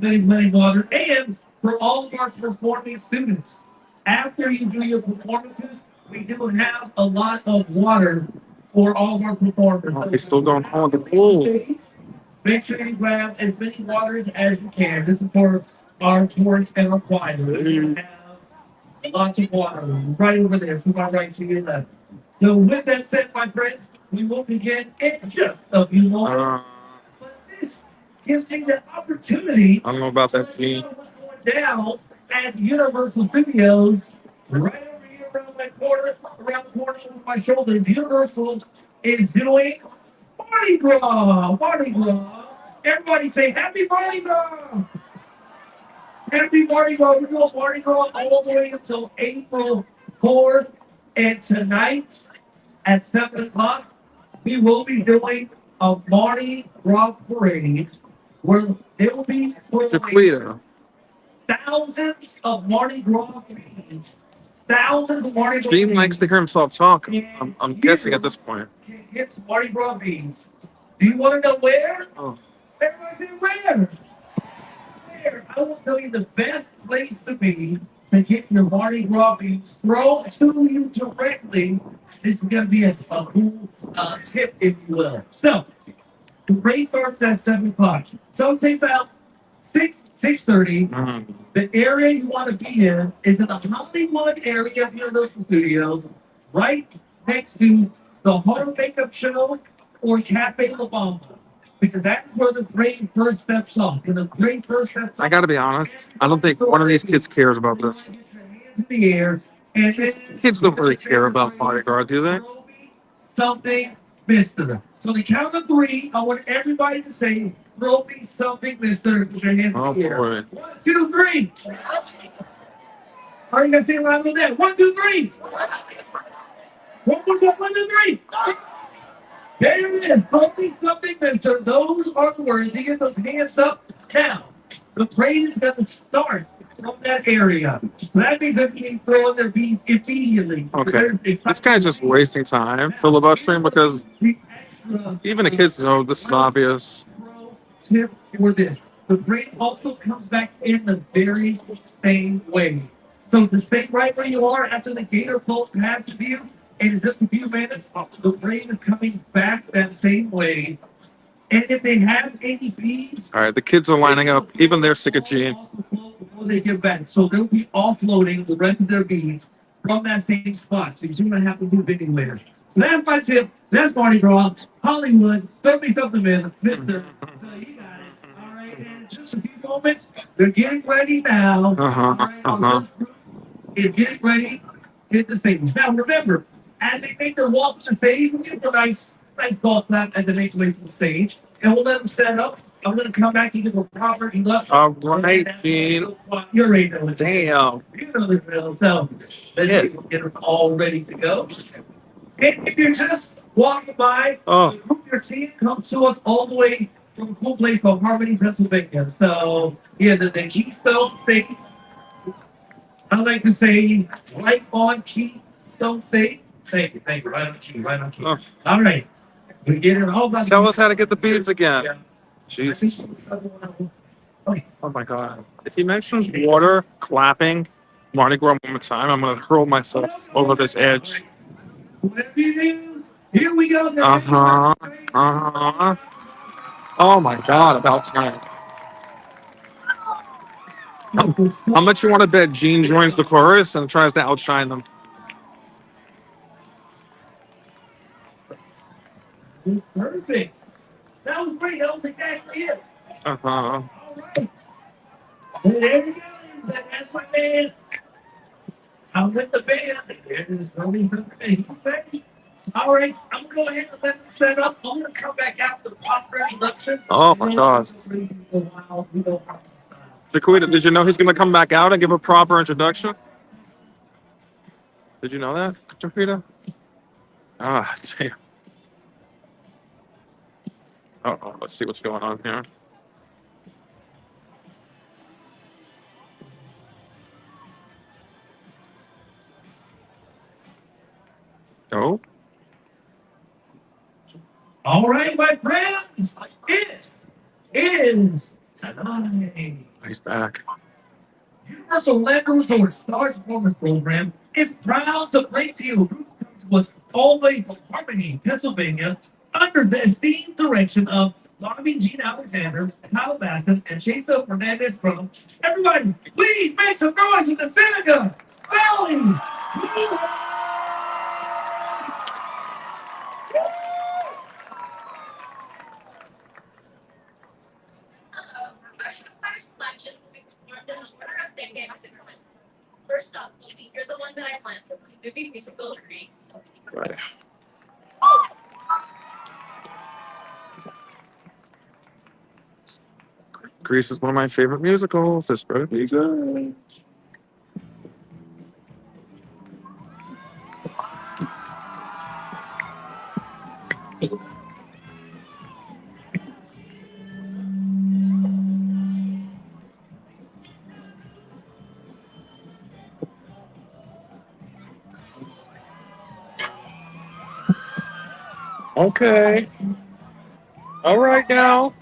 Plenty water. And for all of our performing students, after you do your performances, we do have a lot of water for all of our performers. Oh, he's still going on the pool. Make sure you grab as many waters as you can. This is for our tourists and our quiet. We have lots of water right over there to my right, to your left. So with that said, my friends, we will begin in just a few moments. But this gives me the opportunity I don't know about to that let you team. know what's going down at Universal Studios right over here around my corner, around the corner over my shoulders. Universal is doing Mardi Gras. Mardi Gras. Everybody say Happy Mardi Gras. Happy Mardi Gras. We're doing Mardi Gras all the way until April 4th. And tonight at 7 o'clock, we will be doing a Mardi Gras parade where there will be Jaquita. thousands of Mardi Gras beads. Thousands of Mardi Gras Gene likes to hear himself talk. I'm guessing at this point. Get some Mardi Gras beads. Do you want to know where? Oh. Everybody say where? Where? I will tell you the best place to be to get your Mardi Gras beads thrown to you directly. This is going to be a cool tip, if you will. So, the race starts at 7 o'clock. So say about 6:30. The area you want to be in is in the Hollywood area of Universal Studios, right next to the Horror Makeup Show or Cafe La Bamba. Because that's where the parade first steps off. When the parade first steps off, I gotta be honest. I don't think one of these kids cares about this. get your hands in the air and Kids don't really care about Mardi Gras, do they? throw me something, mister. So the count of 3, I want everybody to say, throw me something, mister. Put your hands Oh in the air. boy. 1, 2, 3. Are you gonna say it loud with that? 1, 2, 3. What was that? 1, 2, 3. There it is. Throw me something, mister. Those are the words. You get those hands up now. The parade is going to start from that area. So that means that you can throw in their beads immediately. Okay. This guy's just wasting time filibustering because even the kids know this is obvious. Pro tip for this. The parade also comes back in the very same way. So to stay right where you are after the gator float passes you, and in just a few minutes, the parade is coming back that same way. And if they have any beads, All right, the kids are lining up. Even they're sick of Gene. before they get back, so they'll be offloading the rest of their beads from that same spot. So you're gonna have to move anywhere. So that's my tip. That's Mardi Gras, Hollywood. Throw me something, man, Mister. So you got it. All right, and just a few moments. They're getting ready now. All right, our first group is getting ready to hit the stage. Now remember, as they make their walk to the stage, we give them a nice golf clap as they make their way to the stage, and we'll let them set up. I'm going to come back and give a proper introduction. All right, Gene. You're ready to Damn. You know the drill. So let's get them all ready to go. And if you're just walking by, the group you're seeing comes to us all the way from a cool place called Harmony, Pennsylvania. So yeah, the Keystone State. I like to say right on Keystone State. Thank you. Right on key. All right. We get it all about. Tell us how to get the beads again. Jesus. Oh my God. If he mentions water, clapping, Mardi Gras one more time, I'm going to hurl myself over this edge. Whatever you do, here we go. Oh my God, about time. How much you want to bet Gene joins the chorus and tries to outshine them? Perfect. That was great. That was exactly it. All right. And there we go. That's my man. I'm with the band. All right. I'm going to go ahead and let them set up. I'm going to come back out to the proper introduction. Oh my God. Jaquita, did you know he's going to come back out and give a proper introduction? Did you know that, Jaquita? Ah, damn. Uh-oh, let's see what's going on here. Oh. All right, my friends. It is tonight. He's back. Universal Orlando Resort Stars Performance Program is proud to place you who come to us all the way from Harmony, Pennsylvania, under the esteemed direction of Bobby Jean Alexander, Kyle Bassett, and Chase Fernandez from everybody. Please make some noise with the Seneca Valley. Right. Grease is one of my favorite musicals. It's better be good. Okay. All right now.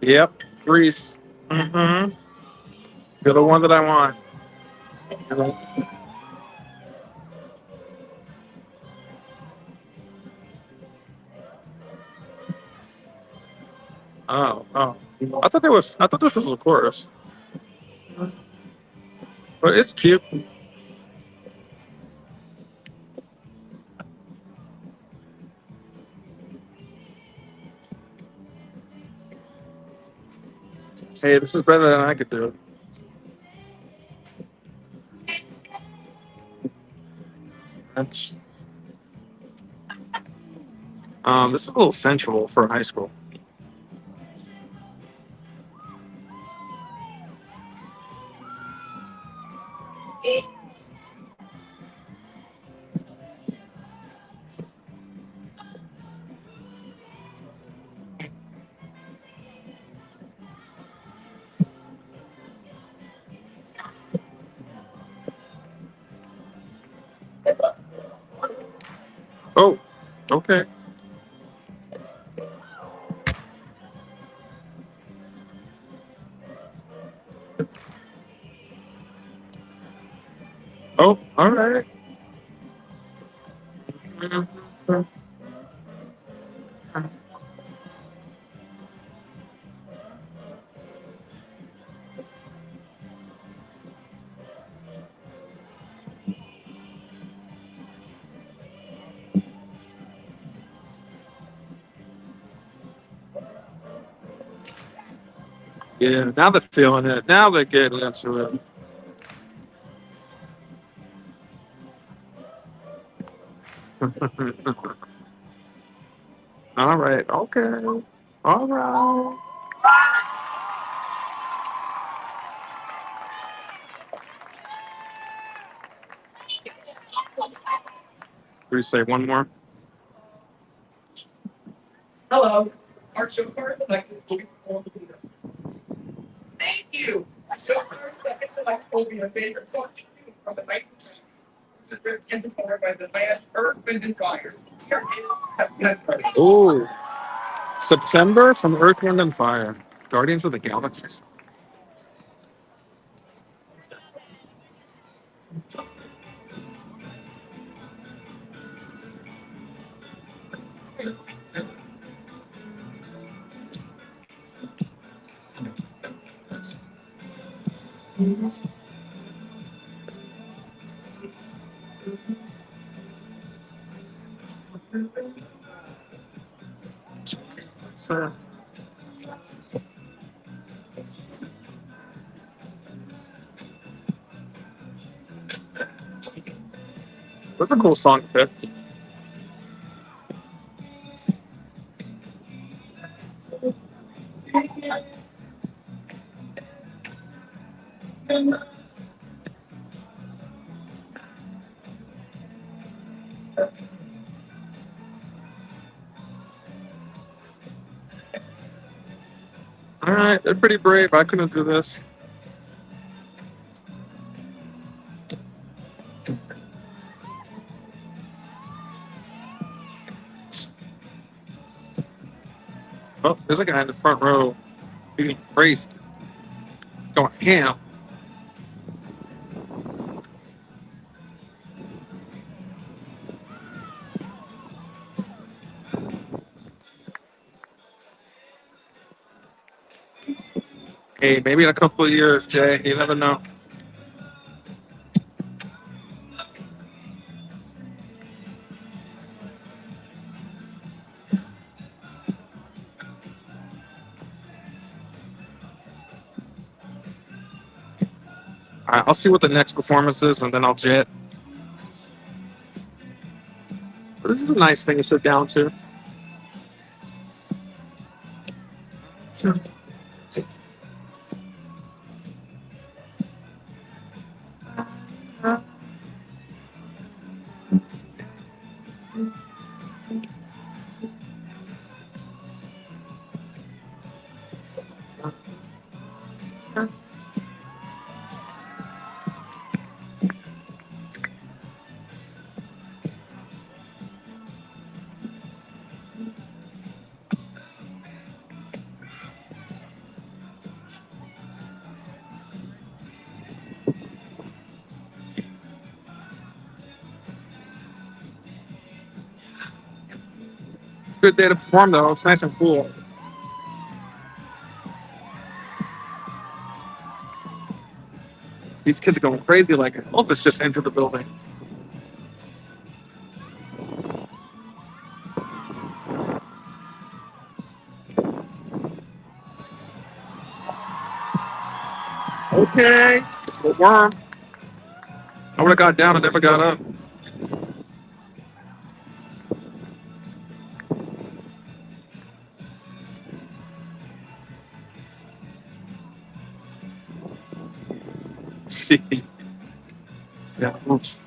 Yep. Grease. Mm-hmm. You're the one that I want. Oh. I thought this was a chorus. But it's cute. Hey, this is better than I could do. That's, this is a little sensual for high school. Oh, okay. Oh, all right. Yeah, now they're feeling it. Now they're getting into it. All right. Okay. All right. We say one more. Hello, our chauffeur elected will be performed leader. Thank you. Chauffeur second elected will be a favorite collection from the 19th and performed by the band Earth, Wind, and Fire. Here is September. Ooh, September from Earth, Wind, and Fire. Guardians of the Galaxy. That's a cool song to pick. All right, they're pretty brave. I couldn't do this. Oh, there's a guy in the front row being crazy, going ham. Hey, maybe in a couple of years, Jay, you never know. All right, I'll see what the next performance is, and then I'll jet. But this is a nice thing to sit down to. Sure. It's a good day to perform, though. It's nice and cool. These kids are going crazy like Elvis just entered the building. Okay. The worm. I would have got down and never got up. Yeah. Oops.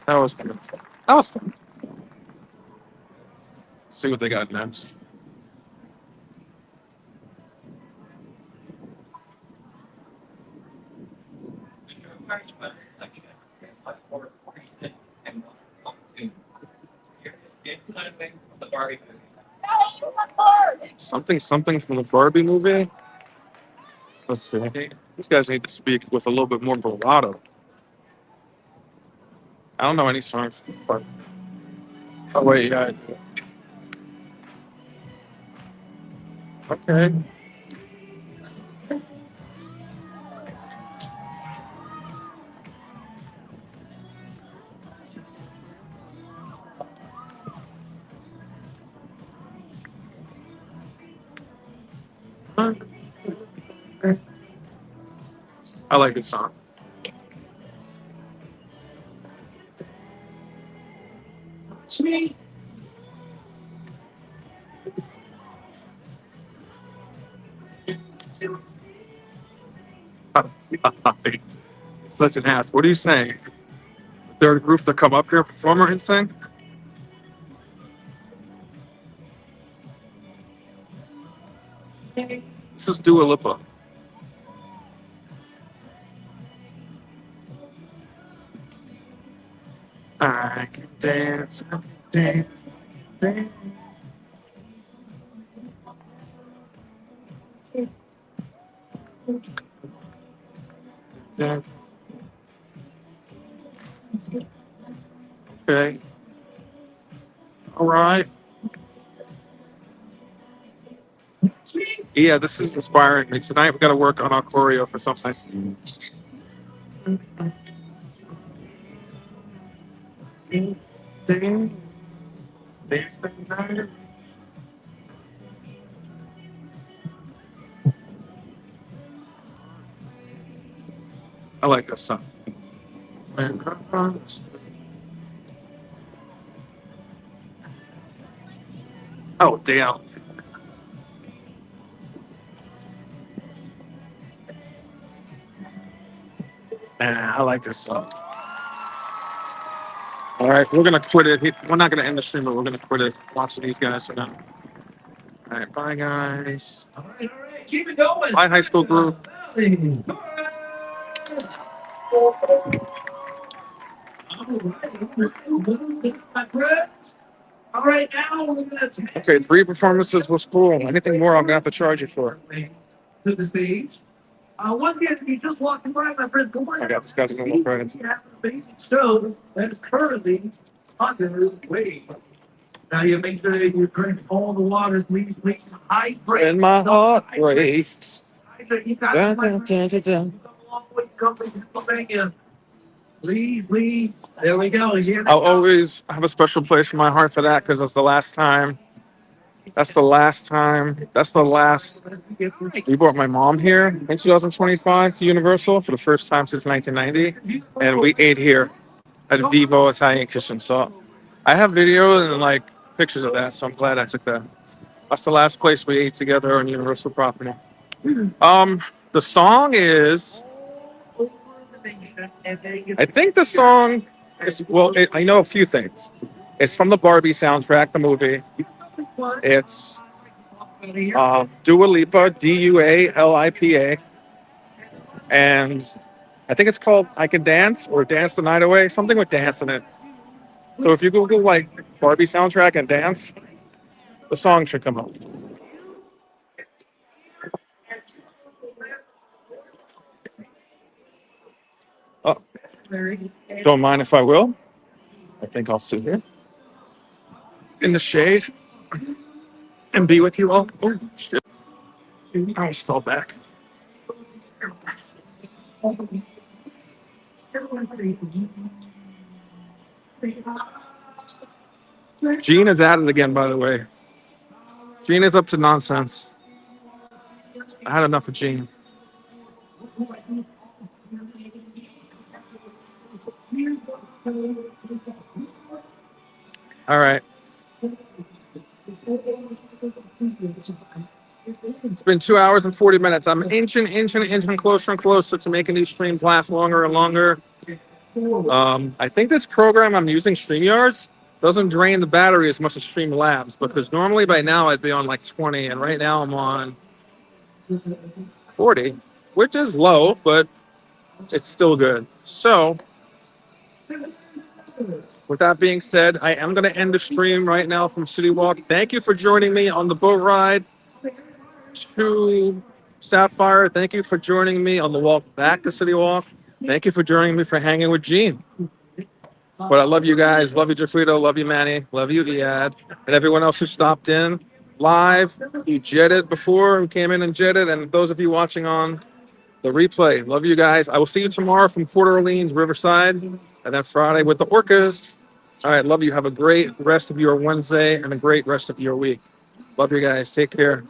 That was beautiful. That was fun. Let's see what they got next. Something from the Barbie movie. Let's see. These guys need to speak with a little bit more bravado. I don't know any songs. But... Oh wait, yeah. I do. Okay. I like this song. Such an ass. What are you saying? They're a group to come up here, perform and sing? This is Dua Lipa. I can dance, dance, dance. dance. Okay. All right. Yeah, this is inspiring me. Tonight we got to work on our choreo for something. I like this song. Oh, damn. I like this song. All right, we're gonna quit it. We're not gonna end the stream, but we're gonna quit it. Watching these guys for now. All right, bye, guys. All right. Keep it going. Bye, high school group. All right, now we're gonna Okay, 3 performances was cool. Anything more, I'm gonna have to charge you for. to the stage. Once again, if you just walked by, my friends, go on. I got this guy's a normal credits. We have an amazing show that is currently underway. Now you make sure that you drink all the water, please hydrate. And my heart breaks. You got Dun, to dun, dun, dun, dun. come a long way, come from Pennsylvania. Please. There we go. I'll always have a special place in my heart for that because that's the last time. That's the last. We brought my mom here in 2025 to Universal for the first time since 1990, and we ate here at Vivo Italian Kitchen. So I have videos and like pictures of that. So I'm glad I took that. That's the last place we ate together on Universal property. The song is. I think the song is I know a few things. It's from the Barbie soundtrack, the movie. It's Dua Lipa, Dualipa, and I think it's called "I Can Dance" or "Dance the Night Away," something with dance in it. So if you Google like Barbie soundtrack and dance, the song should come up. Oh, don't mind if I will. I think I'll sit here in the shade and be with you all. Oh, shit. I almost fell back. Gene is at it again, by the way. Gene is up to nonsense. I had enough of Gene. All right. It's been 2 hours and 40 minutes. I'm inching closer and closer to making these streams last longer and longer. I think this program I'm using, StreamYards, doesn't drain the battery as much as Streamlabs, because normally by now I'd be on like 20, and right now I'm on 40, which is low, but it's still good. So, with that being said, I am going to end the stream right now from CityWalk. Thank you for joining me on the boat ride to Sapphire. Thank you for joining me on the walk back to CityWalk. Thank you for joining me for hanging with Gene. But I love you guys. Love you, Jafrito. Love you, Manny. Love you, Iad. And everyone else who stopped in live. You jetted before, who came in and jetted. And those of you watching on the replay, love you guys. I will see you tomorrow from Port Orleans, Riverside. And then Friday with the Orcas. All right, love you. Have a great rest of your Wednesday and a great rest of your week. Love you guys. Take care.